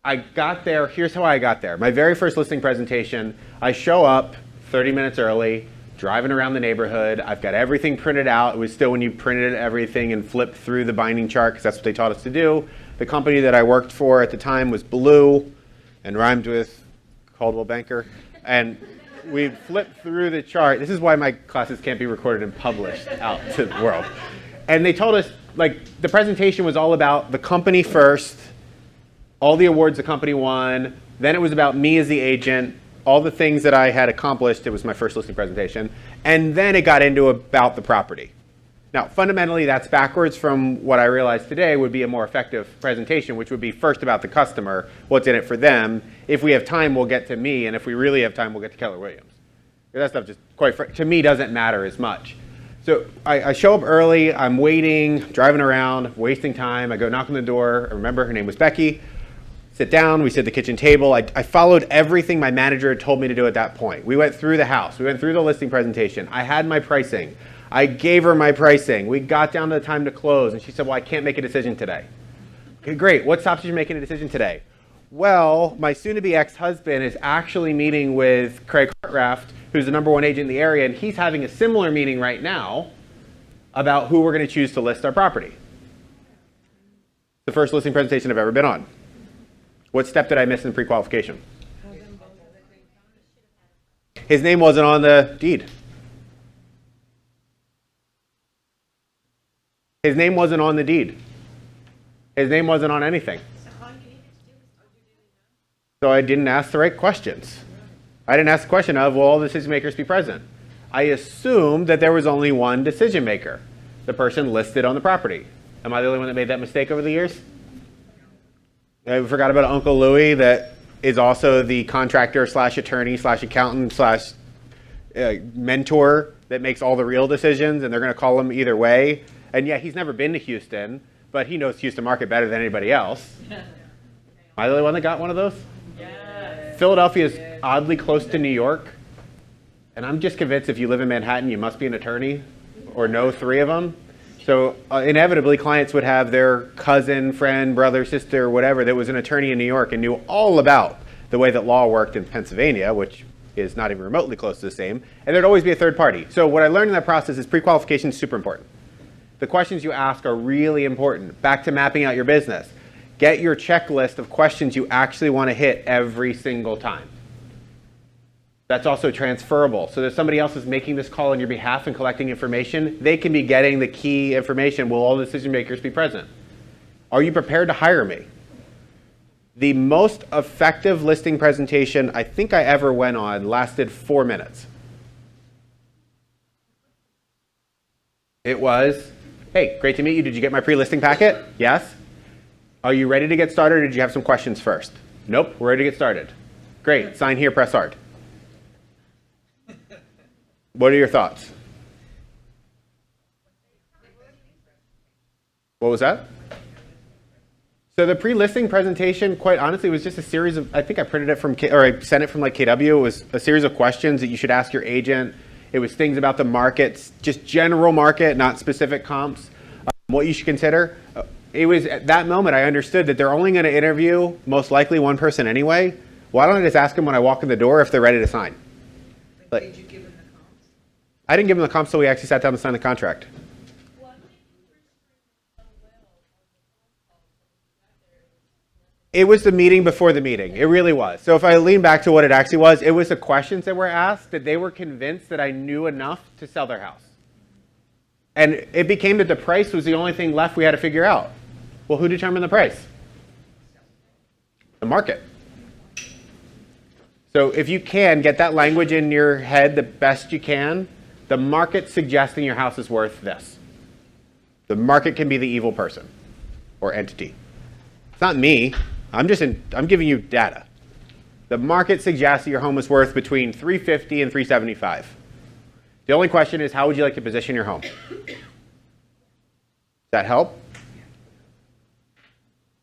I got there. Here's how I got there. My very first listing presentation, I show up 30 minutes early, driving around the neighborhood. I've got everything printed out. It was still when you printed everything and flipped through the binding chart, because that's what they taught us to do. The company that I worked for at the time was Blue and rhymed with Caldwell Banker. And we flipped through the chart. This is why my classes can't be recorded and published out to the world. And they told us, like, the presentation was all about the company first, all the awards the company won. Then it was about me as the agent, all the things that I had accomplished. It was my first listing presentation. And then it got into about the property. Now, fundamentally, that's backwards from what I realized today would be a more effective presentation, which would be first about the customer, what's in it for them. If we have time, we'll get to me. And if we really have time, we'll get to Keller Williams. That stuff just, to me, doesn't matter as much. So I show up early. I'm waiting, driving around, wasting time. I go knock on the door. I remember her name was Becky. Sit down. We sit at the kitchen table. I followed everything my manager had told me to do at that point. We went through the house. We went through the listing presentation. I had my pricing. I gave her my pricing. We got down to the time to close, and she said, well, I can't make a decision today. Okay, great. What stops you from making a decision today? Well, my soon-to-be ex-husband is actually meeting with Craig Hartraft, who's the #1 agent in the area, and he's having a similar meeting right now about who we're going to choose to list our property. The first listing presentation I've ever been on. What step did I miss in pre-qualification? His name wasn't on the deed. His name wasn't on the deed. His name wasn't on anything. So I didn't ask the right questions. I didn't ask the question of, will all decision makers be present? I assumed that there was only one decision maker, the person listed on the property. Am I the only one that made that mistake over the years? I forgot about Uncle Louie that is also the contractor / attorney / accountant / mentor that makes all the real decisions, and they're going to call him either way. And yeah, he's never been to Houston, but he knows Houston market better than anybody else. Am I the only one that got one of those? Yes. Philadelphia is oddly close to New York, and I'm just convinced if you live in Manhattan, you must be an attorney or know 3 of them. So inevitably, clients would have their cousin, friend, brother, sister, whatever that was an attorney in New York and knew all about the way that law worked in Pennsylvania, which is not even remotely close to the same. And there'd always be a third party. So what I learned in that process is pre-qualification is super important. The questions you ask are really important. Back to mapping out your business. Get your checklist of questions you actually want to hit every single time. That's also transferable. So that somebody else is making this call on your behalf and collecting information, they can be getting the key information. Will all decision makers be present? Are you prepared to hire me? The most effective listing presentation I think I ever went on lasted 4 minutes. It was, hey, great to meet you. Did you get my pre-listing packet? Yes. Are you ready to get started, or did you have some questions first? Nope, we're ready to get started. Great, sign here, press hard. What are your thoughts? What was that? So the pre-listing presentation, quite honestly, was just a series of, I think I printed it from, or I sent it from like KW. It was a series of questions that you should ask your agent. It was things about the markets, just general market, not specific comps. What you should consider. It was at that moment I understood that they're only going to interview most likely one person anyway. Why don't I just ask them when I walk in the door if they're ready to sign? Did you give them the comps? I didn't give them the comps until we actually sat down to sign the contract. It was the meeting before the meeting. It really was. So if I lean back to what it actually was, it was the questions that were asked that they were convinced that I knew enough to sell their house. And it became that the price was the only thing left we had to figure out. Well, who determined the price? The market. So if you can get that language in your head the best you can, the market suggesting your house is worth this. The market can be the evil person or entity. It's not me. I'm giving you data. The market suggests that your home is worth between $350 and $375. The only question is, how would you like to position your home? Does that help?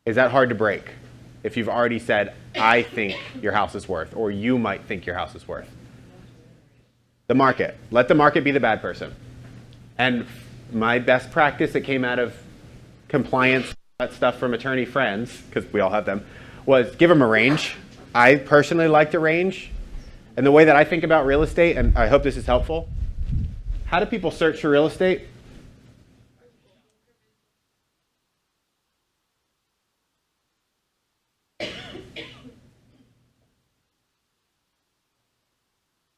Is that hard to break? If you've already said, I think your house is worth, or you might think your house is worth. The market. Let the market be the bad person. And my best practice that came out of compliance, that stuff from attorney friends, because we all have them, was give them a range. I personally like the range. And the way that I think about real estate, and I hope this is helpful, how do people search for real estate?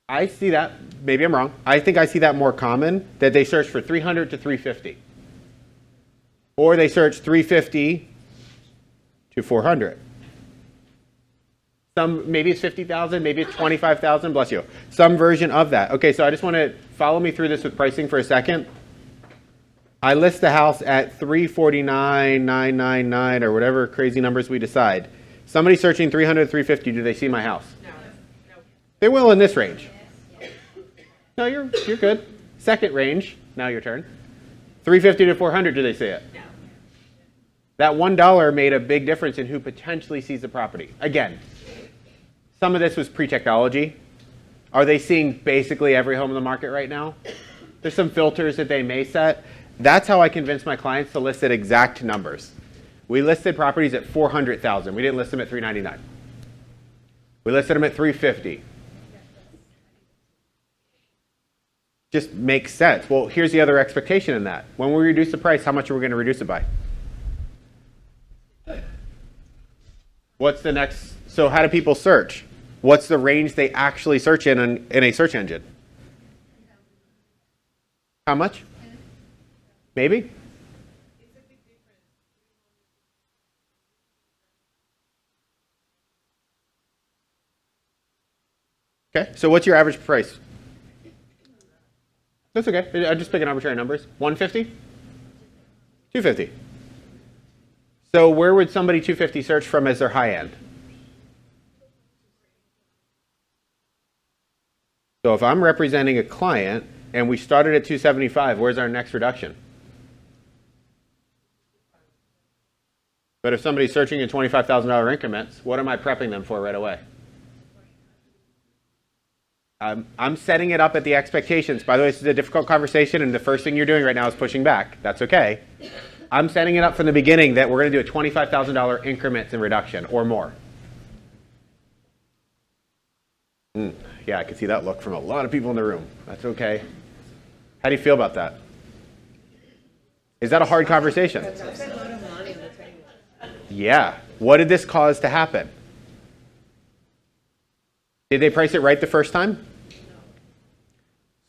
I see that, maybe I'm wrong, I think I see that more common, that they search for 300 to 350. Or they search 350 to 400. Maybe it's 50,000, maybe it's 25,000, bless you. Some version of that. Okay, so I just want to follow me through this with pricing for a second. I list the house at 349,999 or whatever crazy numbers we decide. Somebody searching 300 to 350, do they see my house? No. They will in this range. No, you're good. Second range, now your turn. 350 to 400, do they see it? No. That $1 made a big difference in who potentially sees the property. Again, some of this was pre-technology. Are they seeing basically every home in the market right now? There's some filters that they may set. That's how I convince my clients to list at exact numbers. We listed properties at 400,000. We didn't list them at 399. We listed them at 350. Just makes sense. Well, here's the other expectation in that. When we reduce the price, how much are we going to reduce it by? What's the next? So how do people search? What's the range they actually search in a search engine? How much? Maybe? Okay, so what's your average price? That's okay. I'm just picking arbitrary numbers. 150? 250. So where would somebody 250 search from as their high end? So if I'm representing a client and we started at 275, where's our next reduction? But if somebody's searching in $25,000 increments, what am I prepping them for right away? I'm setting it up at the expectations. By the way, this is a difficult conversation, and the first thing you're doing right now is pushing back. That's okay. I'm setting it up from the beginning that we're going to do a $25,000 increments in reduction or more. Yeah, I can see that look from a lot of people in the room. That's okay. How do you feel about that? Is that a hard conversation? Yeah. What did this cause to happen? Did they price it right the first time?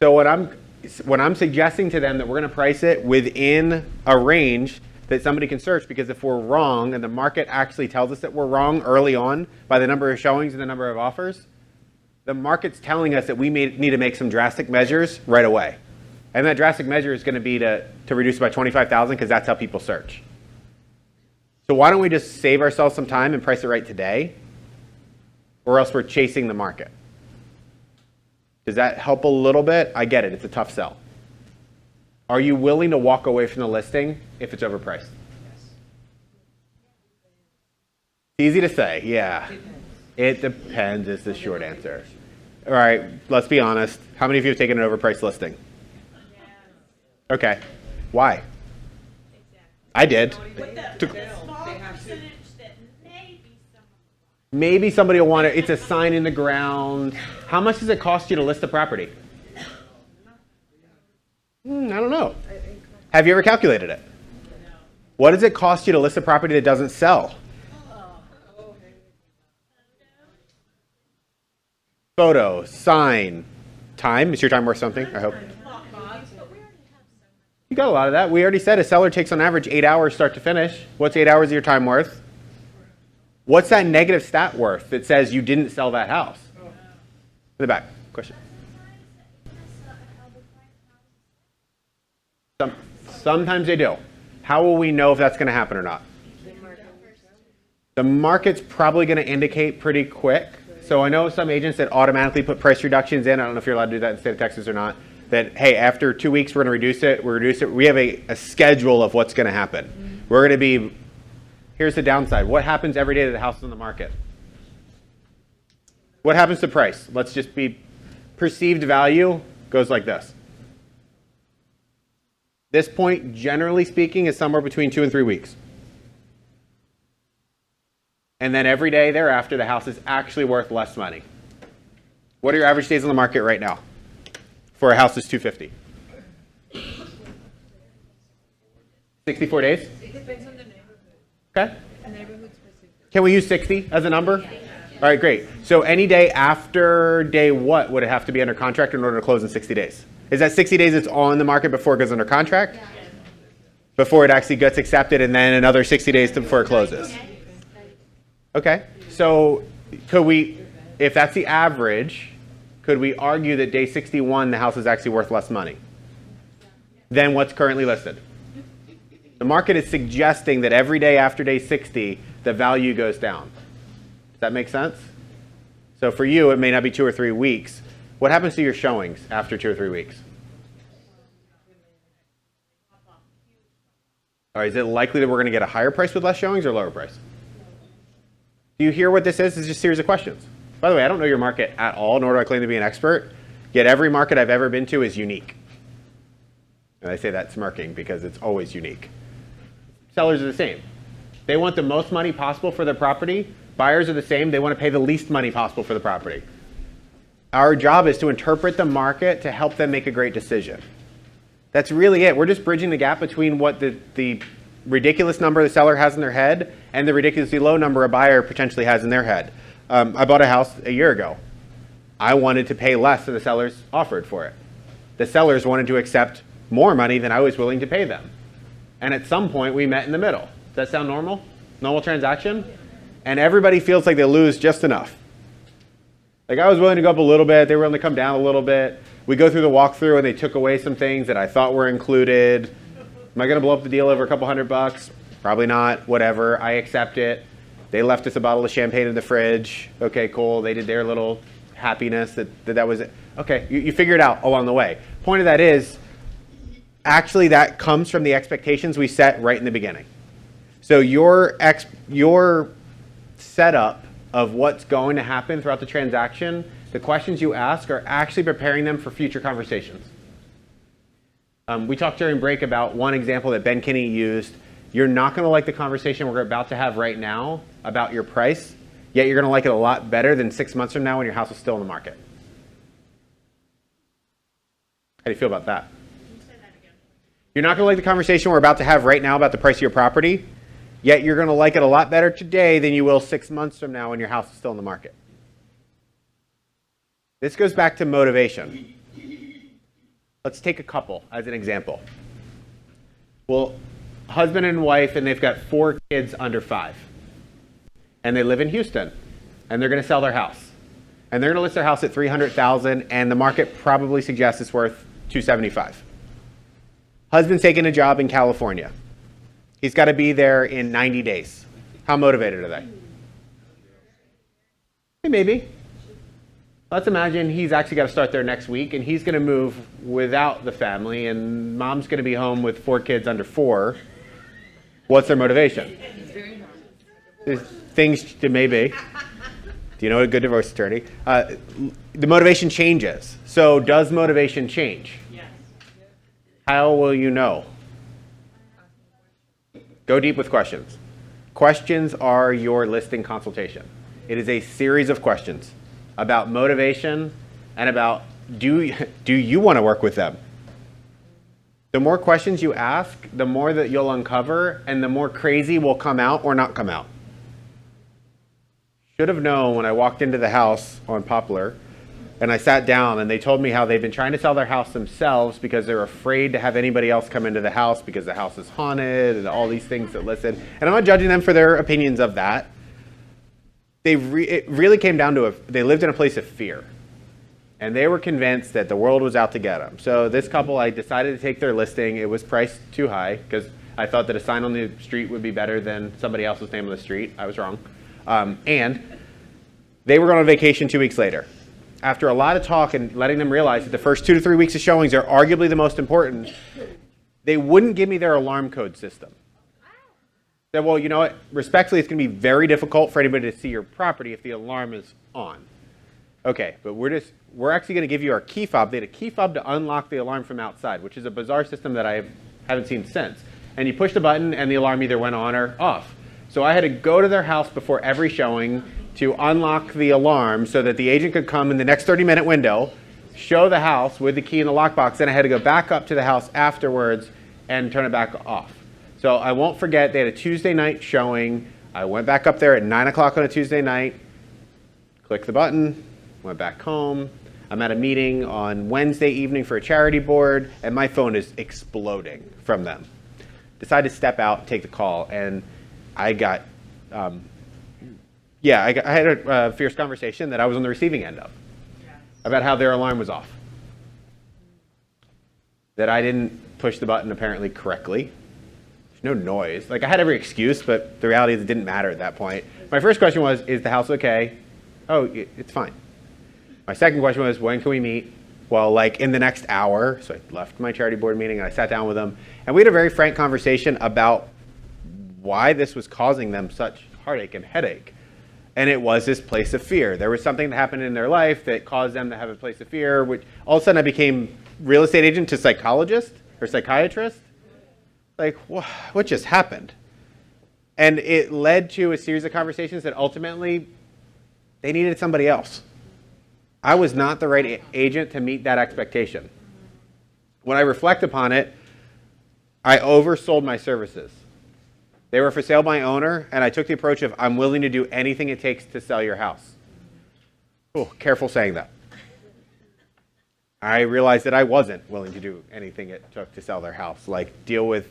So what I'm suggesting to them that we're going to price it within a range that somebody can search, because if we're wrong and the market actually tells us that we're wrong early on by the number of showings and the number of offers, the market's telling us that we need to make some drastic measures right away. And that drastic measure is going to be to reduce it by 25,000, because that's how people search. So why don't we just save ourselves some time and price it right today, or else we're chasing the market? Does that help a little bit? I get it. It's a tough sell. Are you willing to walk away from the listing if it's overpriced? Easy to say, yeah. It depends is the short answer. All right, let's be honest. How many of you have taken an overpriced listing? Okay. Why? I did. Maybe somebody will want it. It's a sign in the ground. How much does it cost you to list a property? I don't know. Have you ever calculated it? What does it cost you to list a property that doesn't sell? Photo, sign, time. Is your time worth something? I hope. You got a lot of that. We already said a seller takes on average 8 hours start to finish. What's 8 hours of your time worth? What's that negative stat worth that says you didn't sell that house? In the back. Question. Sometimes they do. How will we know if that's going to happen or not? The market's probably going to indicate pretty quick. So I know some agents that automatically put price reductions in. I don't know if you're allowed to do that in the state of Texas or not. That, hey, after 2 weeks, we're going to reduce it. We have a schedule of what's going to happen. We're going to be, here's the downside. What happens every day that the house is on the market? What happens to price? Let's just be perceived value goes like this. This point, generally speaking, is somewhere between 2 and 3 weeks. And then every day thereafter, the house is actually worth less money. What are your average days on the market right now for a house that's $250,000? 64 days? It depends on the neighborhood. Okay. Neighborhood specific. Can we use 60 as a number? Yeah. All right, great. So any day after day what would it have to be under contract in order to close in 60 days? Is that 60 days it's on the market before it goes under contract? Yeah. Before it actually gets accepted, and then another 60 days before it closes? Okay. So could we, if that's the average, could we argue that day 61 the house is actually worth less money than what's currently listed? The market is suggesting that every day after day 60, the value goes down. Does that make sense? So for you, it may not be 2 or 3 weeks. What happens to your showings after 2 or 3 weeks? All right, is it likely that we're going to get a higher price with less showings or lower price? Do you hear what this is? It's just a series of questions. By the way, I don't know your market at all, nor do I claim to be an expert, yet every market I've ever been to is unique. And I say that smirking because it's always unique. Sellers are the same. They want the most money possible for their property. Buyers are the same. They want to pay the least money possible for the property. Our job is to interpret the market to help them make a great decision. That's really it. We're just bridging the gap between what the ridiculous number the seller has in their head and the ridiculously low number a buyer potentially has in their head. I bought a house a year ago. I wanted to pay less than the sellers offered for it. The sellers wanted to accept more money than I was willing to pay them. And at some point, we met in the middle. Does that sound normal? Normal transaction? And everybody feels like they lose just enough. Like I was willing to go up a little bit. They were willing to come down a little bit. We go through the walkthrough and they took away some things that I thought were included. Am I going to blow up the deal over a couple $100? Probably not. Whatever. I accept it. They left us a bottle of champagne in the fridge. Okay, cool. They did their little happiness that was it. Okay, you figure it out along the way. Point of that is, actually that comes from the expectations we set right in the beginning. So your setup of what's going to happen throughout the transaction, the questions you ask are actually preparing them for future conversations. We talked during break about one example that Ben Kinney used. You're not going to like the conversation we're about to have right now about your price, yet you're going to like it a lot better than 6 months from now when your house is still in the market. How do you feel about that? You're not going to like the conversation we're about to have right now about the price of your property, yet you're going to like it a lot better today than you will 6 months from now when your house is still in the market. This goes back to motivation. Let's take a couple as an example. Well, husband and wife, and they've got 4 kids under 5. And they live in Houston, and they're going to sell their house. And they're going to list their house at $300,000, and the market probably suggests it's worth $275,000. Husband's taking a job in California. He's got to be there in 90 days. How motivated are they? Maybe. Let's imagine he's actually got to start there next week, and he's going to move without the family, and mom's going to be home with 4 kids under 4. What's their motivation? There's things to maybe. Do you know a good divorce attorney? The motivation changes. So does motivation change? Yes. How will you know? Go deep with questions. Questions are your listing consultation. It is a series of questions about motivation and about do you want to work with them? The more questions you ask, the more that you'll uncover, and the more crazy will come out or not come out. Should have known when I walked into the house on Poplar and I sat down and they told me how they've been trying to sell their house themselves because they're afraid to have anybody else come into the house because the house is haunted and all these things that listen. And I'm not judging them for their opinions of that. It really came down to they lived in a place of fear. And they were convinced that the world was out to get them. So this couple, I decided to take their listing. It was priced too high because I thought that a sign on the street would be better than somebody else's name on the street. I was wrong. And they were going on vacation 2 weeks later. After a lot of talk and letting them realize that the first 2 to 3 weeks of showings are arguably the most important, they wouldn't give me their alarm code system. They said, well, you know what? Respectfully, it's going to be very difficult for anybody to see your property if the alarm is on. Okay, but we're actually going to give you our key fob. They had a key fob to unlock the alarm from outside, which is a bizarre system that I haven't seen since. And you push the button and the alarm either went on or off. So I had to go to their house before every showing to unlock the alarm so that the agent could come in the next 30-minute window, show the house with the key in the lockbox, then I had to go back up to the house afterwards and turn it back off. So I won't forget, they had a Tuesday night showing. I went back up there at 9 o'clock on a Tuesday night, clicked the button, went back home. I'm at a meeting on Wednesday evening for a charity board, and my phone is exploding from them. Decided to step out, take the call, and I got, I had a fierce conversation that I was on the receiving end of about how their alarm was off. That I didn't push the button apparently correctly. There's no noise. Like I had every excuse, but the reality is it didn't matter at that point. My first question was, is the house okay? Oh, it's fine. My second question was, when can we meet? Well, like in the next hour. So I left my charity board meeting and I sat down with them. And we had a very frank conversation about why this was causing them such heartache and headache. And it was this place of fear. There was something that happened in their life that caused them to have a place of fear, which all of a sudden I became real estate agent to psychologist or psychiatrist. Like, what just happened? And it led to a series of conversations that ultimately they needed somebody else. I was not the right agent to meet that expectation. When I reflect upon it, I oversold my services. They were for sale by owner, and I took the approach of I'm willing to do anything it takes to sell your house. Oh, careful saying that. I realized that I wasn't willing to do anything it took to sell their house, like deal with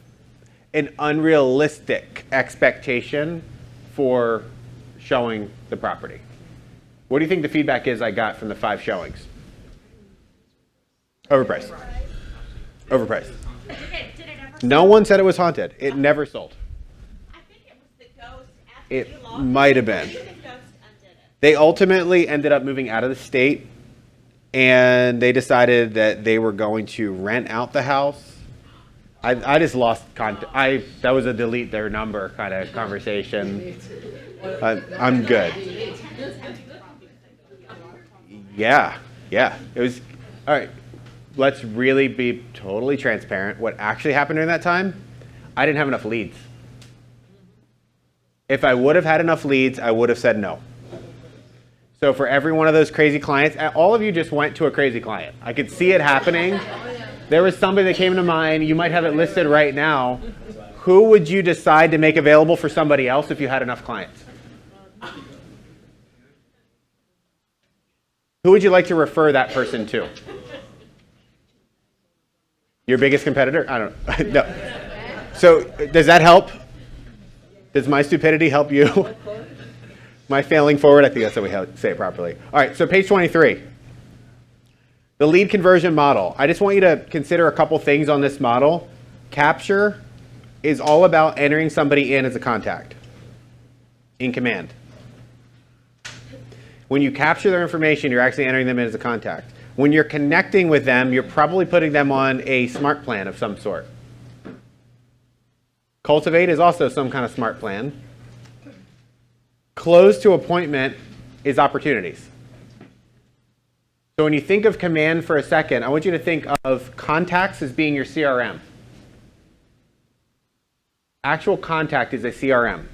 an unrealistic expectation for showing the property. What do you think the feedback is I got from the 5 showings? Overpriced. Overpriced. No one said it was haunted. It never sold. It might have been. They ultimately ended up moving out of the state, and they decided that they were going to rent out the house. I just lost contact. That was a delete their number kind of conversation. I'm good. Yeah. It was all right. Let's really be totally transparent. What actually happened during that time? I didn't have enough leads. If I would have had enough leads, I would have said no. So for every one of those crazy clients, all of you just went to a crazy client. I could see it happening. There was somebody that came to mind. You might have it listed right now. Who would you decide to make available for somebody else if you had enough clients? Who would you like to refer that person to? Your biggest competitor? I don't know. No. So does that help? Does my stupidity help you? My failing forward? I think that's how we say it properly. All right, so page 23. The lead conversion model. I just want you to consider a couple things on this model. Capture is all about entering somebody in as a contact in command. When you capture their information, you're actually entering them in as a contact. When you're connecting with them, you're probably putting them on a smart plan of some sort. Cultivate is also some kind of smart plan. Close to appointment is opportunities. So when you think of command for a second, I want you to think of contacts as being your CRM. Actual contact is a CRM.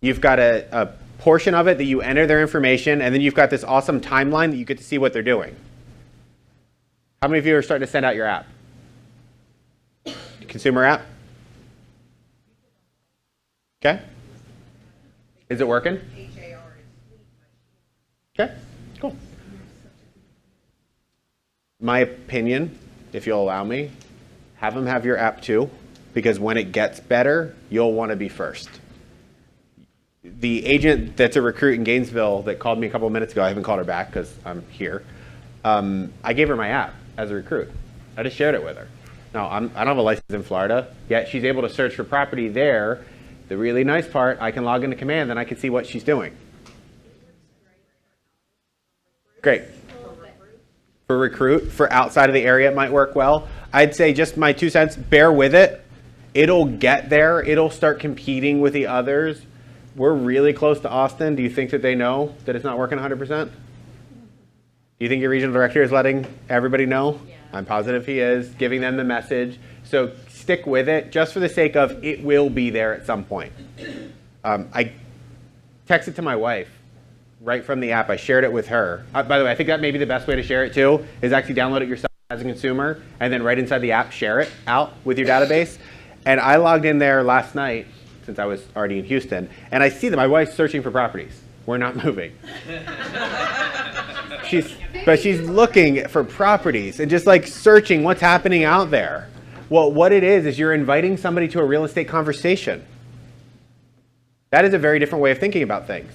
You've got a portion of it that you enter their information, and then you've got this awesome timeline that you get to see what they're doing. How many of you are starting to send out your app? Consumer app? Okay. Is it working? Okay, cool. My opinion, if you'll allow me, have them have your app too, because when it gets better, you'll want to be first. The agent that's a recruit in Gainesville that called me a couple of minutes ago, I haven't called her back because I'm here. I gave her my app as a recruit. I just shared it with her. Now, I don't have a license in Florida, yet she's able to search for property there. The really nice part, I can log into command and I can see what she's doing. Great. For recruit, for outside of the area, it might work well. I'd say just my 2 cents, bear with it. It'll get there. It'll start competing with the others. We're really close to Austin. Do you think that they know that it's not working 100%? Do you think your regional director is letting everybody know? Yeah. I'm positive he is, giving them the message. So stick with it, just for the sake of it will be there at some point. I texted to my wife right from the app. I shared it with her. By the way, I think that may be the best way to share it too, is actually download it yourself as a consumer, and then right inside the app, share it out with your database. And I logged in there last night, since I was already in Houston, and I see that my wife's searching for properties. We're not moving. But she's looking for properties and just like searching what's happening out there. Well, what it is you're inviting somebody to a real estate conversation. That is a very different way of thinking about things.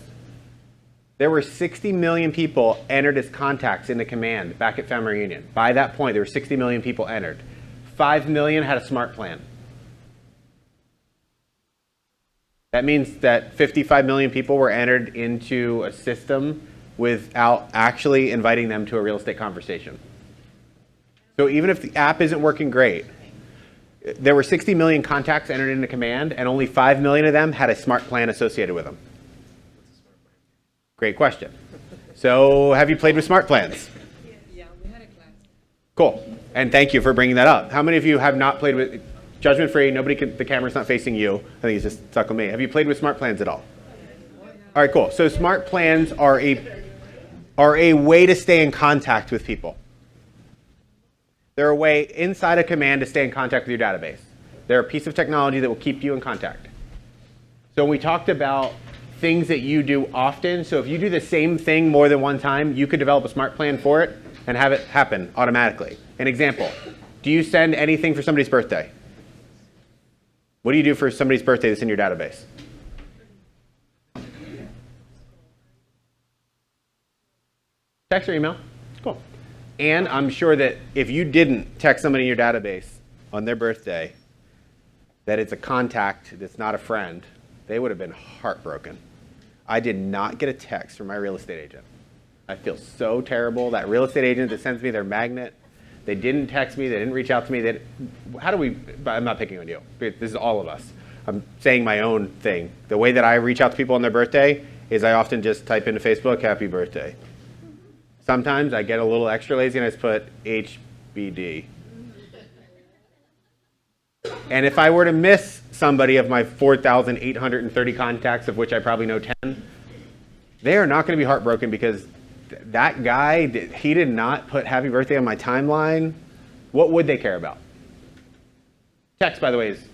There were 60 million people entered as contacts into command back at Family Reunion. By that point, there were 60 million people entered. 5 million had a smart plan. That means that 55 million people were entered into a system without actually inviting them to a real estate conversation. So even if the app isn't working great, there were 60 million contacts entered into command, and only 5 million of them had a smart plan associated with them. Great question. So have you played with smart plans? Yeah, we had a class. Cool. And thank you for bringing that up. How many of you have not played with, judgment free, the camera's not facing you. I think it's just stuck on me. Have you played with smart plans at all? All right, cool. So smart plans are a way to stay in contact with people. They're a way inside a command to stay in contact with your database. They're a piece of technology that will keep you in contact. So we talked about things that you do often. So if you do the same thing more than one time, you could develop a smart plan for it and have it happen automatically. An example, do you send anything for somebody's birthday? What do you do for somebody's birthday that's in your database? Text or email? Cool. And I'm sure that if you didn't text somebody in your database on their birthday that it's a contact that's not a friend, they would have been heartbroken. I did not get a text from my real estate agent. I feel so terrible. That real estate agent that sends me their magnet, they didn't text me, they didn't reach out to me. I'm not picking on you. This is all of us. I'm saying my own thing. The way that I reach out to people on their birthday is I often just type into Facebook, happy birthday. Sometimes I get a little extra lazy and I just put HBD. And if I were to miss somebody of my 4,830 contacts, of which I probably know 10, they are not going to be heartbroken because that guy, he did not put happy birthday on my timeline. What would they care about? Text, by the way, is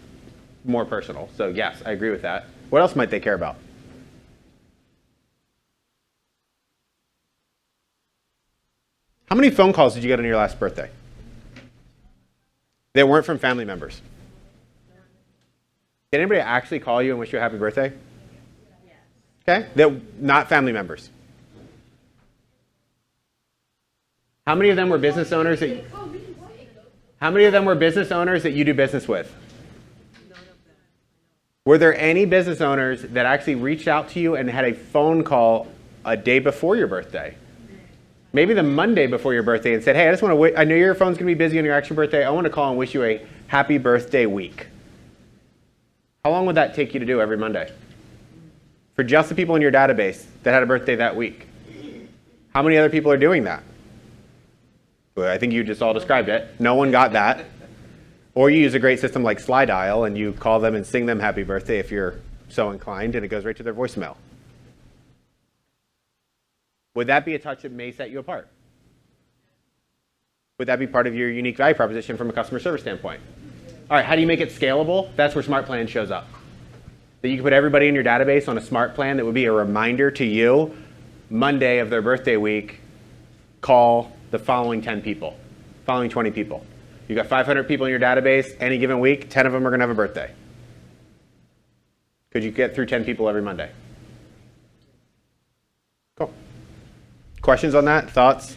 more personal. So yes, I agree with that. What else might they care about? How many phone calls did you get on your last birthday that weren't from family members? Did anybody actually call you and wish you a happy birthday? Okay, that not family members. How many of them were business owners that? How many of them were business owners that you do business with? Were there any business owners that actually reached out to you and had a phone call a day before your birthday? Maybe the Monday before your birthday and said, hey, I just want to I know your phone's going to be busy on your actual birthday. I want to call and wish you a happy birthday week. How long would that take you to do every Monday? For just the people in your database that had a birthday that week. How many other people are doing that? Well, I think you just all described it. No one got that. Or you use a great system like Slide Dial and you call them and sing them happy birthday if you're so inclined, and it goes right to their voicemail. Would that be a touch that may set you apart? Would that be part of your unique value proposition from a customer service standpoint? All right, how do you make it scalable? That's where Smart Plan shows up. That you can put everybody in your database on a Smart Plan that would be a reminder to you, Monday of their birthday week, call the following 10 people, following 20 people. You got 500 people in your database, any given week, 10 of them are going to have a birthday. Could you get through 10 people every Monday? Cool. Questions on that? Thoughts?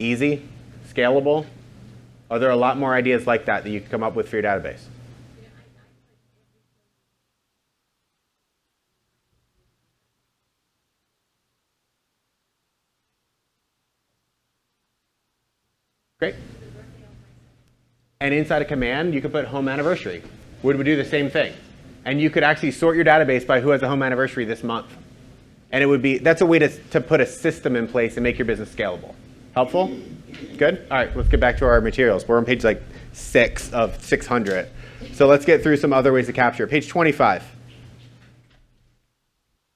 Easy? Scalable? Are there a lot more ideas like that that you can come up with for your database? Great. And inside a command, you could put home anniversary. Would we do the same thing? And you could actually sort your database by who has a home anniversary this month. And it would be, that's a way to put a system in place and make your business scalable. Helpful? Good? All right, let's get back to our materials. We're on page like 6 of 600. So let's get through some other ways to capture. Page 25.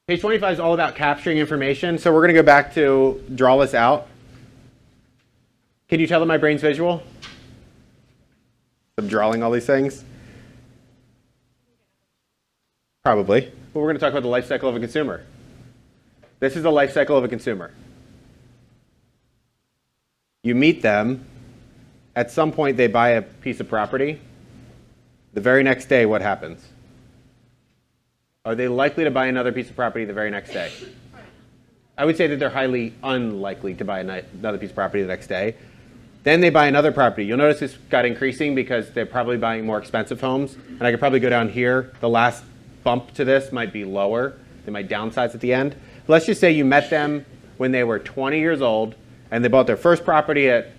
Page 25 is all about capturing information. So we're going to go back to draw this out. Can you tell that my brain's visual? I'm drawing all these things? Probably. But we're going to talk about the life cycle of a consumer. This is the life cycle of a consumer. You meet them. At some point, they buy a piece of property. The very next day, what happens? Are they likely to buy another piece of property the very next day? I would say that they're highly unlikely to buy another piece of property the next day. Then they buy another property. You'll notice this got increasing because they're probably buying more expensive homes. And I could probably go down here. The last bump to this might be lower. They might downsize at the end. Let's just say you met them when they were 20 years old and they bought their first property at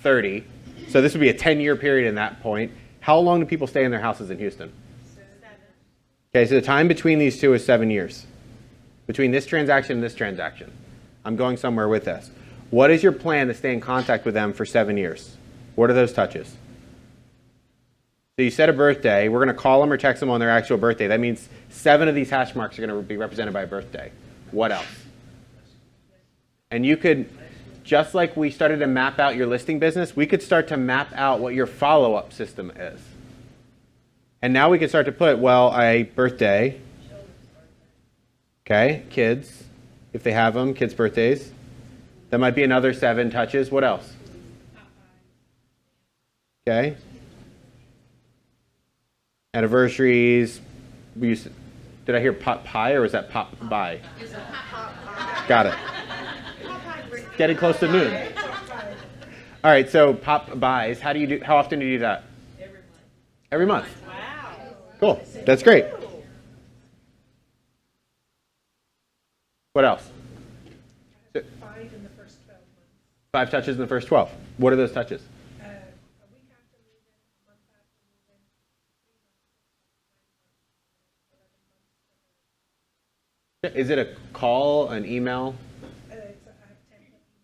30. So this would be a 10-year period in that point. How long do people stay in their houses in Houston? 7. Okay, so the time between these two is 7 years. Between this transaction and this transaction. I'm going somewhere with this. What is your plan to stay in contact with them for 7 years? What are those touches? So you set a birthday. We're going to call them or text them on their actual birthday. That means 7 of these hash marks are going to be represented by a birthday. What else? And you could, just like we started to map out your listing business, we could start to map out what your follow-up system is. And now we can start to put, well, a birthday. Okay, kids, if they have them, kids' birthdays. That might be another 7 touches. What else? Okay. Anniversaries. Did I hear pot pie or was that pop by? Got it. Getting close to noon. All right, so pop buys. How often do you do that? Every month. Wow. Cool. That's great. What else? 5 in the first 12 months. 5 touches in the first 12. What are those touches? A week after moving, a month after moving, 3 months, 9 months, 11 months. Is it a call, an email? I have template emails,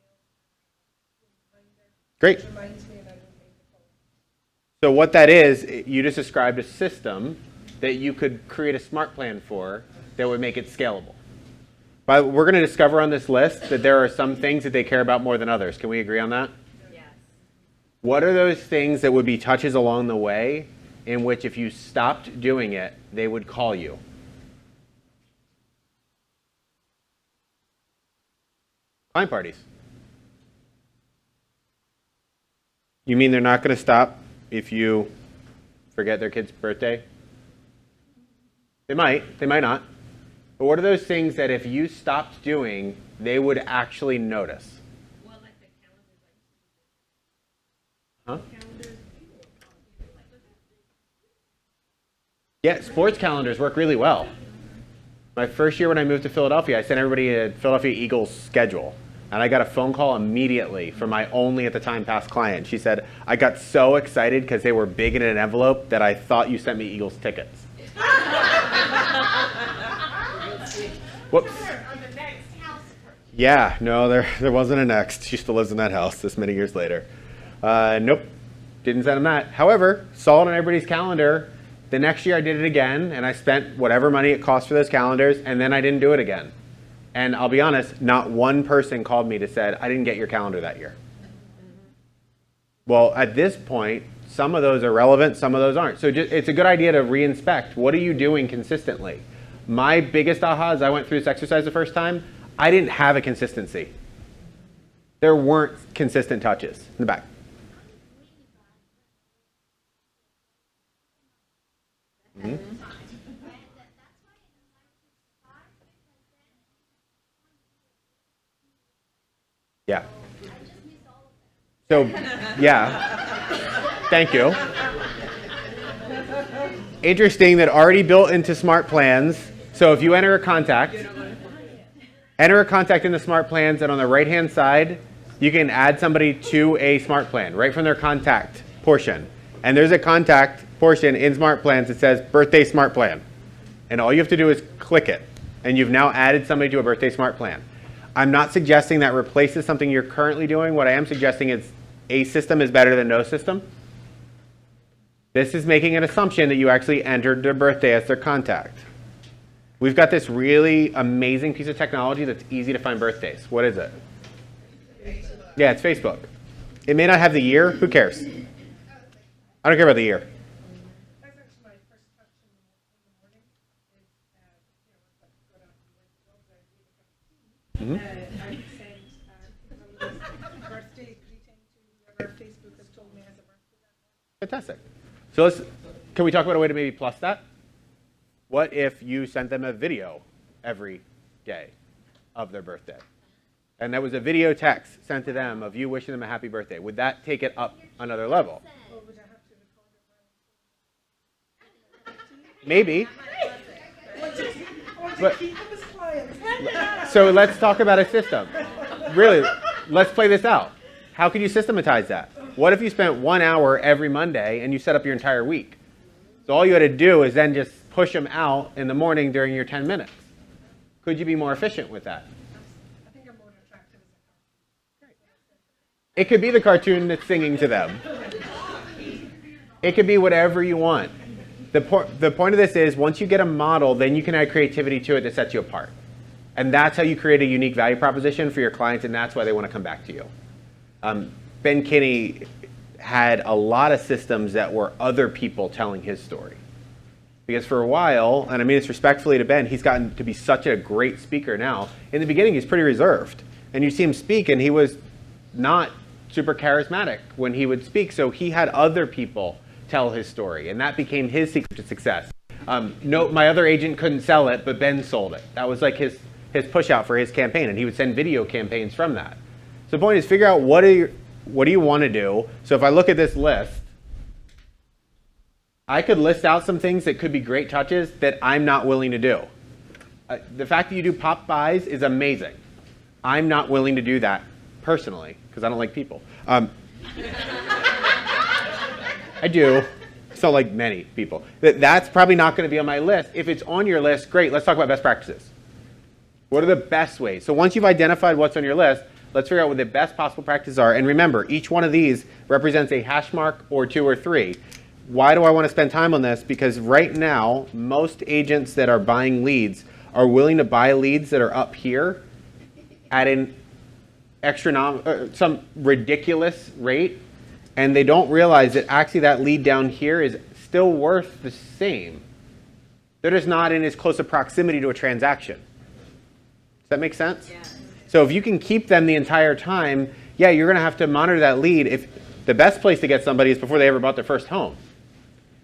reminder. Great. It reminds me and I don't make the phone. So what that is, you just described a system that you could create a smart plan for that would make it scalable. But we're going to discover on this list that there are some things that they care about more than others. Can we agree on that? Yes. What are those things that would be touches along the way in which if you stopped doing it, they would call you? Client parties. You mean they're not going to stop if you forget their kid's birthday? They might not. But what are those things that if you stopped doing, they would actually notice? Well, like the calendars, Huh? calendars. Yeah, sports calendars work really well. My first year when I moved to Philadelphia, I sent everybody a Philadelphia Eagles schedule. And I got a phone call immediately from my only at the time past client. She said, I got so excited because they were big in an envelope that I thought you sent me Eagles tickets. Whoops. Yeah, no, there wasn't a next. She still lives in that house this many years later. Nope, didn't send them that. However, saw it on everybody's calendar. The next year I did it again, and I spent whatever money it cost for those calendars, and then I didn't do it again. And I'll be honest, not one person called me to said, I didn't get your calendar that year. Well, at this point, some of those are relevant, some of those aren't. So it's a good idea to re-inspect. What are you doing consistently? My biggest aha as I went through this exercise the first time, I didn't have a consistency. There weren't consistent touches. In the back. Mm-hmm. Yeah. So, yeah. Thank you. Interesting that already built into smart plans. So if you enter a contact in the smart plans, and on the right-hand side, you can add somebody to a smart plan right from their contact portion. And there's a contact portion in smart plans that says birthday smart plan. And all you have to do is click it. And you've now added somebody to a birthday smart plan. I'm not suggesting that replaces something you're currently doing. What I am suggesting is a system is better than no system. This is making an assumption that you actually entered their birthday as their contact. We've got this really amazing piece of technology that's easy to find birthdays. What is it? Yeah, it's Facebook. It may not have the year. Who cares? I don't care about the year. That's actually my first touch in the morning. I send birthday greeting to whoever Facebook has told me has a birthday that morning. Fantastic. So can we talk about a way to maybe plus that? What if you sent them a video every day of their birthday? And that was a video text sent to them of you wishing them a happy birthday. Would that take it up another level? Or would I have to record it? Maybe. But, Keep them as clients. so let's talk about a system. Really, let's play this out. How could you systematize that? What if you spent 1 hour every Monday and you set up your entire week? So all you had to do is then just push them out in the morning during your 10 minutes. Could you be more efficient with that? I think I'm more attractive as a cartoon. It could be the cartoon that's singing to them. It could be whatever you want. The point of this is once you get a model, then you can add creativity to it that sets you apart. And that's how you create a unique value proposition for your clients, and that's why they want to come back to you. Ben Kinney had a lot of systems that were other people telling his story. Because for a while, and I mean this respectfully to Ben, he's gotten to be such a great speaker now. In the beginning, he's pretty reserved. And you see him speak, and he was not super charismatic when he would speak. So he had other people tell his story, and that became his secret to success. No, my other agent couldn't sell it, but Ben sold it. That was like his push out for his campaign, and he would send video campaigns from that. So the point is figure out what do you want to do. So if I look at this list, I could list out some things that could be great touches that I'm not willing to do. The fact that you do pop buys is amazing. I'm not willing to do that personally because I don't like people. I do. So like many people. That's probably not going to be on my list. If it's on your list, great. Let's talk about best practices. What are the best ways? So once you've identified what's on your list, let's figure out what the best possible practices are. And remember, each one of these represents a hash mark or 2 or 3. Why do I want to spend time on this? Because right now, most agents that are buying leads are willing to buy leads that are up here at an some ridiculous rate, and they don't realize that actually that lead down here is still worth the same. They're just not in as close a proximity to a transaction. Does that make sense? Yeah. So if you can keep them the entire time, yeah, you're going to have to monitor that lead. If the best place to get somebody is before they ever bought their first home,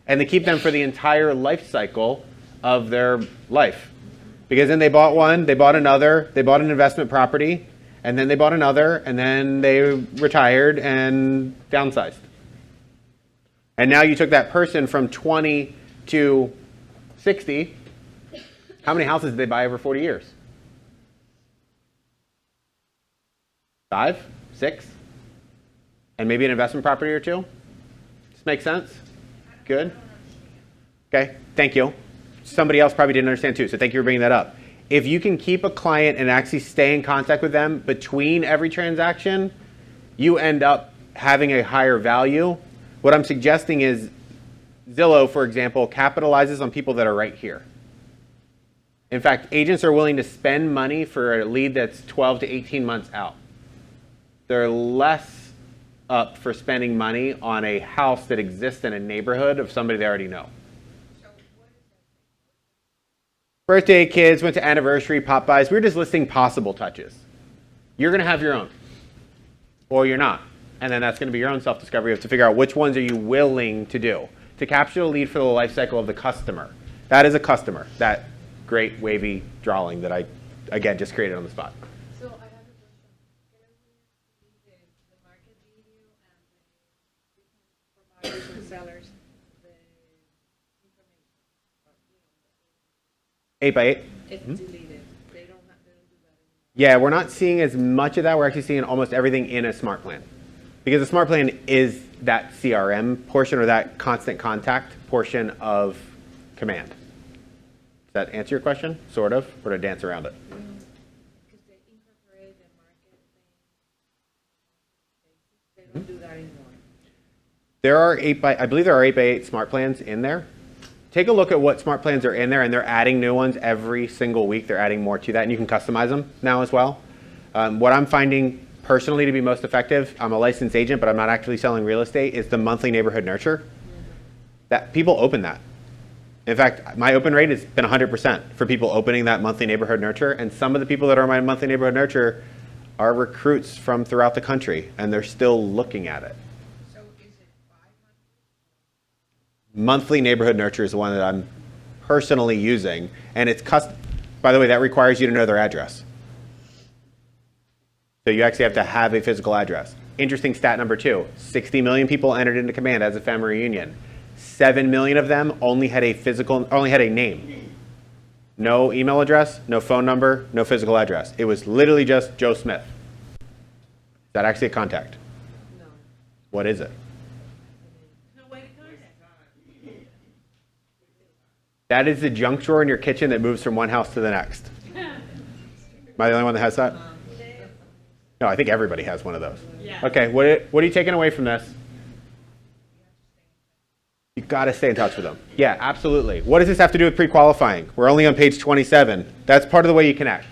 and to keep them for the entire life cycle of their life. Because then they bought one, they bought another, they bought an investment property, and then they bought another, and then they retired and downsized. And now you took that person from 20 to 60. How many houses did they buy over 40 years? 5, 6, and maybe an investment property or 2? This makes sense? Good? Okay, thank you. Somebody else probably didn't understand too, so thank you for bringing that up. If you can keep a client and actually stay in contact with them between every transaction, you end up having a higher value. What I'm suggesting is Zillow, for example, capitalizes on people that are right here. In fact, agents are willing to spend money for a lead that's 12 to 18 months out. They're less up for spending money on a house that exists in a neighborhood of somebody they already know. Birthday, kids, went to anniversary, pop buys. We're just listing possible touches. You're going to have your own, or you're not. And then that's going to be your own self-discovery. You have to figure out which ones are you willing to do to capture the lead for the life cycle of the customer. That is a customer, that great wavy drawing that I, again, just created on the spot. So I have a question. Can I the market video and the different providers and sellers, the information? 8x8? It's deleted. They don't do that anymore. Yeah, we're not seeing as much of that. We're actually seeing almost everything in a smart plan. Because the smart plan is that CRM portion or that constant contact portion of command. Does that answer your question? Sort of? Or to dance around it? Because they incorporate the market thing. They don't do that anymore. There are I believe there are 8x8 smart plans in there. Take a look at what smart plans are in there, and they're adding new ones every single week. They're adding more to that, and you can customize them now as well. What I'm finding personally to be most effective, I'm a licensed agent, but I'm not actually selling real estate, is the monthly neighborhood nurture. That people open that. In fact, my open rate has been 100% for people opening that monthly neighborhood nurture, and some of the people that are my monthly neighborhood nurture are recruits from throughout the country, and they're still looking at it. So is it 500? Monthly neighborhood nurture is the one that I'm personally using, and it's custom. By the way, that requires you to know their address. So you actually have to have a physical address. Interesting stat number 2, 60 million people entered into command as a family reunion. 7 million of them only had a name. No email address, no phone number, no physical address. It was literally just Joe Smith. Is that actually a contact? No. What is it? No way to contact. That is the junk drawer in your kitchen that moves from one house to the next. Am I the only one that has that? No, I think everybody has one of those. Yeah. Okay, what are you taking away from this? You've got to stay in touch with them. Yeah, absolutely. What does this have to do with pre-qualifying? We're only on page 27. That's part of the way you connect.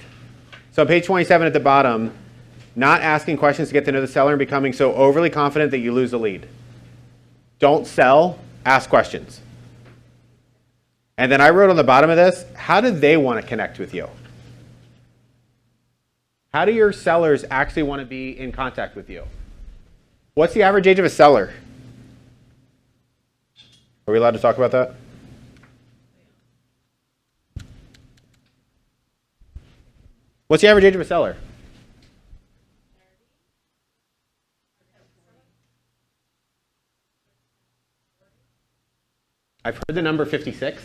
So on page 27 at the bottom, not asking questions to get to know the seller and becoming so overly confident that you lose the lead. Don't sell, ask questions. And then I wrote on the bottom of this, how do they want to connect with you? How do your sellers actually want to be in contact with you? What's the average age of a seller? Are we allowed to talk about that? What's the average age of a seller? I've heard the number 56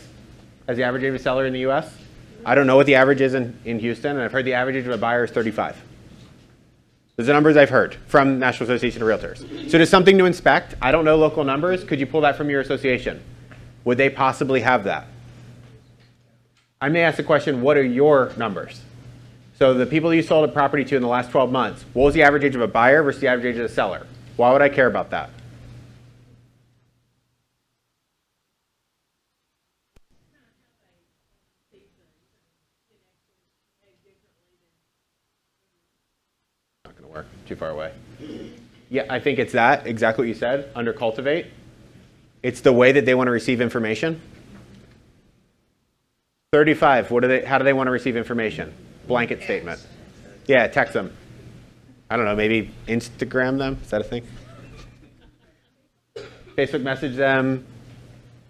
as the average age of a seller in the US. I don't know what the average is in Houston, and I've heard the average age of a buyer is 35. Those are numbers I've heard from National Association of Realtors. So there's something to inspect. I don't know local numbers. Could you pull that from your association? Would they possibly have that? I may ask the question, what are your numbers? So the people you sold a property to in the last 12 months, what was the average age of a buyer versus the average age of a seller? Why would I care about that? Not going to work. Too far away. Yeah, I think it's that, exactly what you said, under cultivate. It's the way that they want to receive information. 35, how do they want to receive information? Blanket statement. Yeah, text them. I don't know, maybe Instagram them? Is that a thing? Facebook message them.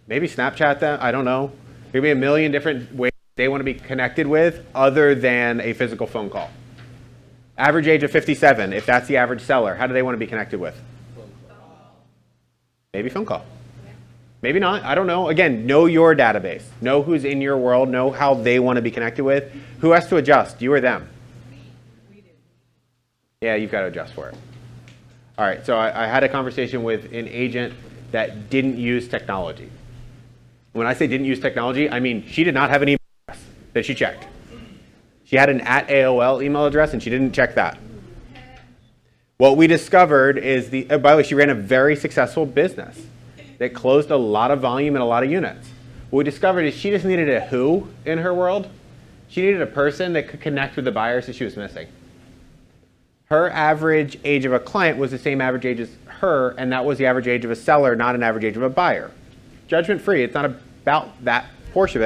Maybe Snapchat them. I don't know. Maybe a million different ways they want to be connected with other than a physical phone call. Average age of 57, if that's the average seller, how do they want to be connected with? Maybe phone call. Maybe not. I don't know. Again, know your database. Know who's in your world. Know how they want to be connected with. Who has to adjust, you or them? Yeah, you've got to adjust for it. All right, so I had a conversation with an agent that didn't use technology. When I say didn't use technology, I mean she did not have an email address that she checked. She had an @AOL email address, and she didn't check that. What we discovered is by the way, she ran a very successful business that closed a lot of volume and a lot of units. What we discovered is she just needed a who in her world. She needed a person that could connect with the buyers that she was missing. Her average age of a client was the same average age as her, and that was the average age of a seller, not an average age of a buyer. Judgment free. It's not about that portion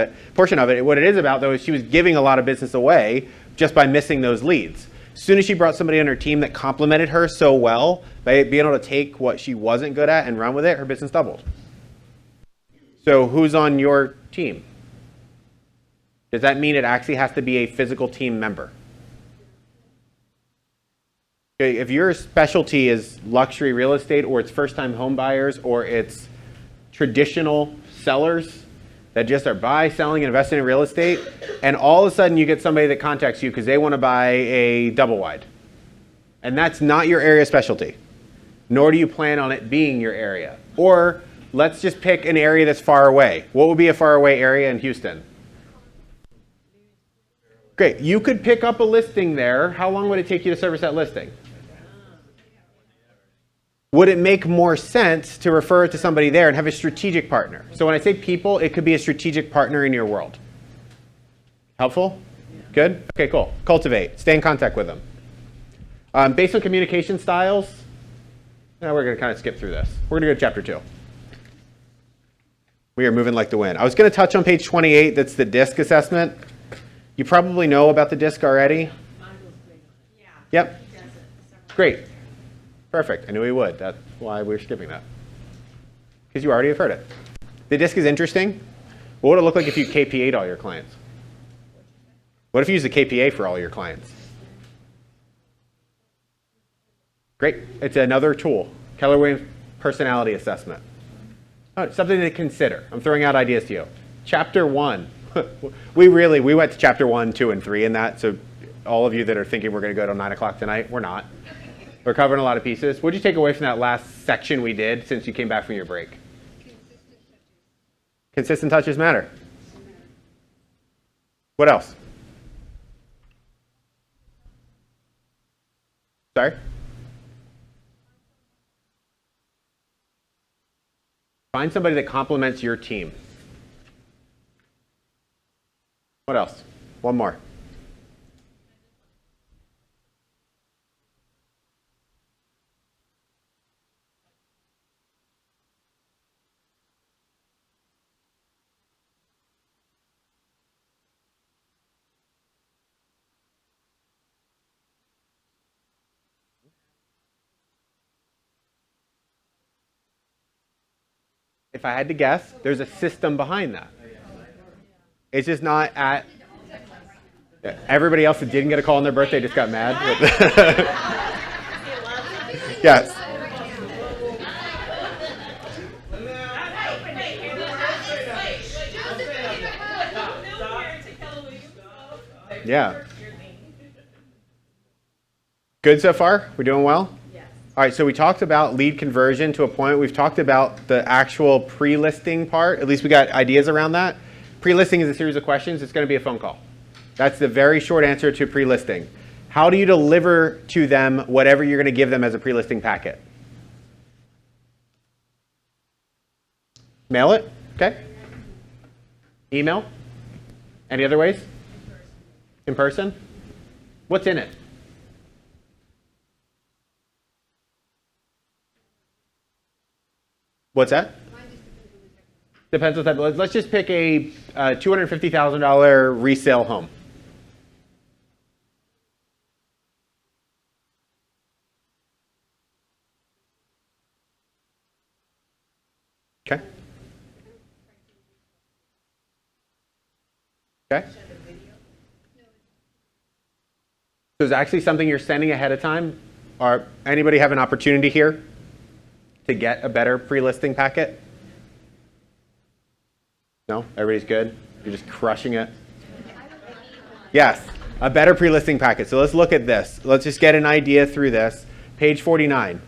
of it. What it is about, though, is she was giving a lot of business away just by missing those leads. As soon as she brought somebody on her team that complemented her so well, by being able to take what she wasn't good at and run with it, her business doubled. So who's on your team? Does that mean it actually has to be a physical team member? Okay, if your specialty is luxury real estate, or it's first-time home buyers, or it's traditional sellers that just are selling, and investing in real estate, and all of a sudden you get somebody that contacts you because they want to buy a double wide. And that's not your area of specialty, nor do you plan on it being your area. Or let's just pick an area that's far away. What would be a far away area in Houston? Great, you could pick up a listing there. How long would it take you to service that listing? Would it make more sense to refer it to somebody there and have a strategic partner? So when I say people, it could be a strategic partner in your world. Helpful? Good? Okay, cool. Cultivate. Stay in contact with them. Based on communication styles, now we're going to kind of skip through this. We're going to go to chapter 2. We are moving like the wind. I was going to touch on page 28. That's the DISC assessment. You probably know about the DISC already. Yep. Great. Perfect. I knew he would. That's why we're skipping that. Because you already have heard it. The DISC is interesting. What would it look like if you KPA'd all your clients? What if you use the KPA for all your clients? Great. It's another tool. Keller Williams Personality Assessment. Oh, something to consider. I'm throwing out ideas to you. Chapter 1. we went to chapter 1, 2, and 3 in that. So all of you that are thinking we're going to go till 9 o'clock tonight, we're not. We're covering a lot of pieces. What did you take away from that last section we did since you came back from your break? Consistent touches matter. What else? Sorry? Find somebody that complements your team. What else? One more. If I had to guess, there's a system behind that. It's just not at everybody else that didn't get a call on their birthday just got mad. Yes. Yeah. Good so far? We're doing well? All right, so we talked about lead conversion to a point. We've talked about the actual pre-listing part. At least we got ideas around that. Pre-listing is a series of questions. It's going to be a phone call. That's the very short answer to pre-listing. How do you deliver to them whatever you're going to give them as a pre-listing packet? Mail it? Okay. Email? Any other ways? In person? What's in it? What's that? Depends on the type. Let's just pick a $250,000 resale home. Okay. So is actually something you're sending ahead of time? Or anybody have an opportunity here to get a better pre-listing packet? No? Everybody's good? You're just crushing it? Yes, a better pre-listing packet. So let's look at this. Let's just get an idea through this. Page 49.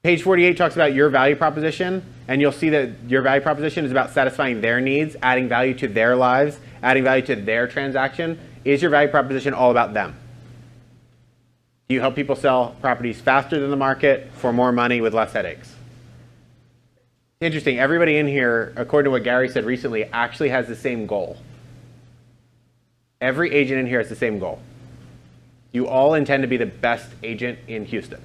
Page 48 talks about your value proposition, and you'll see that your value proposition is about satisfying their needs, adding value to their lives, adding value to their transaction. Is your value proposition all about them? Do you help people sell properties faster than the market for more money with less headaches? Interesting. Everybody in here, according to what Gary said recently, actually has the same goal. Every agent in here has the same goal. You all intend to be the best agent in Houston.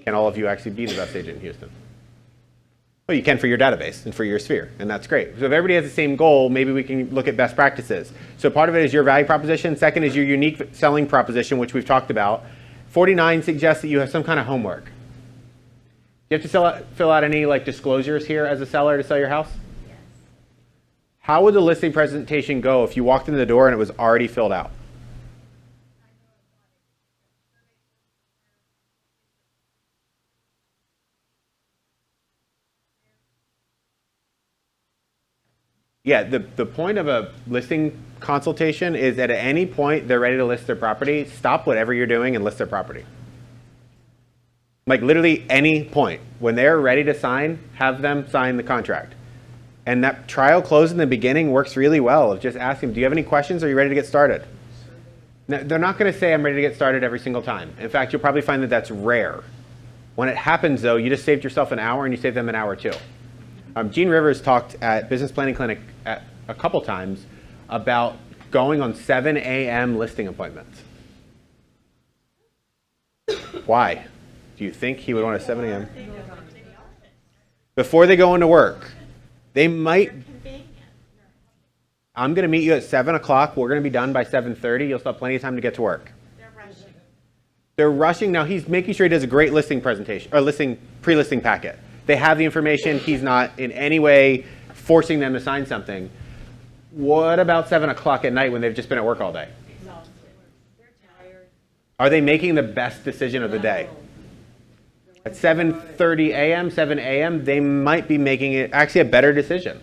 Can all of you actually be the best agent in Houston? Well, you can for your database and for your sphere, and that's great. So if everybody has the same goal, maybe we can look at best practices. So part of it is your value proposition. Second is your unique selling proposition, which we've talked about. 49 suggests that you have some kind of homework. Do you have to fill out any disclosures here as a seller to sell your house? Yes. How would the listing presentation go if you walked in the door and it was already filled out? Yeah, the point of a listing consultation is that at any point they're ready to list their property, stop whatever you're doing and list their property. Like literally any point. When they're ready to sign, have them sign the contract. And that trial close in the beginning works really well of just asking them, do you have any questions? Are you ready to get started? Now, they're not going to say I'm ready to get started every single time. In fact, you'll probably find that that's rare. When it happens though, you just saved yourself an hour and you saved them an hour too. Gene Rivers talked at Business Planning Clinic a couple times about going on 7 a.m. listing appointments. Why? Do you think he would want a 7 a.m.? Before they go into work. They might. I'm going to meet you at 7 o'clock. We're going to be done by 7:30. You'll still have plenty of time to get to work. They're rushing. Now he's making sure he does a great listing presentation or pre-listing packet. They have the information. He's not in any way forcing them to sign something. What about 7 o'clock at night when they've just been at work all day? Are they making the best decision of the day? At 7:30 a.m., 7 a.m., they might be making it actually a better decision.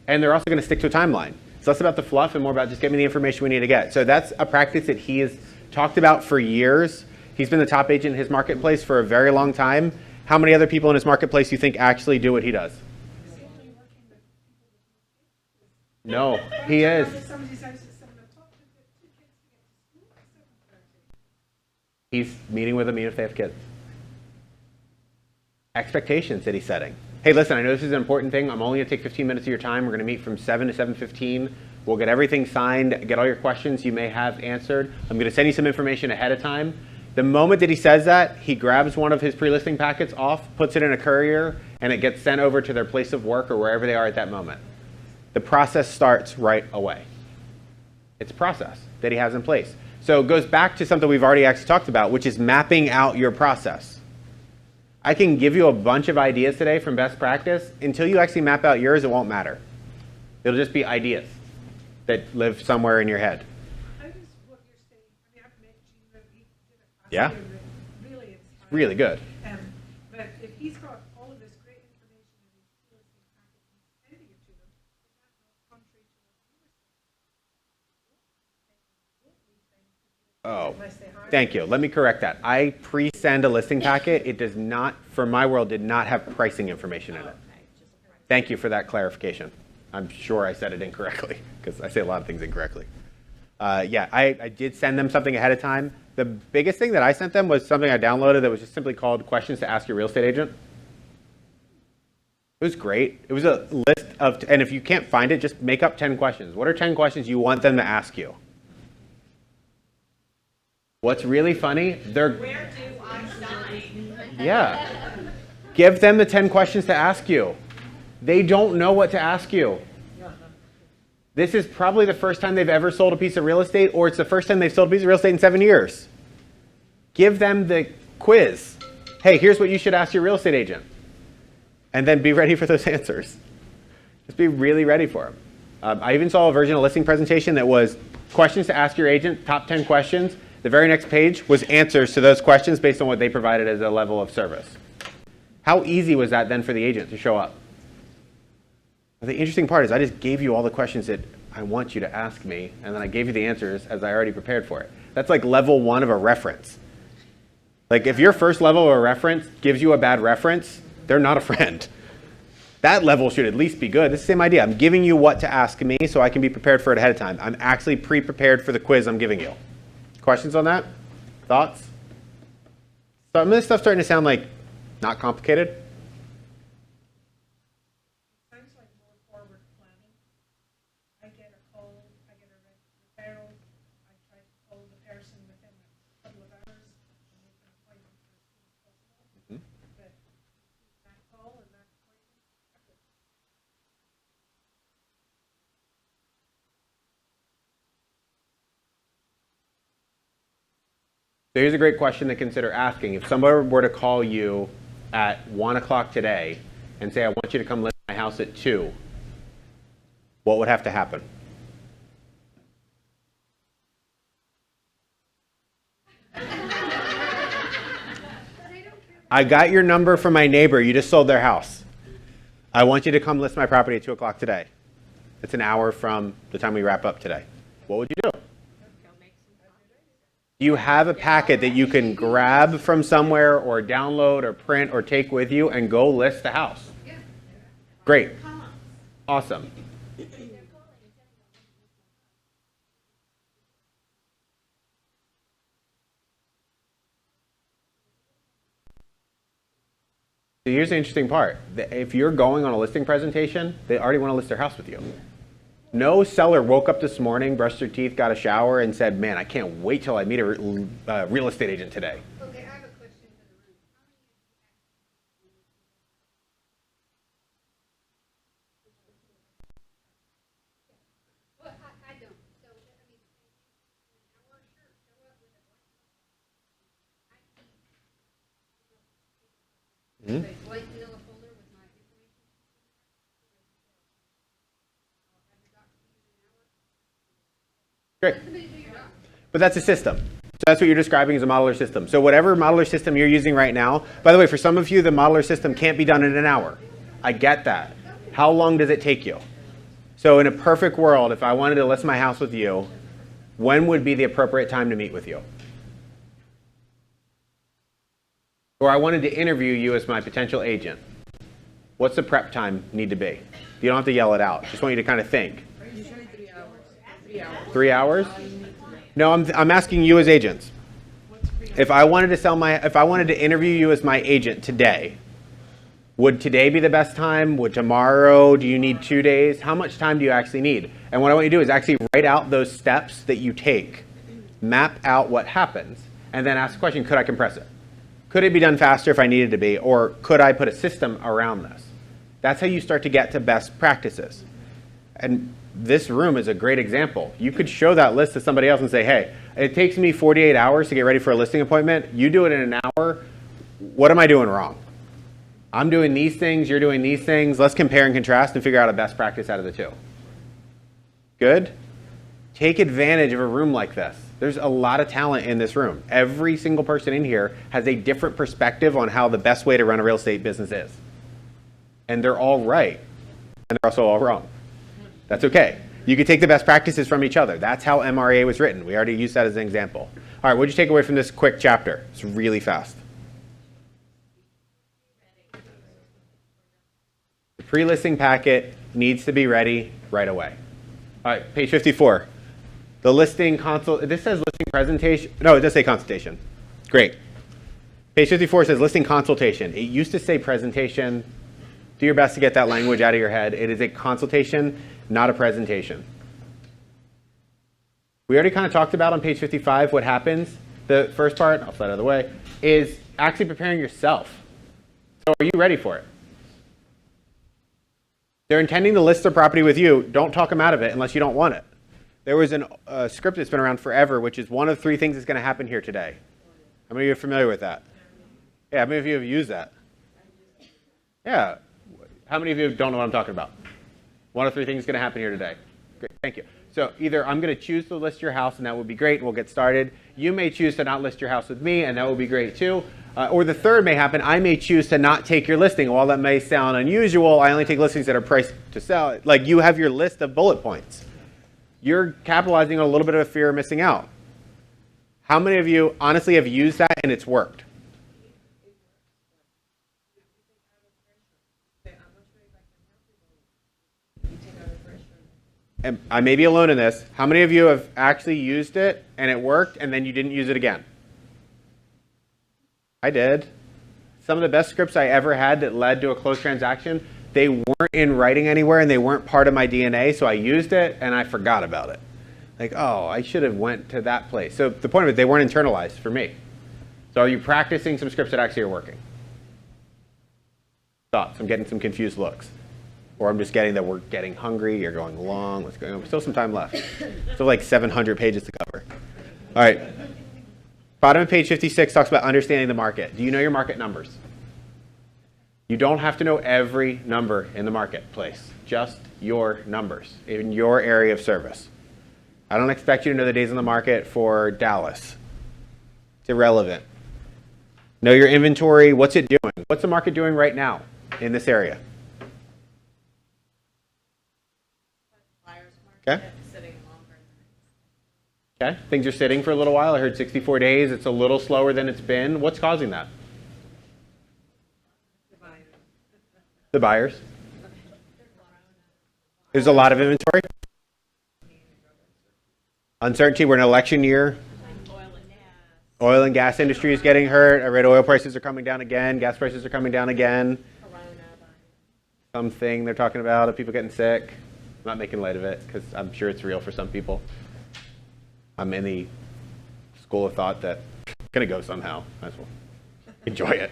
And they're also going to stick to a timeline. It's less about the fluff and more about just getting me the information we need to get. So that's a practice that he has talked about for years. He's been the top agent in his marketplace for a very long time. How many other people in his marketplace do you think actually do what he does? No, he is. He's meeting with them even if they have kids. Expectations that he's setting. Hey, listen, I know this is an important thing. I'm only going to take 15 minutes of your time. We're going to meet from 7 to 7:15. We'll get everything signed, get all your questions you may have answered. I'm going to send you some information ahead of time. The moment that he says that, he grabs one of his pre-listing packets off, puts it in a courier, and it gets sent over to their place of work or wherever they are at that moment. The process starts right away. It's a process that he has in place. So it goes back to something we've already actually talked about, which is mapping out your process. I can give you a bunch of ideas today from best practice. Until you actually map out yours, it won't matter. It'll just be ideas that live somewhere in your head. How does what you're saying, I mean, I've met Gene, he did it Yeah. really inspiring. Really good. But if he's got all of this great information in his listing packet and he's sending it to them, is that not contrary to what you were saying? Oh, thank you. Let me correct that. I pre-send a listing packet. It does not, for my world, did not have pricing information in it. Thank you for that clarification. I'm sure I said it incorrectly because I say a lot of things incorrectly. Yeah, I did send them something ahead of time. The biggest thing that I sent them was something I downloaded that was just simply called Questions to Ask Your Real Estate Agent. It was great. It was a list of, and if you can't find it, just make up 10 questions. What are 10 questions you want them to ask you? What's really funny, Where do I sign? yeah. Give them the 10 questions to ask you. They don't know what to ask you. This is probably the first time they've ever sold a piece of real estate, or it's the first time they've sold a piece of real estate in 7 years. Give them the quiz. Hey, here's what you should ask your real estate agent. And then be ready for those answers. Just be really ready for them. I even saw a version of listing presentation that was questions to ask your agent, top 10 questions. The very next page was answers to those questions based on what they provided as a level of service. How easy was that then for the agent to show up? The interesting part is I just gave you all the questions that I want you to ask me, and then I gave you the answers as I already prepared for it. That's like level 1 of a reference. Like if your first level of a reference gives you a bad reference, they're not a friend. That level should at least be good. It's the same idea. I'm giving you what to ask me so I can be prepared for it ahead of time. I'm actually pre-prepared for the quiz I'm giving you. Questions on that? Thoughts? Some of this stuff's starting to sound like not complicated. Sounds like more forward planning. I get a call, I get a referral, I try to call the person within a couple of hours and make an appointment as soon as possible. But that call and that appointment, So here's a great question to consider asking. If somebody were to call you at 1 o'clock today and say, I want you to come list my house at 2, what would have to happen? I got your number from my neighbor. You just sold their house. I want you to come list my property at 2 o'clock today. It's an hour from the time we wrap up today. What would you do? Do you have a packet that you can grab from somewhere or download or print or take with you and go list the house? Great. Awesome. So here's the interesting part. If you're going on a listing presentation, they already want to list their house with you. No seller woke up this morning, brushed their teeth, got a shower, and said, man, I can't wait till I meet a real estate agent today. Okay, I have a question for the room. Well, I don't. So, I mean, an hour, sure, show up with a blank manila folder with my information. Great. But that's a system. So that's what you're describing as a modeler system. So whatever modeler system you're using right now, by the way, for some of you, the modeler system can't be done in an hour. I get that. How long does it take you? So in a perfect world, if I wanted to list my house with you, when would be the appropriate time to meet with you? Or I wanted to interview you as my potential agent. What's the prep time need to be? You don't have to yell it out. Just want you to kind of think. Usually 3 hours. 3 hours? No, I'm asking you as agents. If I wanted to interview you as my agent today, would today be the best time? Would tomorrow? Do you need 2 days? How much time do you actually need? And what I want you to do is actually write out those steps that you take, map out what happens, and then ask the question, could I compress it? Could it be done faster if I needed to be? Or could I put a system around this? That's how you start to get to best practices. And this room is a great example. You could show that list to somebody else and say, hey, it takes me 48 hours to get ready for a listing appointment. You do it in an hour. What am I doing wrong? I'm doing these things. You're doing these things. Let's compare and contrast and figure out a best practice out of the two. Good? Take advantage of a room like this. There's a lot of talent in this room. Every single person in here has a different perspective on how the best way to run a real estate business is. And they're all right. And they're also all wrong. That's okay. You can take the best practices from each other. That's how MRA was written. We already used that as an example. All right, what did you take away from this quick chapter? It's really fast. The pre-listing packet needs to be ready right away. All right, page 54. The listing consult. This says listing presentation. No, it does say consultation. Great. Page 54 says listing consultation. It used to say presentation. Do your best to get that language out of your head. It is a consultation, not a presentation. We already kind of talked about on page 55 what happens. The first part, I'll slide out of the way, is actually preparing yourself. So are you ready for it? They're intending to list their property with you. Don't talk them out of it unless you don't want it. There was a script that's been around forever, which is one of 3 things that's going to happen here today. How many of you are familiar with that? Yeah, how many of you have used that? Yeah. How many of you don't know what I'm talking about? One of three things is going to happen here today. Great, thank you. So either I'm going to choose to list your house, and that would be great, and we'll get started. You may choose to not list your house with me, and that would be great too. Or the third may happen. I may choose to not take your listing. While that may sound unusual, I only take listings that are priced to sell. Like you have your list of bullet points. You're capitalizing on a little bit of a fear of missing out. How many of you honestly have used that and it's worked? And I may be alone in this. How many of you have actually used it and it worked and then you didn't use it again? I did. Some of the best scripts I ever had that led to a closed transaction, they weren't in writing anywhere and they weren't part of my DNA, so I used it and I forgot about it. Like, oh, I should have went to that place. So the point of it, they weren't internalized for me. So are you practicing some scripts that actually are working? Thoughts? I'm getting some confused looks. Or I'm just getting that we're getting hungry, you're going long, what's going on? Still some time left. Still like 700 pages to cover. All right. Bottom of page 56 talks about understanding the market. Do you know your market numbers? You don't have to know every number in the marketplace, just your numbers in your area of service. I don't expect you to know the days on the market for Dallas. It's irrelevant. Know your inventory. What's it doing? What's the market doing right now in this area? Okay. Okay. Things are sitting for a little while. I heard 64 days. It's a little slower than it's been. What's causing that? The buyers. There's a lot of inventory. Uncertainty. We're in an election year. Oil and gas industry is getting hurt. I read oil prices are coming down again. Gas prices are coming down again. Something they're talking about of people getting sick. I'm not making light of it because I'm sure it's real for some people. I'm in the school of thought that it's going to go somehow. Might as well enjoy it.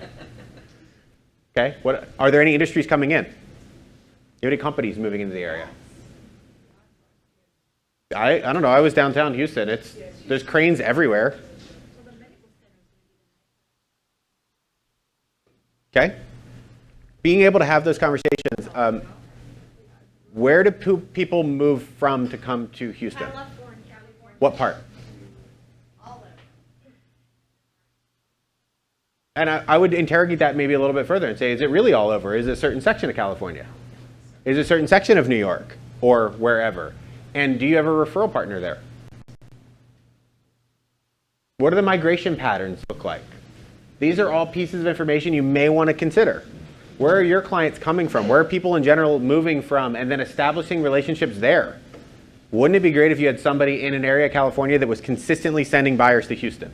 Okay. What are there any industries coming in? Do you have any companies moving into the area? I don't know. I was downtown Houston. There's cranes everywhere. Okay. Being able to have those conversations. Where do people move from to come to Houston? California. What part? All over. And I would interrogate that maybe a little bit further and say, is it really all over? Is it a certain section of California? Is it a certain section of New York or wherever? And do you have a referral partner there? What do the migration patterns look like? These are all pieces of information you may want to consider. Where are your clients coming from? Where are people in general moving from? And then establishing relationships there. Wouldn't it be great if you had somebody in an area of California that was consistently sending buyers to Houston?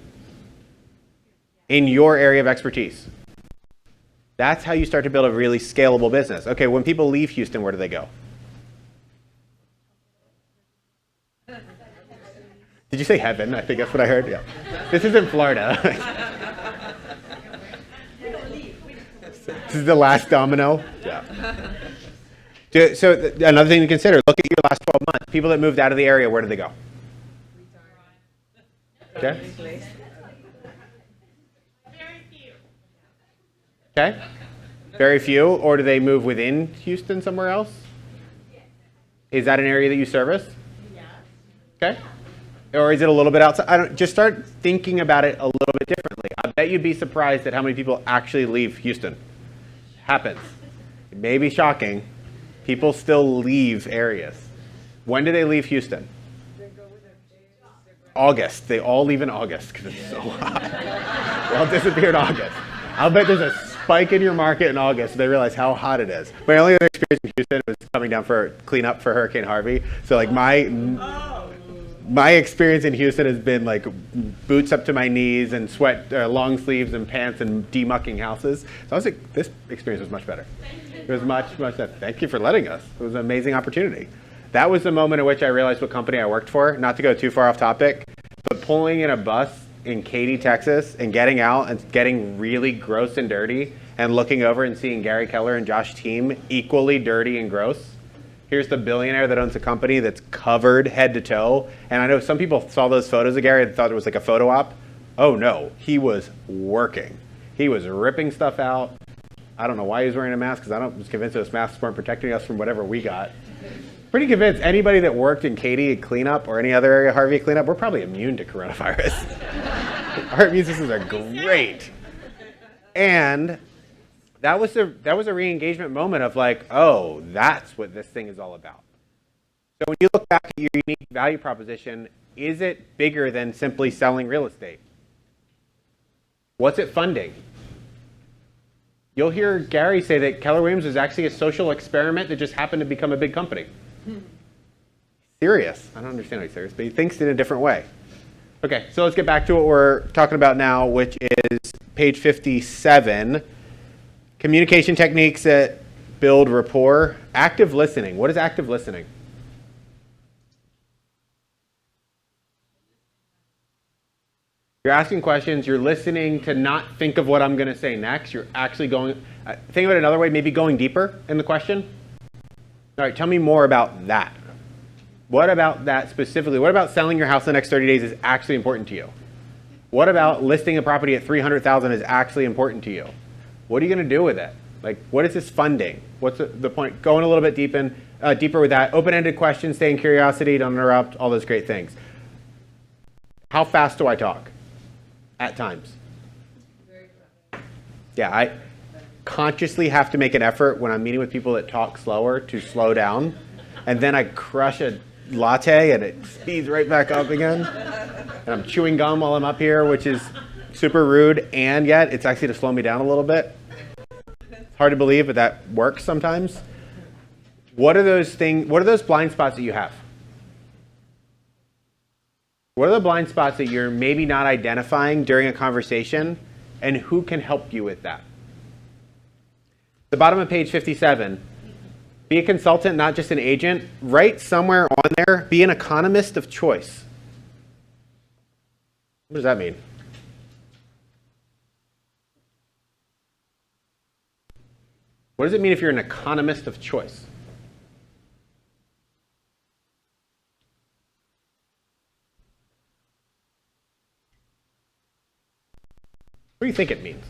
In your area of expertise. That's how you start to build a really scalable business. Okay, when people leave Houston, where do they go? Did you say heaven? I think that's what I heard. Yeah. This is in Florida. This is the last domino. Yeah. So another thing to consider, look at your last 12 months. People that moved out of the area, where did they go? Okay. Very few. Okay. Very few. Or do they move within Houston somewhere else? Is that an area that you service? Yes. Okay. Or is it a little bit outside? Just start thinking about it a little bit differently. I bet you'd be surprised at how many people actually leave Houston. Happens. It may be shocking. People still leave areas. When do they leave Houston? August. They all leave in August because it's so hot. They all disappear in August. I'll bet there's a spike in your market in August. They realize how hot it is. My only other experience in Houston was coming down for cleanup for Hurricane Harvey. So like my experience in Houston has been like boots up to my knees and sweat, long sleeves and pants and demucking houses. So I was like, this experience was much better. It was much better. Thank you for letting us. It was an amazing opportunity. That was the moment in which I realized what company I worked for. Not to go too far off topic, but pulling in a bus in Katy, Texas, and getting out and getting really gross and dirty and looking over and seeing Gary Keller and Josh Team equally dirty and gross. Here's the billionaire that owns a company that's covered head to toe. And I know some people saw those photos of Gary and thought it was like a photo op. Oh no, he was working. He was ripping stuff out, I don't know why he was wearing a mask, because I was convinced those masks weren't protecting us from whatever we got. Pretty convinced anybody that worked in Katy at cleanup or any other area of Harvey at cleanup, we're probably immune to coronavirus. Our immune systems are great. And that was a re-engagement moment of like, oh, that's what this thing is all about. So when you look back at your unique value proposition, is it bigger than simply selling real estate? What's it funding? You'll hear Gary say that Keller Williams is actually a social experiment that just happened to become a big company. Serious. I don't understand how he's serious, but he thinks in a different way. Okay, so let's get back to what we're talking about now, which is page 57. Communication techniques that build rapport. Active listening. What is active listening? You're asking questions, you're listening to not think of what I'm going to say next. You're actually going, think of it another way, maybe going deeper in the question. All right, tell me more about that. What about that specifically? What about selling your house in the next 30 days is actually important to you? What about listing a property at $300,000 is actually important to you? What are you going to do with it? Like, what is this funding? What's the point? Going a little bit deeper with that. Open-ended questions, stay in curiosity, don't interrupt, all those great things. How fast do I talk? At times. Yeah, I consciously have to make an effort when I'm meeting with people that talk slower to slow down, and then I crush a latte and it speeds right back up again. And I'm chewing gum while I'm up here, which is super rude, and yet it's actually to slow me down a little bit. It's hard to believe, but that works sometimes. What are those blind spots that you have? What are the blind spots that you're maybe not identifying during a conversation, and who can help you with that? The bottom of page 57, be a consultant, not just an agent. Write somewhere on there, be an economist of choice. What does that mean? What does it mean if you're an economist of choice? What do you think it means?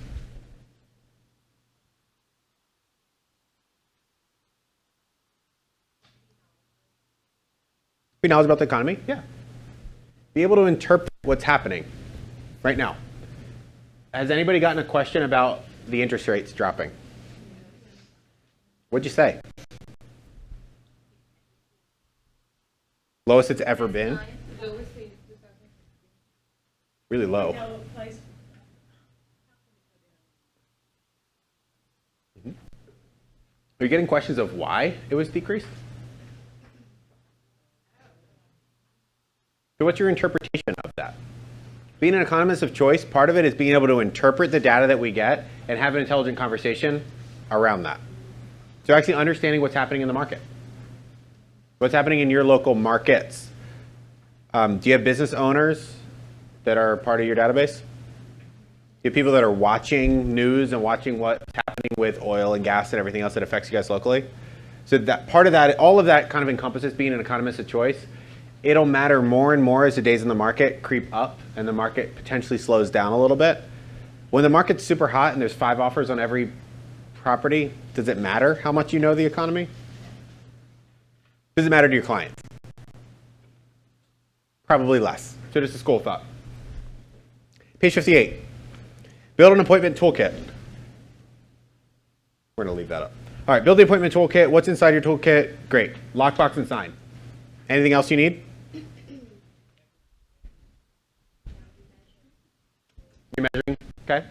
Be knowledgeable about the economy? Yeah. Be able to interpret what's happening right now. Has anybody gotten a question about the interest rates dropping? What'd you say? Lowest it's ever been? Really low. Are you getting questions of why it was decreased? So what's your interpretation of that? Being an economist of choice, part of it is being able to interpret the data that we get and have an intelligent conversation around that. So actually understanding what's happening in the market. What's happening in your local markets. Do you have business owners that are part of your database? You have people that are watching news and watching what's happening with oil and gas and everything else that affects you guys locally. So that part of that, all of that kind of encompasses being an economist of choice. It'll matter more and more as the days in the market creep up and the market potentially slows down a little bit. When the market's super hot and there's 5 offers on every property, does it matter how much you know the economy? Does it matter to your clients? Probably less. So just a school of thought. Page 58. Build an appointment toolkit. We're going to leave that up. All right, build the appointment toolkit. What's inside your toolkit? Great. Lockbox and sign. Anything else you need? You're measuring? Okay.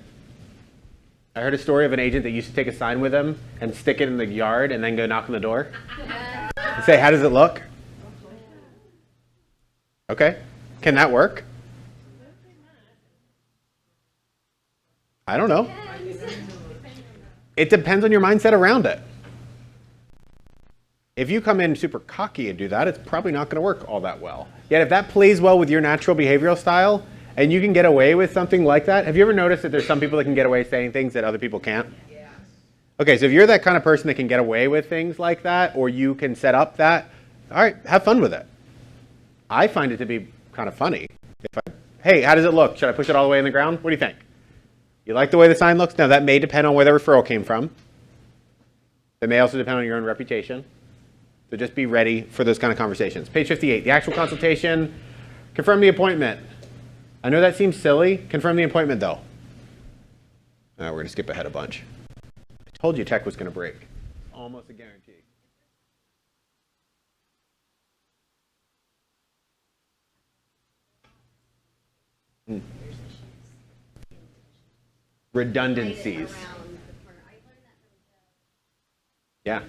I heard a story of an agent that used to take a sign with him and stick it in the yard and then go knock on the door. And say, how does it look? Okay. Can that work? I don't know. It depends on your mindset around it. If you come in super cocky and do that, it's probably not going to work all that well. Yet if that plays well with your natural behavioral style and you can get away with something like that, have you ever noticed that there's some people that can get away saying things that other people can't? Yes. Okay, so if you're that kind of person that can get away with things like that, or you can set up that, all right, have fun with it. I find it to be kind of funny. Hey, how does it look? Should I push it all the way in the ground? What do you think? You like the way the sign looks? Now, that may depend on where the referral came from. It may also depend on your own reputation. So just be ready for those kind of conversations. Page 58, the actual consultation. Confirm the appointment. I know that seems silly. Confirm the appointment, though. We're going to skip ahead a bunch. I told you tech was going to break. Almost a guarantee. Redundancies. Yeah.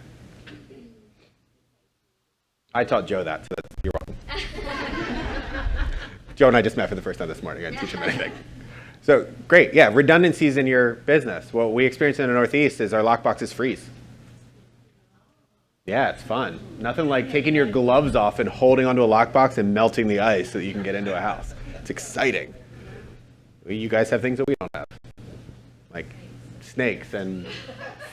I taught Joe that, so you're welcome. Joe and I just met for the first time this morning. I didn't teach him anything. So great, yeah, redundancies in your business. What we experience in the Northeast is our lockboxes freeze. Yeah, it's fun. Nothing like taking your gloves off and holding onto a lockbox and melting the ice so that you can get into a house. It's exciting. You guys have things that we don't have, like snakes and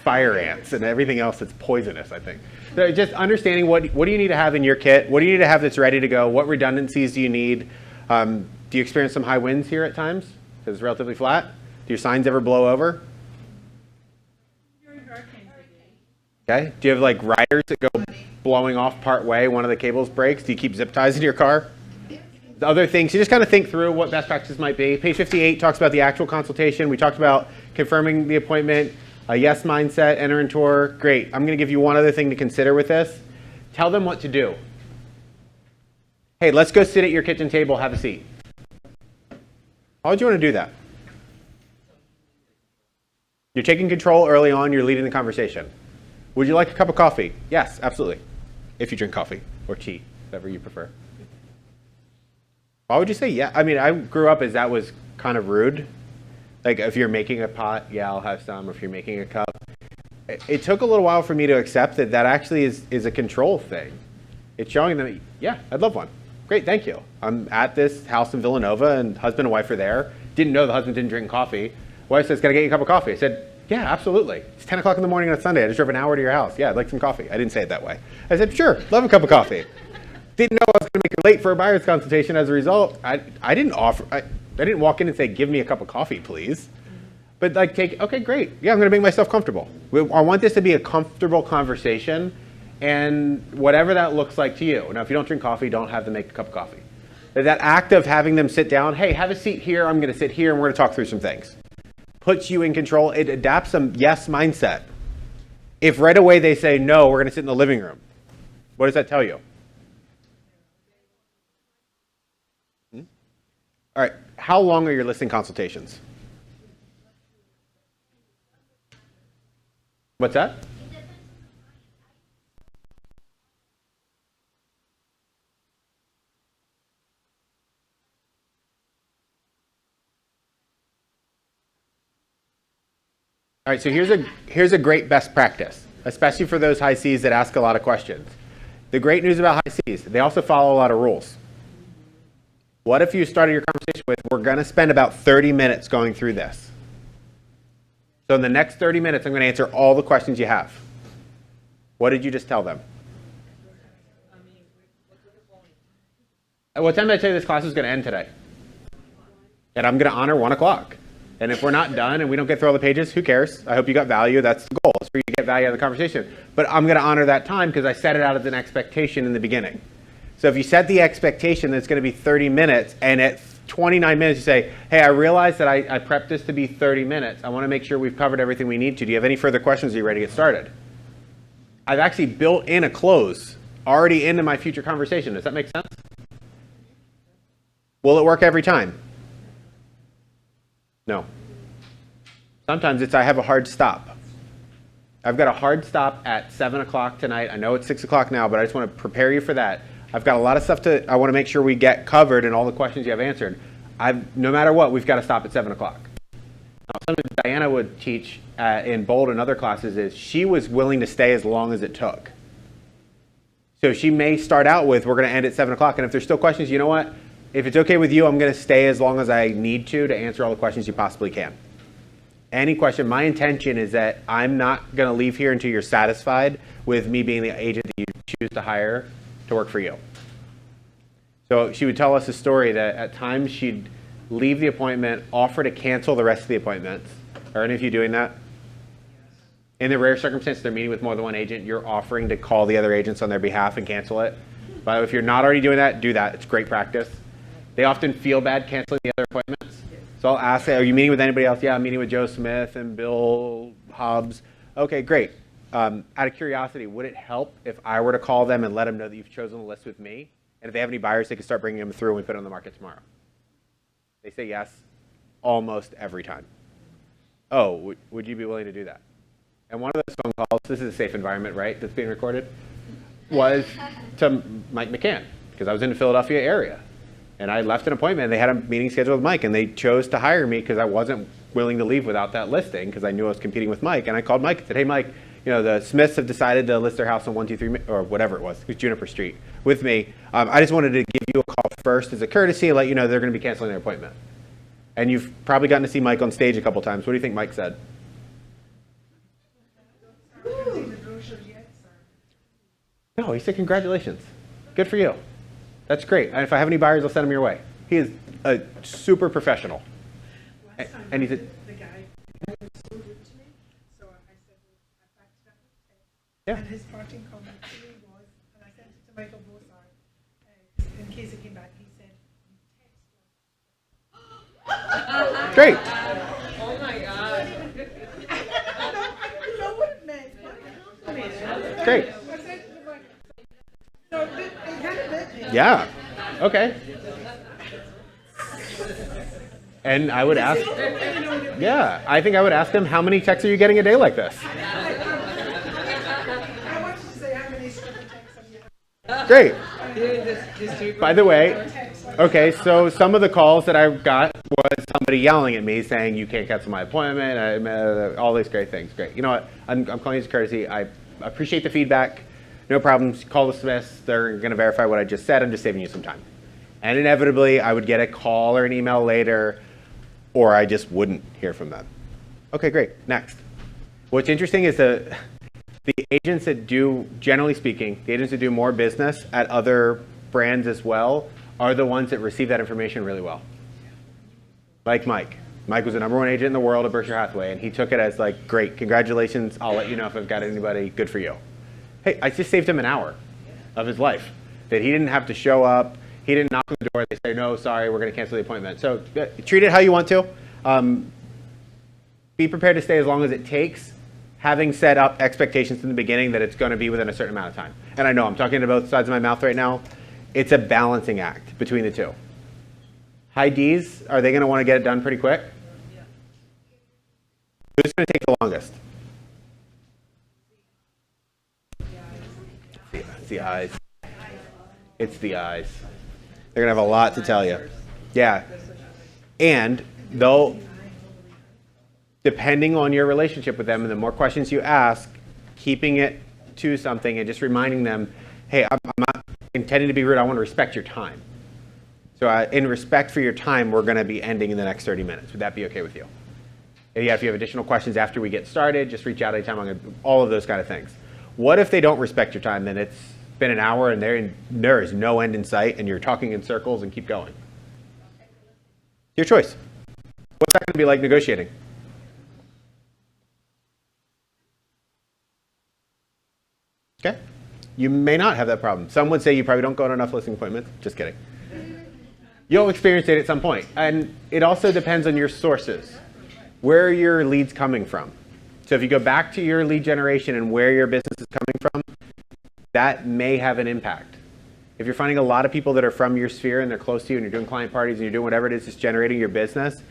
fire ants and everything else that's poisonous, I think. So just understanding what do you need to have in your kit? What do you need to have that's ready to go? What redundancies do you need? Do you experience some high winds here at times? Because it's relatively flat? Do your signs ever blow over? Okay. Do you have like riders that go blowing off part way, one of the cables breaks? Do you keep zip ties in your car? The other things, you just kind of think through what best practices might be. Page 58 talks about the actual consultation. We talked about confirming the appointment, a yes mindset, enter and tour. Great. I'm going to give you one other thing to consider with this. Tell them what to do. Hey, let's go sit at your kitchen table, have a seat. How would you want to do that? You're taking control early on, you're leading the conversation. Would you like a cup of coffee? Yes, absolutely. If you drink coffee or tea, whatever you prefer. Why would you say yeah? I mean, I grew up as that was kind of rude. Like if you're making a pot, yeah, I'll have some. Or if you're making a cup. It took a little while for me to accept that that actually is a control thing. It's showing them, yeah, I'd love one. Great, thank you. I'm at this house in Villanova and husband and wife are there. Didn't know the husband didn't drink coffee. Wife says, can I get you a cup of coffee? I said, yeah, absolutely. It's 10 o'clock in the morning on a Sunday. I just drove an hour to your house. Yeah, I'd like some coffee. I didn't say it that way. I said, sure, love a cup of coffee. Didn't know I was going to make it late for a buyer's consultation as a result. I didn't walk in and say, give me a cup of coffee, please. But like okay, great. Yeah, I'm going to make myself comfortable. I want this to be a comfortable conversation and whatever that looks like to you. Now, if you don't drink coffee, don't have them make a cup of coffee. That act of having them sit down, hey, have a seat here. I'm going to sit here and we're going to talk through some things. Puts you in control. It adapts some yes mindset. If right away they say, no, we're going to sit in the living room, what does that tell you? All right, how long are your listing consultations? What's that? All right, so here's a great best practice, especially for those high Cs that ask a lot of questions. The great news about high Cs, they also follow a lot of rules. What if you started your conversation with, we're going to spend about 30 minutes going through this. So in the next 30 minutes, I'm going to answer all the questions you have. What did you just tell them? At what time did I tell you this class was going to end today? And I'm going to honor 1 o'clock. And if we're not done and we don't get through all the pages, who cares? I hope you got value. That's the goal, is for you to get value out of the conversation. But I'm going to honor that time because I set it out as an expectation in the beginning. So if you set the expectation that it's going to be 30 minutes and at 29 minutes you say, hey, I realize that I prepped this to be 30 minutes. I want to make sure we've covered everything we need to. Do you have any further questions? Are you ready to get started? I've actually built in a close already into my future conversation. Does that make sense? Will it work every time? No. Sometimes it's I have a hard stop. I've got a hard stop at 7 o'clock tonight. I know it's 6 o'clock now, but I just want to prepare you for that. I've got a lot of stuff I want to make sure we get covered and all the questions you have answered. No matter what, we've got to stop at 7 o'clock. Now, something Diana would teach in Bold and other classes is she was willing to stay as long as it took. So she may start out with, we're going to end at 7 o'clock, and if there's still questions, you know what? If it's okay with you, I'm going to stay as long as I need to answer all the questions you possibly can. Any question, my intention is that I'm not going to leave here until you're satisfied with me being the agent that you choose to hire to work for you. So she would tell us a story that at times she'd leave the appointment, offer to cancel the rest of the appointments. Are any of you doing that? In the rare circumstance they're meeting with more than one agent, you're offering to call the other agents on their behalf and cancel it. But if you're not already doing that, do that. It's great practice. They often feel bad canceling the other appointments. So I'll ask, are you meeting with anybody else? Yeah, I'm meeting with Joe Smith and Bill Hobbs. Okay, great. Out of curiosity, would it help if I were to call them and let them know that you've chosen the list with me? And if they have any buyers, they can start bringing them through and we put it on the market tomorrow. They say yes almost every time. Oh, would you be willing to do that? And one of those phone calls, this is a safe environment, right, that's being recorded, was to Mike McCann, because I was in the Philadelphia area. And I left an appointment, and they had a meeting scheduled with Mike, and they chose to hire me because I wasn't willing to leave without that listing, because I knew I was competing with Mike. And I called Mike and said, hey, Mike, you know, the Smiths have decided to list their house on 123, or whatever it was Juniper Street, with me. I just wanted to give you a call first as a courtesy and let you know they're going to be canceling their appointment. And you've probably gotten to see Mike on stage a couple times. What do you think Mike said? No, he said, congratulations. Good for you. That's great. And if I have any buyers, I'll send them your way. He is a super professional. And he said, the guy was so rude to me, so I said, I backed it up with text. Yeah. And his parting comment to me was, and I sent it to Michael Bosar, in case it came back, he said, you text great. Oh my God. I know what it meant. Great. I said to the Michael, so it kind of bit me. Yeah. Okay. And I would ask, yeah, I think I would ask him, how many texts are you getting a day like this? I wanted to say how many stripper texts have you had. Great. By the way, okay, so some of the calls that I got was somebody yelling at me saying, you can't cancel my appointment, all these great things. Great. You know what? I'm calling you as a courtesy. I appreciate the feedback. No problems. Call the Smiths. They're going to verify what I just said. I'm just saving you some time. And inevitably, I would get a call or an email later, or I just wouldn't hear from them. Okay, great. Next. What's interesting is the agents that do, generally speaking, the agents that do more business at other brands as well are the ones that receive that information really well. Like Mike. Mike was the #1 agent in the world at Berkshire Hathaway, and he took it as like, great, congratulations. I'll let you know if I've got anybody. Good for you. Hey, I just saved him an hour of his life that he didn't have to show up. He didn't knock on the door. They say, no, sorry, we're going to cancel the appointment. So treat it how you want to. Be prepared to stay as long as it takes, having set up expectations in the beginning that it's going to be within a certain amount of time. And I know I'm talking to both sides of my mouth right now. It's a balancing act between the two. High Ds, are they going to want to get it done pretty quick? Who's going to take the longest? It's the eyes. It's the eyes. They're going to have a lot to tell you. Yeah. And they'll, depending on your relationship with them and the more questions you ask, keeping it to something and just reminding them, hey, I'm not intending to be rude. I want to respect your time. So in respect for your time, we're going to be ending in the next 30 minutes. Would that be okay with you? And yeah, if you have additional questions after we get started, just reach out anytime. All of those kind of things. What if they don't respect your time? Then it's been an hour and there is no end in sight and you're talking in circles and keep going. Your choice. What's that going to be like negotiating? Okay. You may not have that problem. Some would say you probably don't go on enough listing appointments. Just kidding. You'll experience it at some point. And it also depends on your sources. Where are your leads coming from? So if you go back to your lead generation and where your business is coming from, that may have an impact. If you're finding a lot of people that are from your sphere and they're close to you and you're doing client parties and you're doing whatever it is that's generating your business,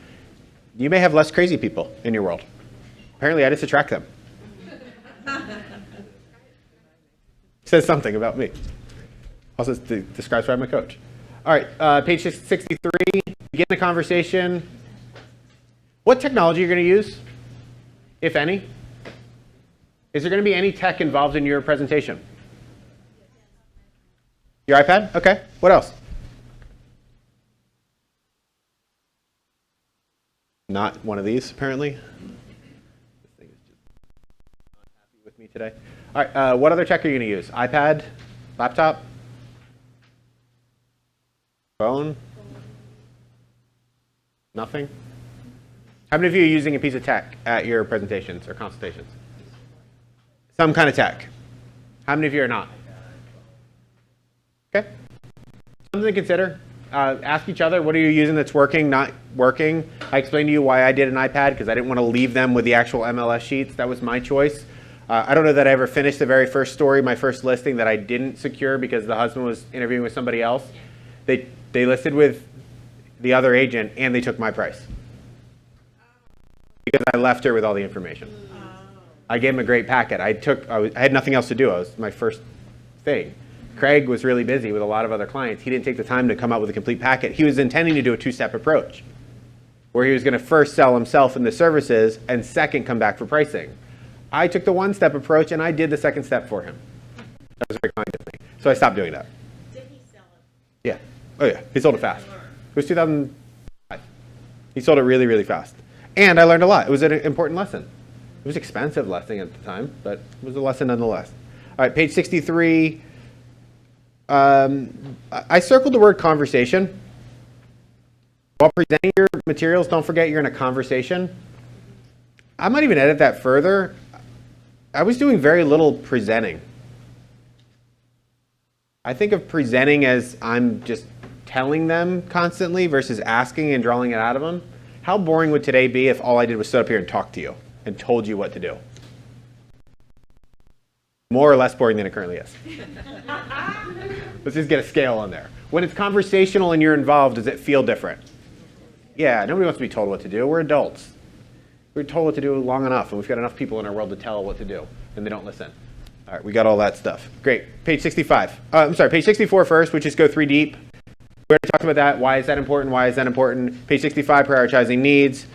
you may have less crazy people in your world. Apparently, I just attract them. Says something about me. Also describes why I'm a coach. All right, page 63, begin the conversation. What technology are you going to use, if any? Is there going to be any tech involved in your presentation? Your iPad? Okay. What else? Not one of these, apparently. This thing is just not happy with me today. All right. What other tech are you going to use? iPad? Laptop? Phone? Nothing? How many of you are using a piece of tech at your presentations or consultations? Some kind of tech. How many of you are not? Okay. Something to consider. Ask each other, what are you using that's working, not working? I explained to you why I did an iPad, because I didn't want to leave them with the actual MLS sheets. That was my choice. I don't know that I ever finished the very first story, my first listing that I didn't secure because the husband was interviewing with somebody else. They listed with the other agent and they took my price because I left her with all the information. I gave him a great packet. I had nothing else to do. It was my first thing. Craig was really busy with a lot of other clients. He didn't take the time to come up with a complete packet. He was intending to do a two-step approach where he was going to first sell himself and the services and second come back for pricing. I took the one-step approach and I did the second step for him. That was very kind of me. So I stopped doing that. Did he sell it? Yeah. Oh yeah. He sold it fast. It was 2005. He sold it really, really fast. And I learned a lot. It was an important lesson. It was expensive lesson at the time, but it was a lesson nonetheless. All right, page 63. I circled the word conversation. While presenting your materials, don't forget you're in a conversation. I might even edit that further. I was doing very little presenting. I think of presenting as I'm just telling them constantly versus asking and drawing it out of them. How boring would today be if all I did was sit up here and talk to you and told you what to do? More or less boring than it currently is. Let's just get a scale on there. When it's conversational and you're involved, does it feel different? Yeah, nobody wants to be told what to do. We're adults. We're told what to do long enough, and we've got enough people in our world to tell what to do, and they don't listen. All right, we got all that stuff. Great. Page 65. I'm sorry, page 64 first, which is go three deep. We already talked about that. Why is that important? Why is that important? Page 65, prioritizing needs.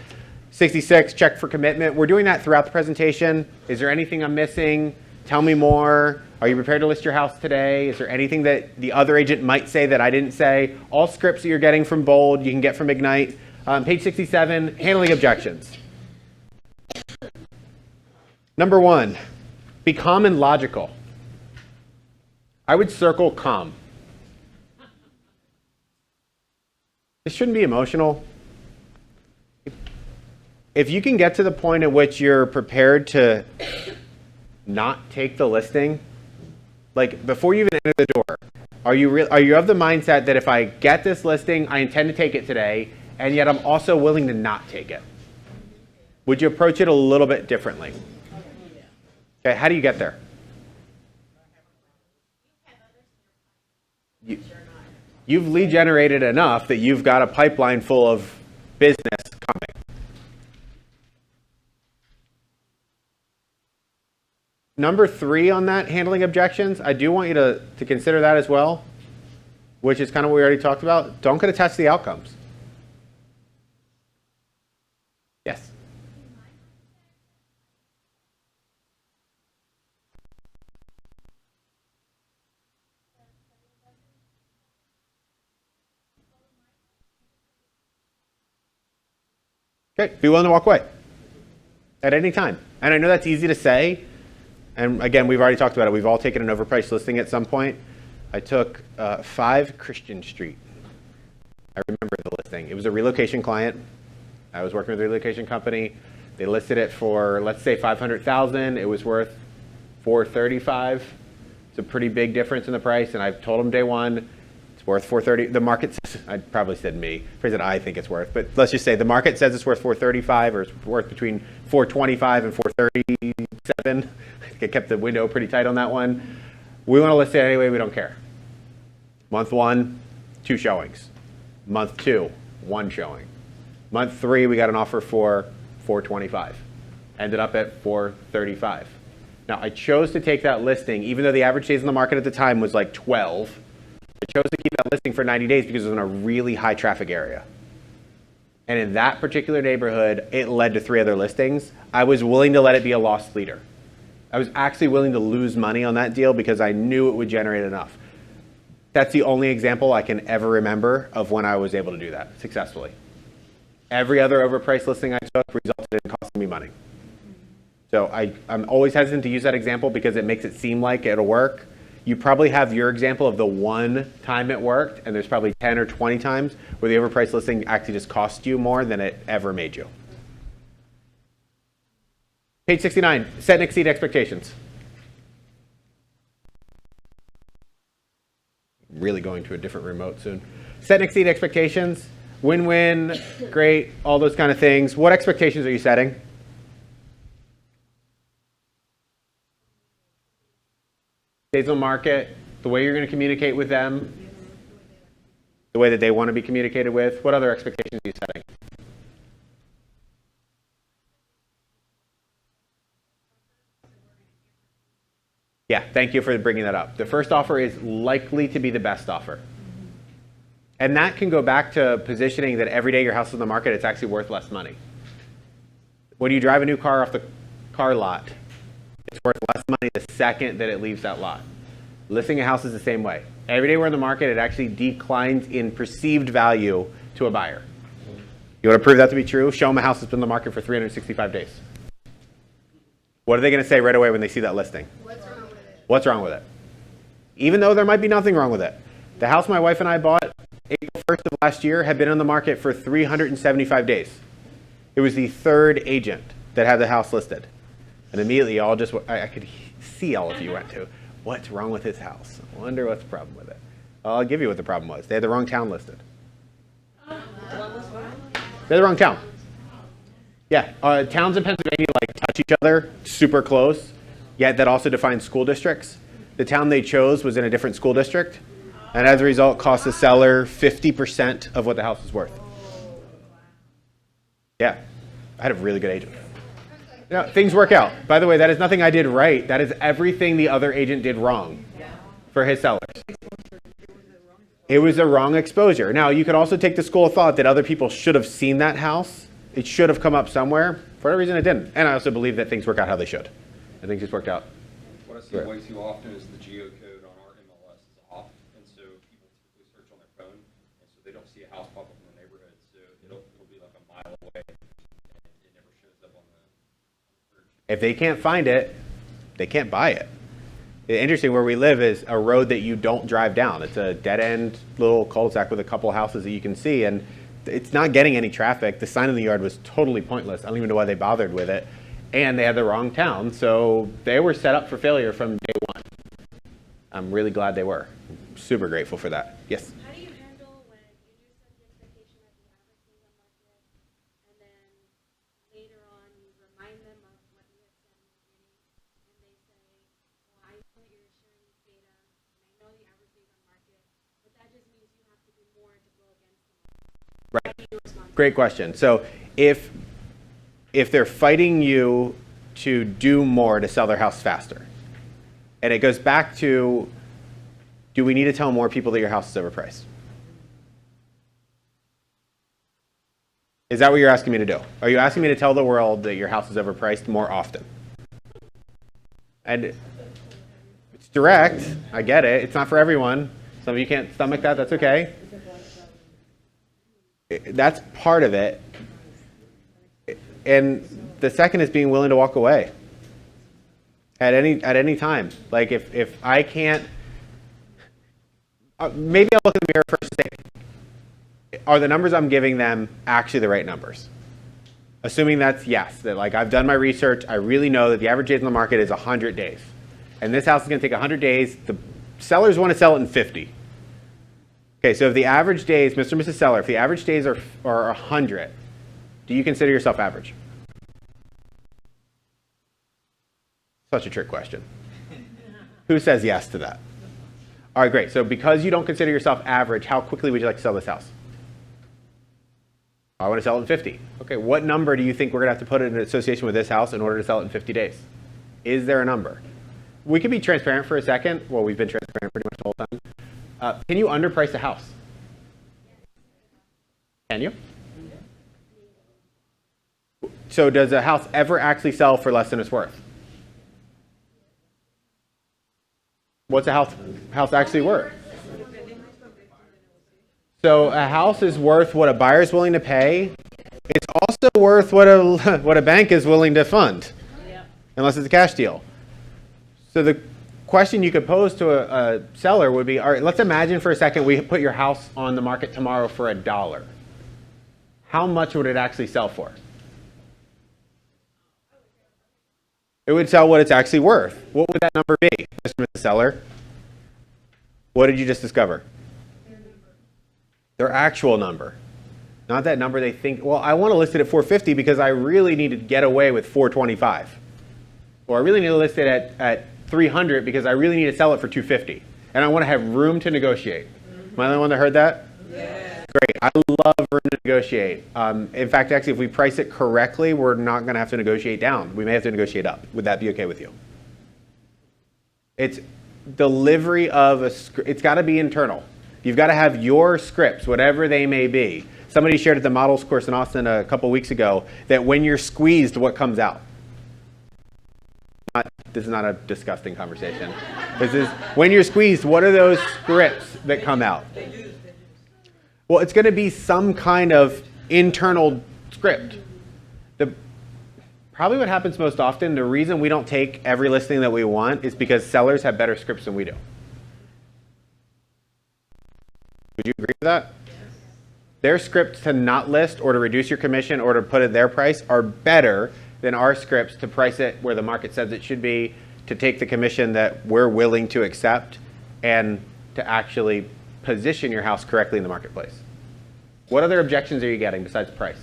66, check for commitment. We're doing that throughout the presentation. Is there anything I'm missing? Tell me more. Are you prepared to list your house today? Is there anything that the other agent might say that I didn't say? All scripts that you're getting from Bold, you can get from Ignite. Page 67, handling objections. Number one, be calm and logical. I would circle calm. This shouldn't be emotional. If you can get to the point at which you're prepared to not take the listing, like before you even enter the door, are you of the mindset that if I get this listing, I intend to take it today, and yet I'm also willing to not take it? Would you approach it a little bit differently? Okay, how do you get there? You've lead generated enough that you've got a pipeline full of business coming. Number 3 on that, handling objections, I do want you to consider that as well, which is kind of what we already talked about. Don't get attached to the outcomes. Yes? Okay, be willing to walk away at any time. And I know that's easy to say. And again, we've already talked about it. We've all taken an overpriced listing at some point. I took 5 Christian Street. I remember the listing. It was a relocation client. I was working with a relocation company. They listed it for, let's say, $500,000. It was worth $435. It's a pretty big difference in the price. And I told them day one, it's worth $430. The market says, I probably said me, phrase that I think it's worth. But let's just say the market says it's worth $435, or it's worth between $425 and $437. I kept the window pretty tight on that one. We want to list it anyway. We don't care. Month 1, 2 showings. Month 2, 1 showing. Month 3, we got an offer for $425. Ended up at $435. Now, I chose to take that listing, even though the average days in the market at the time was like 12. I chose to keep that listing for 90 days because it was in a really high traffic area. And in that particular neighborhood, it led to 3 other listings. I was willing to let it be a loss leader. I was actually willing to lose money on that deal because I knew it would generate enough. That's the only example I can ever remember of when I was able to do that successfully. Every other overpriced listing I took resulted in costing me money. So I'm always hesitant to use that example because it makes it seem like it'll work. you probably have your example of the one time it worked, and there's probably 10 or 20 times where the overpriced listing actually just cost you more than it ever made you. Page 69, set and exceed expectations. Really going to a different remote soon. Set and exceed expectations, win-win, great, all those kind of things. What expectations are you setting? Days on market, the way you're going to communicate with them, the way that they want to be communicated with. What other expectations are you setting? Yeah, thank you for bringing that up. The first offer is likely to be the best offer. And that can go back to positioning that every day your house is on the market, it's actually worth less money. When you drive a new car off the car lot, it's worth less money the second that it leaves that lot. Listing a house is the same way. Every day we're in the market, it actually declines in perceived value to a buyer. You want to prove that to be true? Show them a house that's been on the market for 365 days. What are they going to say right away when they see that listing? What's wrong with it? Even though there might be nothing wrong with it. The house my wife and I bought April 1st of last year had been on the market for 375 days. It was the third agent that had the house listed. And immediately all just, I could see all of you went to, what's wrong with his house? I wonder what's the problem with it. I'll give you what the problem was. They had the wrong town listed. They had the wrong town. Yeah, towns in Pennsylvania like touch each other, super close, yet that also defines school districts. The town they chose was in a different school district, and as a result cost the seller 50% of what the house was worth. Yeah, I had a really good agent. You know, things work out. By the way, that is nothing I did right. That is everything the other agent did wrong for his sellers. It was a wrong exposure. Now, you could also take the school of thought that other people should have seen that house. It should have come up somewhere. For whatever reason, it didn't. And I also believe that things work out how they should. I think just worked out. What I see way too often is the geocode on our MLS is off, and so people typically search on their phone, and so they don't see a house pop up in the neighborhood, so it'll be like a mile away, and it never shows up on the search. If they can't find it, they can't buy it. Interesting, where we live is a road that you don't drive down. It's a dead-end little cul-de-sac with a couple houses that you can see, and it's not getting any traffic. The sign in the yard was totally pointless. I don't even know why they bothered with it. And they had the wrong town, so they were set up for failure from day one. I'm really glad they were. I'm super grateful for that. Yes? How do you handle when you do set the expectation of the average days on market, and then later on you remind them of what you had said in the beginning, and they say, well, I know that you're sharing this data, and I know the average days on market, but that just means you have to do more to go against them. Right. Great question. So if they're fighting you to do more to sell their house faster, and it goes back to, do we need to tell more people that your house is overpriced? Is that what you're asking me to do? Are you asking me to tell the world that your house is overpriced more often? And it's direct. I get it. It's not for everyone. Some of you can't stomach that. That's okay. That's part of it. And the second is being willing to walk away at any time. Like if I can't, maybe I'll look in the mirror first and say, are the numbers I'm giving them actually the right numbers? Assuming that's yes, that like I've done my research, I really know that the average days on the market is 100 days. And this house is going to take 100 days. The sellers want to sell it in 50. Okay, so if the average days, Mr. and Mrs. Seller, if the average days are 100, do you consider yourself average? Such a trick question. Who says yes to that? All right, great. So because you don't consider yourself average, how quickly would you like to sell this house? I want to sell it in 50. Okay, what number do you think we're going to have to put in association with this house in order to sell it in 50 days? Is there a number? We can be transparent for a second. Well, we've been transparent pretty much the whole time. Can you underprice a house? Can you? So does a house ever actually sell for less than it's worth? What's a house actually worth? So a house is worth what a buyer is willing to pay. It's also worth what a bank is willing to fund, unless it's a cash deal. So question you could pose to a seller would be, all right, let's imagine for a second we put your house on the market tomorrow for $1. How much would it actually sell for? It would sell what it's actually worth. What would that number be, Mr. Seller? What did you just discover? Their actual number. Not that number they think, well, I want to list it at 450 because I really need to get away with 425. Or I really need to list it at 300 because I really need to sell it for 250. And I want to have room to negotiate. Am I the only one that heard that? Yes. Great. I love room to negotiate. In fact, actually, if we price it correctly, we're not going to have to negotiate down. We may have to negotiate up. Would that be okay with you? It's delivery of a script. It's got to be internal. You've got to have your scripts, whatever they may be. Somebody shared at the models course in Austin a couple weeks ago that when you're squeezed, what comes out? This is not a disgusting conversation. This is when you're squeezed, what are those scripts that come out? Well, it's going to be some kind of internal script. Probably what happens most often, the reason we don't take every listing that we want is because sellers have better scripts than we do. Would you agree with that? Yes. Their scripts to not list or to reduce your commission or to put it their price are better than our scripts to price it where the market says it should be, to take the commission that we're willing to accept, and to actually position your house correctly in the marketplace. What other objections are you getting besides price?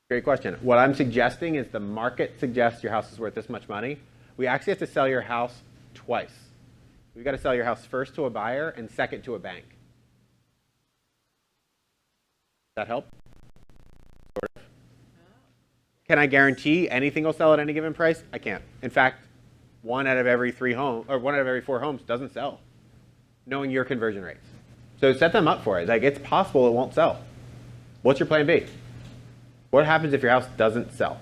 Great question. What I'm suggesting is the market suggests your house is worth this much money. We actually have to sell your house twice. We've got to sell your house first to a buyer and second to a bank. That help? Sort of. Can I guarantee anything will sell at any given price? I can't. In fact, 1 out of every 4 homes doesn't sell, knowing your conversion rates. So set them up for it. Like, it's possible it won't sell. What's your plan B? What happens if your house doesn't sell?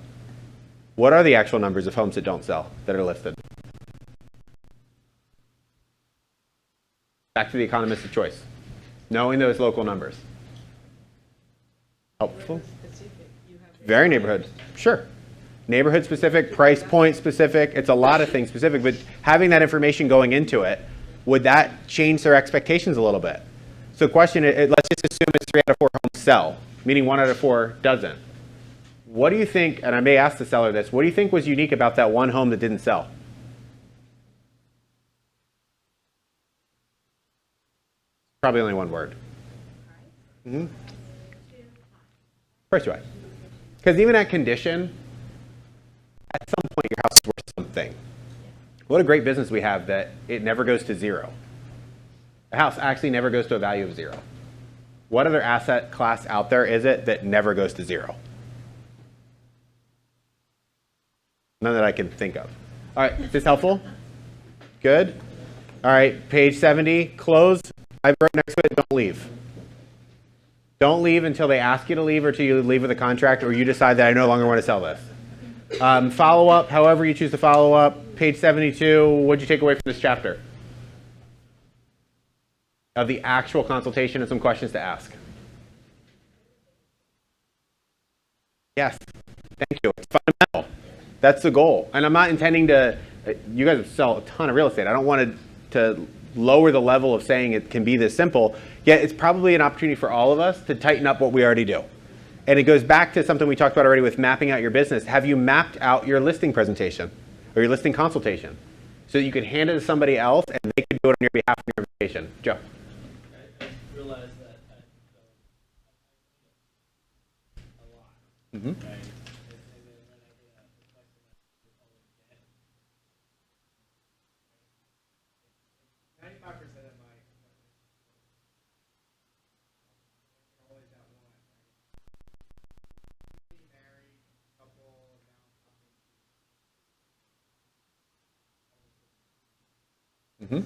What are the actual numbers of homes that don't sell that are listed? Back to the economist of choice. Knowing those local numbers. Helpful? Very neighborhood. Sure. Neighborhood specific, price point specific. It's a lot of things specific, but having that information going into it, would that change their expectations a little bit? So question, let's just assume it's 3 out of 4 homes sell, meaning 1 out of 4 doesn't. What do you think, and I may ask the seller this, what do you think was unique about that one home that didn't sell? Probably only one word. Mm-hmm. Price too high. Because even at condition, at some point your house is worth something. What a great business we have that it never goes to zero. A house actually never goes to a value of 0. What other asset class out there is it that never goes to 0? None that I can think of. All right, is this helpful? Good? All right, page 70, close. I wrote next to it, don't leave. Don't leave until they ask you to leave or until you leave with a contract or you decide that I no longer want to sell this. Follow up, however you choose to follow up. Page 72, what did you take away from this chapter? Of the actual consultation and some questions to ask. Yes, thank you. It's fundamental. That's the goal. And I'm not intending to, you guys sell a ton of real estate. I don't want to lower the level of saying it can be this simple, yet it's probably an opportunity for all of us to tighten up what we already do. And it goes back to something we talked about already with mapping out your business. Have you mapped out your listing presentation or your listing consultation so that you could hand it to somebody else and they could do it on your behalf in your invitation? Joe. I realized that a lot. Mm-hmm. Right? And then when I get a question, I always get 95% of my always that one, right? Married, couple, now Mm-hmm.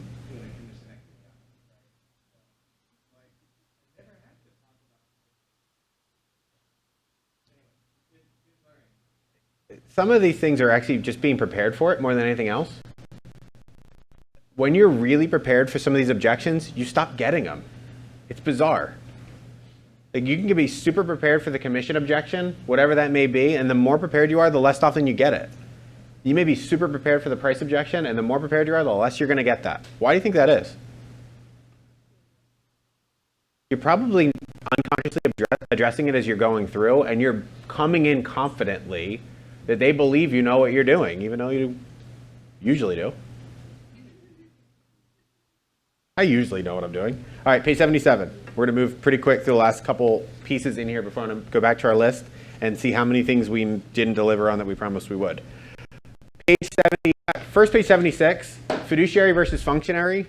Some of these things are actually just being prepared for it more than anything else. When you're really prepared for some of these objections, you stop getting them. It's bizarre. Like you can be super prepared for the commission objection, whatever that may be, and the more prepared you are, the less often you get it. You may be super prepared for the price objection, and the more prepared you are, the less you're going to get that. Why do you think that is? You're probably unconsciously addressing it as you're going through, and you're coming in confidently that they believe you know what you're doing, even though you usually do. I usually know what I'm doing. All right, page 77. We're going to move pretty quick through the last couple pieces in here before I go back to our list and see how many things we didn't deliver on that we promised we would. Page 70, first page 76, fiduciary versus functionary.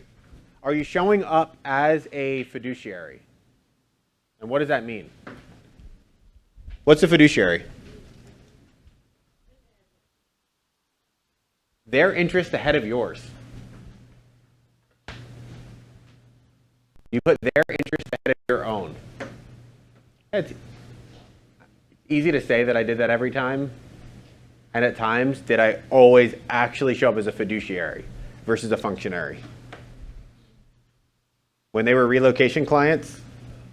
Are you showing up as a fiduciary? And what does that mean? What's a fiduciary? Their interest ahead of yours. You put their interest ahead of your own. It's easy to say that I did that every time. And at times, did I always actually show up as a fiduciary versus a functionary? When they were relocation clients,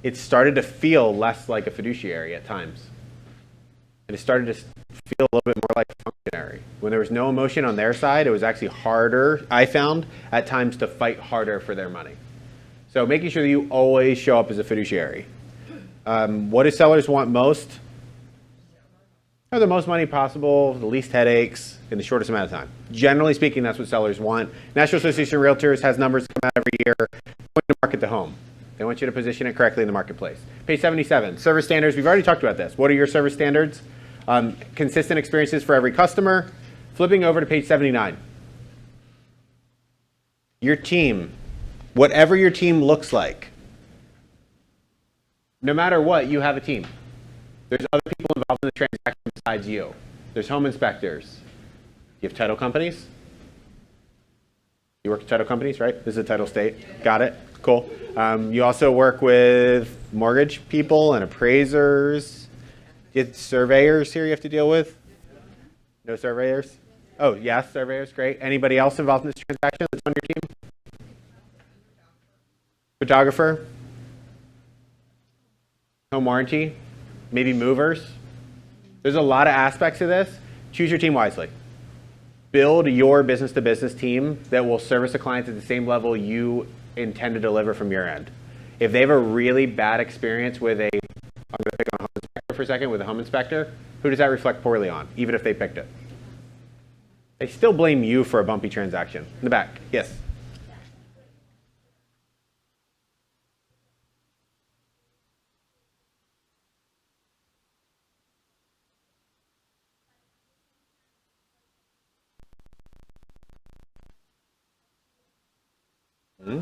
it started to feel less like a fiduciary at times. And it started to feel a little bit more like a functionary. When there was no emotion on their side, it was actually harder, I found, at times to fight harder for their money. So making sure that you always show up as a fiduciary. What do sellers want most? Or the most money possible, the least headaches, in the shortest amount of time. Generally speaking, that's what sellers want. National Association of Realtors has numbers come out every year going to market the home. They want you to position it correctly in the marketplace. Page 77, service standards. We've already talked about this. What are your service standards? Consistent experiences for every customer. Flipping over to page 79. Your team, whatever your team looks like, no matter what, you have a team. There's other people involved in the transaction besides you. There's home inspectors. You have title companies. You work with title companies, right? This is a title state. Got it. Cool. You also work with mortgage people and appraisers. You have surveyors here you have to deal with? No surveyors? Oh, yes, surveyors. Great. Anybody else involved in this transaction that's on your team? Photographer? Home warranty? Maybe movers? There's a lot of aspects to this. Choose your team wisely. Build your business-to-business team that will service the clients at the same level you intend to deliver from your end. If they have a really bad experience with I'm going to pick on a home inspector for a second, with a home inspector, who does that reflect poorly on, even if they picked it? They still blame you for a bumpy transaction. In the back, yes? Hmm?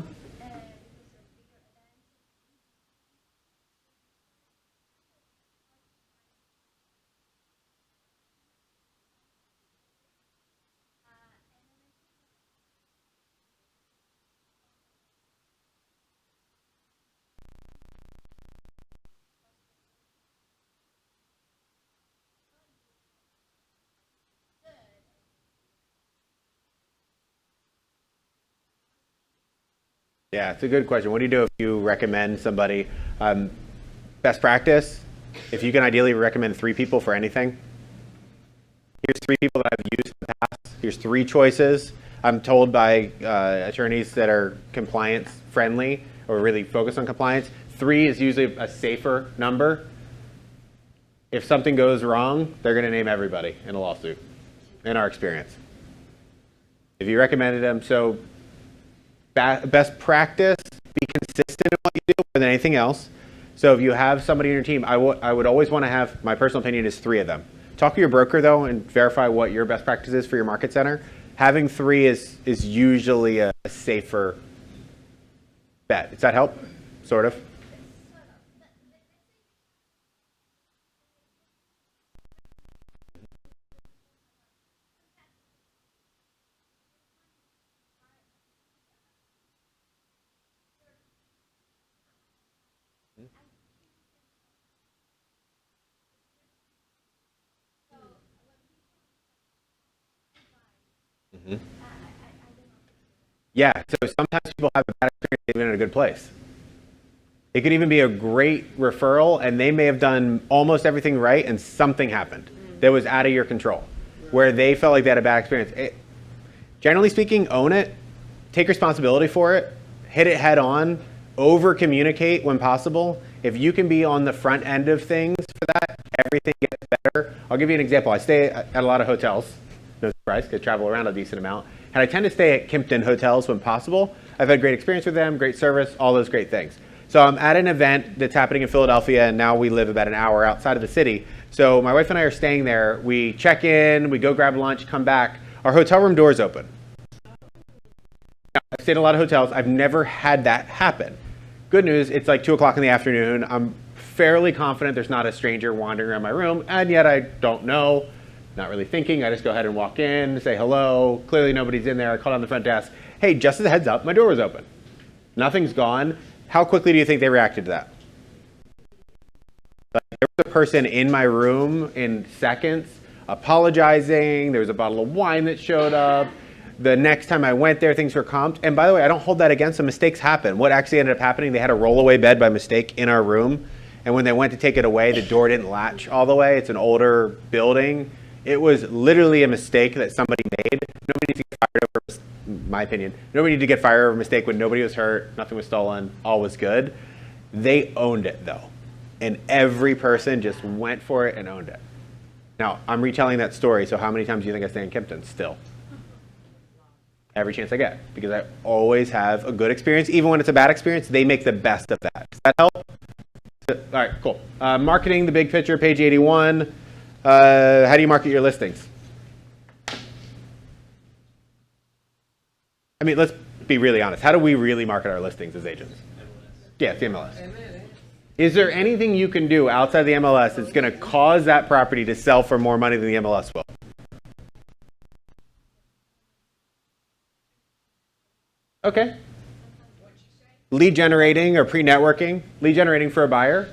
Yeah, it's a good question. What do you do if you recommend somebody? Best practice, if you can ideally recommend 3 people for anything. Here's 3 people that I've used in the past. Here's 3 choices. I'm told by attorneys that are compliance friendly or really focused on compliance, 3 is usually a safer number. If something goes wrong, they're going to name everybody in a lawsuit, in our experience. If you recommended them, so best practice, be consistent in what you do more than anything else. So if you have somebody in your team, I would always want to have, my personal opinion is 3 of them. Talk to your broker though and verify what your best practice is for your market center. Having 3 is usually a safer bet. Does that help? Sort of. Mm-hmm. Yeah, so sometimes people have a bad experience even in a good place. It could even be a great referral, and they may have done almost everything right, and something happened that was out of your control, where they felt like they had a bad experience. Generally speaking, own it, take responsibility for it, hit it head on, over communicate when possible. If you can be on the front end of things for that, everything gets better. I'll give you an example. I stay at a lot of hotels, no surprise, because I travel around a decent amount, and I tend to stay at Kimpton hotels when possible. I've had great experience with them, great service, all those great things. So I'm at an event that's happening in Philadelphia, and now we live about an hour outside of the city. So my wife and I are staying there. We check in, we go grab lunch, come back. Our hotel room door's open. Now, I've stayed in a lot of hotels. I've never had that happen. Good news, it's like 2 o'clock in the afternoon. I'm fairly confident there's not a stranger wandering around my room, and yet I don't know. Not really thinking. I just go ahead and walk in, say hello. Clearly nobody's in there. I call down the front desk. Hey, just as a heads up, my door was open. Nothing's gone. How quickly do you think they reacted to that? Like, there was a person in my room in seconds apologizing. There was a bottle of wine that showed up. The next time I went there, things were comped. And by the way, I don't hold that against them. Mistakes happen. What actually ended up happening, they had a rollaway bed by mistake in our room. And when they went to take it away, the door didn't latch all the way. It's an older building. It was literally a mistake that somebody made. Nobody needs to get fired over, in my opinion, nobody needed to get fired over a mistake when nobody was hurt, nothing was stolen, all was good. They owned it though. And every person just went for it and owned it. Now, I'm retelling that story, so how many times do you think I stay in Kimpton still? Every chance I get, because I always have a good experience. Even when it's a bad experience, they make the best of that. Does that help? All right, cool. Marketing, the big picture, page 81. How do you market your listings? I mean, let's be really honest. How do we really market our listings as agents? Yeah, it's the MLS. Is there anything you can do outside the MLS that's going to cause that property to sell for more money than the MLS will? Okay. Lead generating or pre-networking. Lead generating for a buyer.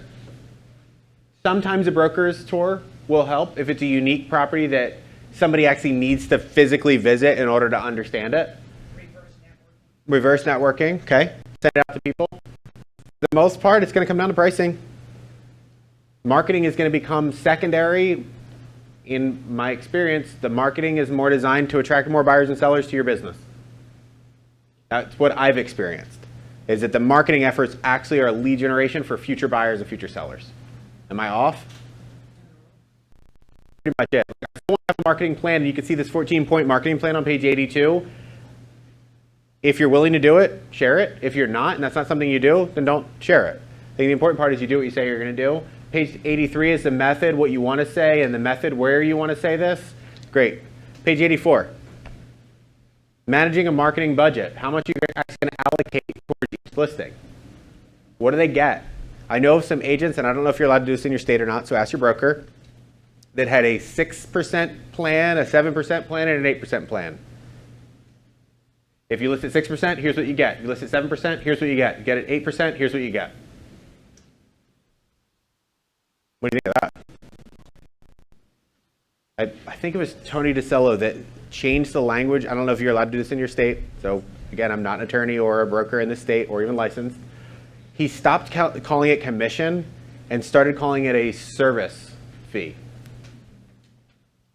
Sometimes a broker's tour will help if it's a unique property that somebody actually needs to physically visit in order to understand it. Reverse networking, okay. Send it out to people. For the most part, it's going to come down to pricing. Marketing is going to become secondary. In my experience, the marketing is more designed to attract more buyers and sellers to your business. That's what I've experienced, is that the marketing efforts actually are lead generation for future buyers and future sellers. Am I off? Pretty much it. If someone has a marketing plan, and you can see this 14-point marketing plan on page 82. If you're willing to do it, share it. If you're not, and that's not something you do, then don't share it. I think the important part is you do what you say you're going to do. Page 83 is the method, what you want to say, and the method where you want to say this. Great. Page 84. Managing a marketing budget. How much are you actually going to allocate towards each listing? What do they get? I know of some agents, and I don't know if you're allowed to do this in your state or not, so ask your broker, that had a 6% plan, a 7% plan, and an 8% plan. If you list at 6%, here's what you get. You list at 7%, here's what you get. You get at 8%, here's what you get. What do you think of that? I think it was Tony DeCello that changed the language. I don't know if you're allowed to do this in your state. So again, I'm not an attorney or a broker in the state or even licensed. He stopped calling it commission and started calling it a service fee.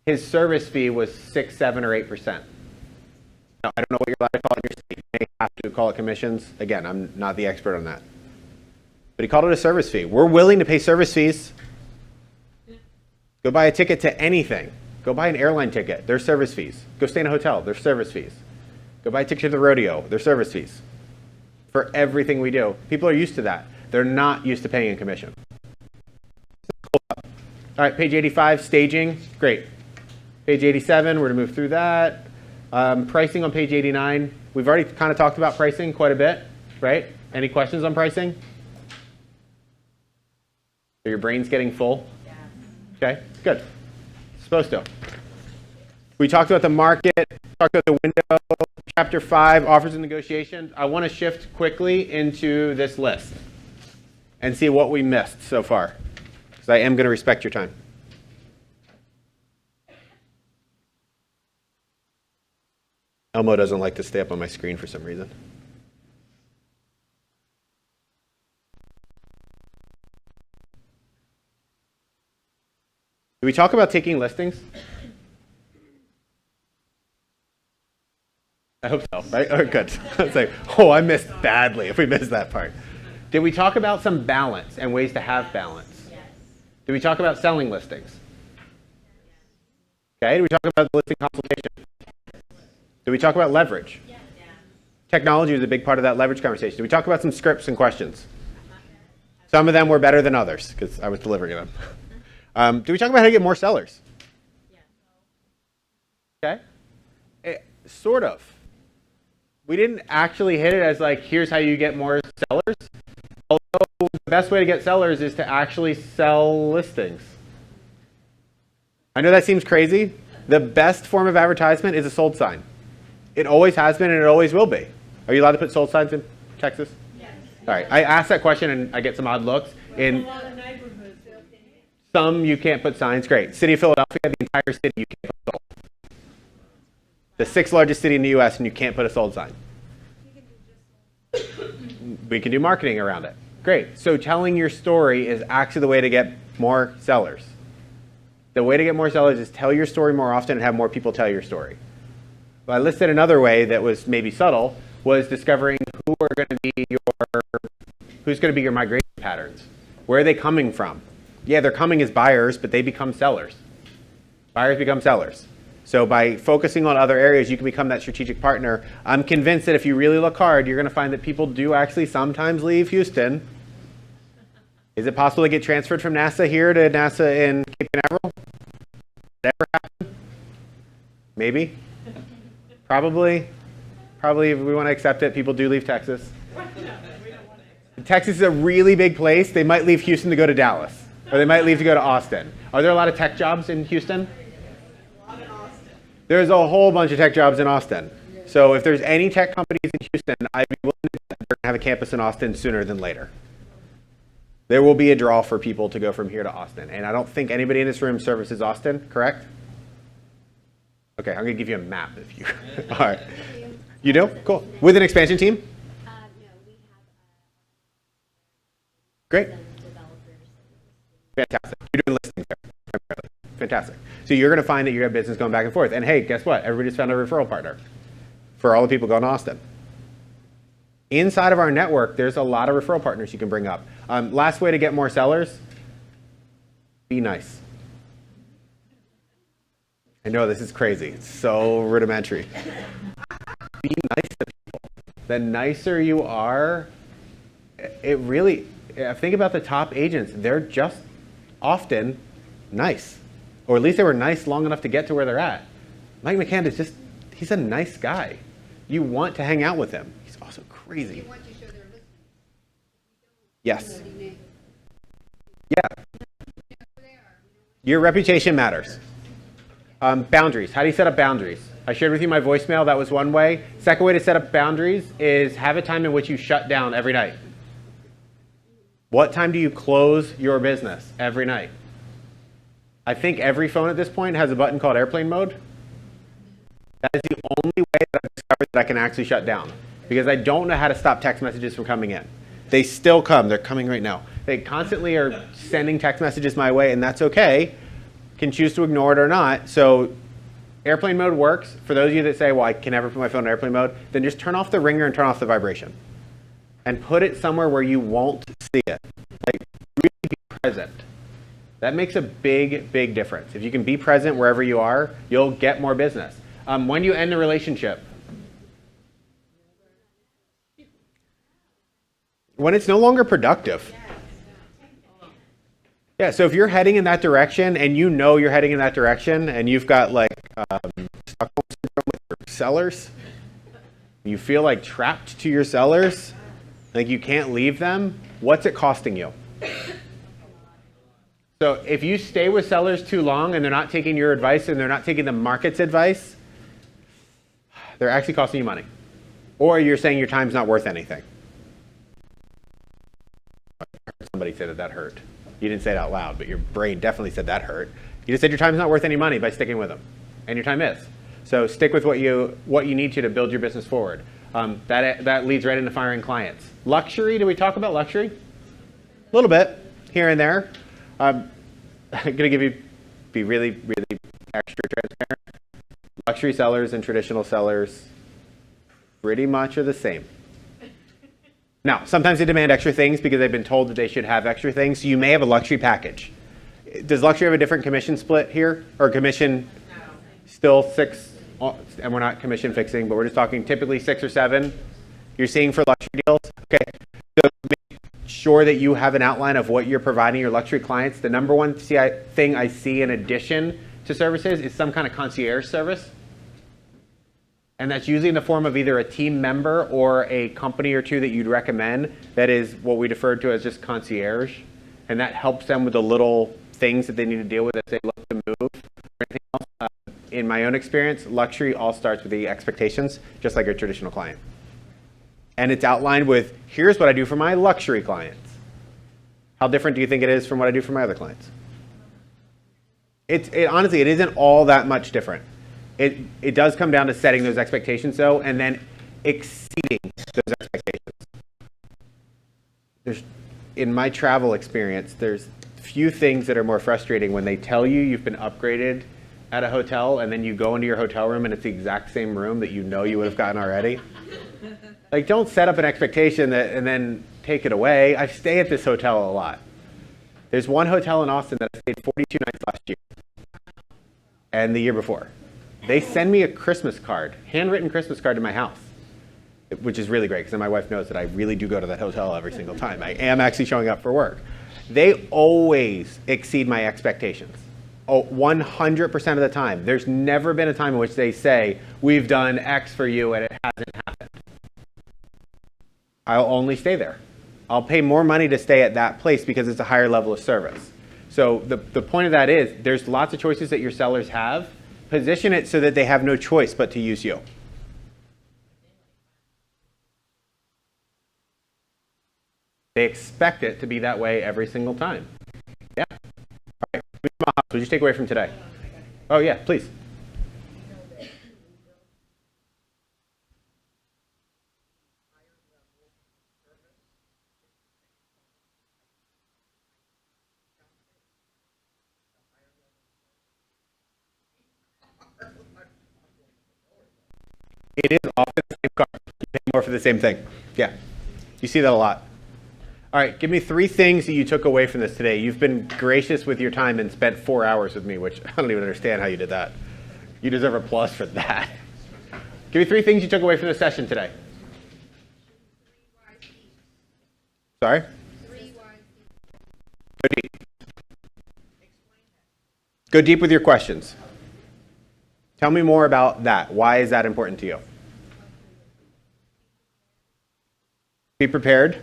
His service fee was 6, 7, or 8%. Now, I don't know what you're allowed to call it in your state. You may have to call it commissions. Again, I'm not the expert on that. But he called it a service fee. We're willing to pay service fees. Go buy a ticket to anything. Go buy an airline ticket. There's service fees. Go stay in a hotel. There's service fees. Go buy a ticket to the rodeo. There's service fees. For everything we do. People are used to that. They're not used to paying a commission. All right, page 85, staging. Great. Page 87, we're going to move through that. Pricing on page 89. We've already kind of talked about pricing quite a bit, right? Any questions on pricing? Are your brains getting full? Yeah. Okay, good. Supposed to. We talked about the market, talked about the window, chapter 5, offers and negotiations. I want to shift quickly into this list and see what we missed so far, because I am going to respect your time. Elmo doesn't like to stay up on my screen for some reason. we talk about taking listings? I hope so, right? Oh, good. It's like, oh, I missed badly if we missed that part. Did we talk about some balance and ways to have balance? Yes. Did we talk about selling listings? Okay, did we talk about the listing consultation? Did we talk about leverage? Yes. Technology is a big part of that leverage conversation. Did we talk about some scripts and questions? Some of them were better than others because I was delivering them. Did we talk about how to get more sellers? Okay. Sort of. We didn't actually hit it as like, here's how you get more sellers. Although the best way to get sellers is to actually sell listings. I know that seems crazy. The best form of advertisement is a sold sign. It always has been and it always will be. Are you allowed to put sold signs in Texas? Yes. All right. I asked that question and I get some odd looks. In some you can't put signs. Great. City of Philadelphia, the entire city you can't put sold. The 6th largest city in the US and you can't put a sold sign. We can do marketing around it. Great. So telling your story is actually the way to get more sellers. The way to get more sellers is tell your story more often and have more people tell your story. Well, I listed another way that was maybe subtle was discovering who's going to be your migration patterns. Where are they coming from? Yeah, they're coming as buyers, but they become sellers. Buyers become sellers. So by focusing on other areas, you can become that strategic partner. I'm convinced that if you really look hard, you're going to find that people do actually sometimes leave Houston. Is it possible to get transferred from NASA here to NASA in Cape Canaveral? Did that ever happen? Maybe. Probably. Probably if we want to accept it, people do leave Texas. Texas is a really big place. They might leave Houston to go to Dallas. Or they might leave to go to Austin. Are there a lot of tech jobs in Houston? There's a whole bunch of tech jobs in Austin. So if there's any tech companies in Houston, I'd be willing to bet they're going to have a campus in Austin sooner than later. There will be a draw for people to go from here to Austin. And I don't think anybody in this room services Austin, correct? Okay, I'm going to give you a map if you. All right. You do? Cool. With an expansion team? No, we have Great. developers. Fantastic. You're doing listings there. Primarily. Fantastic. So you're going to find that you have business going back and forth. And hey, guess what? Everybody's found a referral partner for all the people going to Austin. Inside of our network, there's a lot of referral partners you can bring up. Last way to get more sellers, be nice. I know this is crazy. It's so rudimentary. Be nice to people. The nicer you are, it really, think about the top agents. They're just often nice. Or at least they were nice long enough to get to where they're at. Mike McCann is just, he's a nice guy. You want to hang out with him. He's also crazy. Yes. Yeah. Your reputation matters. Boundaries. How do you set up boundaries? I shared with you my voicemail. That was one way. Second way to set up boundaries is have a time in which you shut down every night. What time do you close your business every night? I think every phone at this point has a button called airplane mode. That is the only way that I've discovered that I can actually shut down. Because I don't know how to stop text messages from coming in. They still come. They're coming right now. They constantly are sending text messages my way, and that's okay. Can choose to ignore it or not. So airplane mode works. For those of you that say, well, I can never put my phone in airplane mode, then just turn off the ringer and turn off the vibration. And put it somewhere where you won't see it. Like, really be present. That makes a big, big difference. If you can be present wherever you are, you'll get more business. When you end a relationship, when it's no longer productive. Yeah, so if you're heading in that direction and you know you're heading in that direction and you've got like Stockholm syndrome with your sellers, you feel like trapped to your sellers, like you can't leave them, what's it costing you? So if you stay with sellers too long and they're not taking your advice and they're not taking the market's advice, they're actually costing you money. Or you're saying your time's not worth anything. Somebody said that hurt. You didn't say it out loud, but your brain definitely said that hurt. You just said your time's not worth any money by sticking with them. And your time is. So stick with what you need to build your business forward. That leads right into firing clients. Luxury, did we talk about luxury? A little bit, here and there. I'm going to give you be really, really extra transparent. Luxury sellers and traditional sellers pretty much are the same. Now, sometimes they demand extra things because they've been told that they should have extra things. So you may have a luxury package. Does luxury have a different commission split here? Or commission still 6? And we're not commission fixing, but we're just talking typically 6 or 7 you're seeing for luxury deals? Okay. So make sure that you have an outline of what you're providing your luxury clients. The number one thing I see in addition to services is some kind of concierge service. And that's usually in the form of either a team member or a company or two that you'd recommend. That is what we defer to as just concierge. And that helps them with the little things that they need to deal with as they look to move or anything else. In my own experience, luxury all starts with the expectations, just like a traditional client. And it's outlined with, here's what I do for my luxury clients. How different do you think it is from what I do for my other clients? Honestly, it isn't all that much different. It does come down to setting those expectations, though, and then exceeding those expectations. In my travel experience, there's few things that are more frustrating when they tell you you've been upgraded at a hotel, and then you go into your hotel room and it's the exact same room that you know you would have gotten already. Like, don't set up an expectation and then take it away. I stay at this hotel a lot. There's one hotel in Austin that I stayed 42 nights last year and the year before. They send me a Christmas card, handwritten Christmas card to my house, which is really great because then my wife knows that I really do go to that hotel every single time. I am actually showing up for work. They always exceed my expectations. 100% of the time. There's never been a time in which they say, we've done X for you and it hasn't happened. I'll only stay there. I'll pay more money to stay at that place because it's a higher level of service. So the point of that is there's lots of choices that your sellers have. Position it so that they have no choice but to use you. They expect it to be that way every single time. Yeah. All right. What did you take away from today? Oh, yeah, please. It is often the same car. You pay more for the same thing. Yeah. You see that a lot. All right, give me 3 things that you took away from this today. You've been gracious with your time and spent 4 hours with me, which I don't even understand how you did that. You deserve a plus for that. Give me 3 things you took away from the session today. Sorry? Go deep. Go deep with your questions. Tell me more about that. Why is that important to you? Be prepared.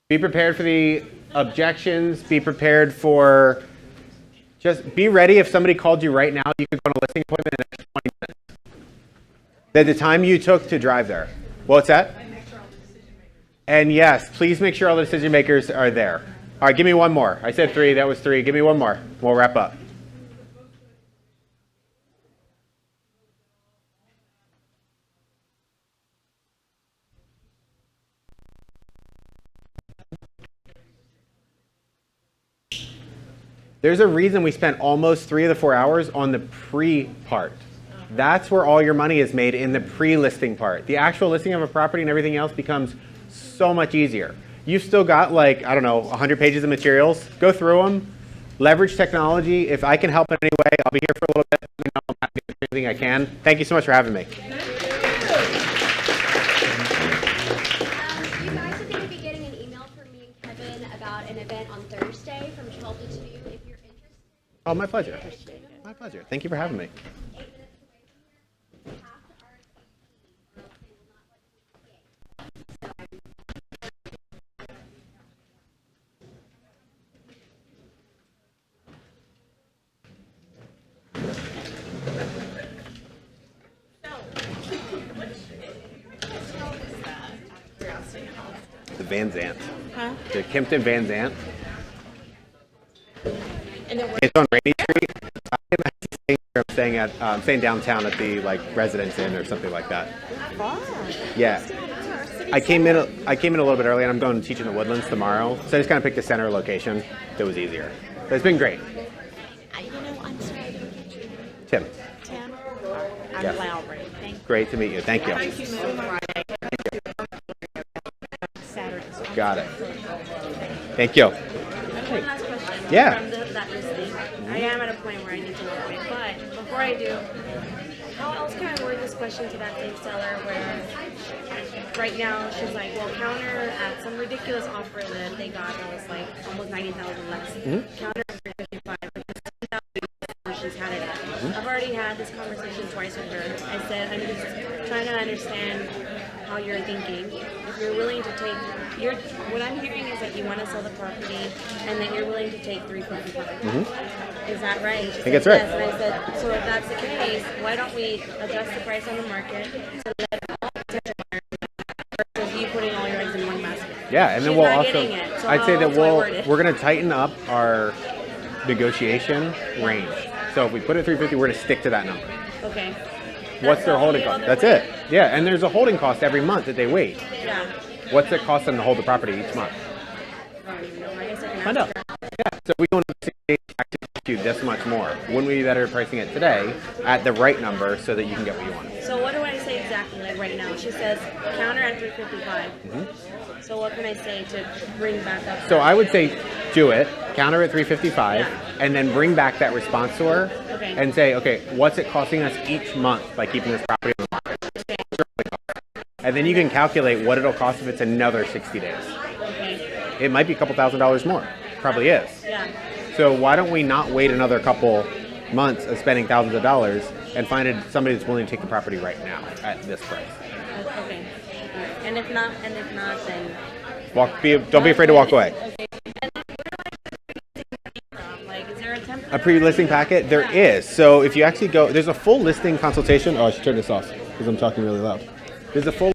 Be prepared for the objections. Be prepared for, just be ready if somebody called you right now, you could go on a listing appointment in the next 20 minutes. That the time you took to drive there. What's that? And yes, please make sure all the decision makers are there. All right, give me one more. I said 3, that was 3. Give me one more. We'll wrap up. There's a reason we spent almost 3 of the 4 hours on the pre-part. That's where all your money is made, in the pre-listing part. The actual listing of a property and everything else becomes so much easier. You've still got, like, I don't know, 100 pages of materials. Go through them. Leverage technology. If I can help in any way, I'll be here for a little bit. I'm happy to do anything I can. Thank you so much for having me. You guys are going to be getting an email from me and Kevin about an event on Thursday from 12 to 2. If you're interested. Oh, my pleasure. My pleasure. Thank you for having me. 8 minutes away from here. You have to RSVP or else they will not let you in. The Van Zant. Huh? The Kempton Van Zant. It's on Rainy Street. I'm staying downtown at the Residence Inn or something like that. Yeah. I came in a little bit early, and I'm going to teach in the Woodlands tomorrow, so I just kind of picked a center location that was easier. So it's been great. You know, I'm sorry, I didn't get you. Tim, Tim? I'm Yes. Lowry. Thank you. great to meet you. Thank you. Thank you, Friday. Saturday. Got it. Thank you. One last question. Yeah. From that listing. I am at a point where I need to walk away, but before I do, how else can I word this question to that same seller where right now she's like, well, counter at some ridiculous offer that they got that was like almost 90,000 less. Counter at 355, but this 10,000 she's had it at. I've already had this conversation twice with her. I said, I'm just trying to understand how you're thinking. If you're willing to take, what I'm hearing is that you want to sell the property and that you're willing to take 355. Is that right? I think that's right. Yes, and I said, so if that's the case, why don't we adjust the price on the market so that all potential buyers versus you putting all your eggs in one basket? Yeah, and then She's we'll not also, getting it, so I'd say how that else do I word it? we're going to tighten up our negotiation range. So if we put it at 350, we're going to stick to that number. Okay. What's their the holding only cost? other That's way. it. Yeah, and there's a holding cost every month that they wait. Yeah. What's it cost them to hold the property each month? I don't even know. I guess I can Find out. ask her. Yeah, so we don't you this much more. Wouldn't we be better pricing it today at the right number so that you can get what you want? So what do I say exactly, like right now? She says counter at 355. So what can I say to bring back up? So I would say do it, counter at 355, Yeah. and then bring back that response to her Okay. and say, okay, what's it costing us each month by keeping this property on the market? And then you can calculate what it'll cost if it's another 60 days. Okay. It might be a couple $1,000s more. Probably is. Yeah. So why don't we not wait another couple months of spending thousands of dollars and find somebody that's willing to take the property right now at this price? Okay. And if not, then. Don't be afraid to walk away. Okay. And then where do I like, is there a template? A pre-listing packet? There is. So if you actually go, there's a full listing consultation. Oh, I should turn this off because I'm talking really loud. There's a full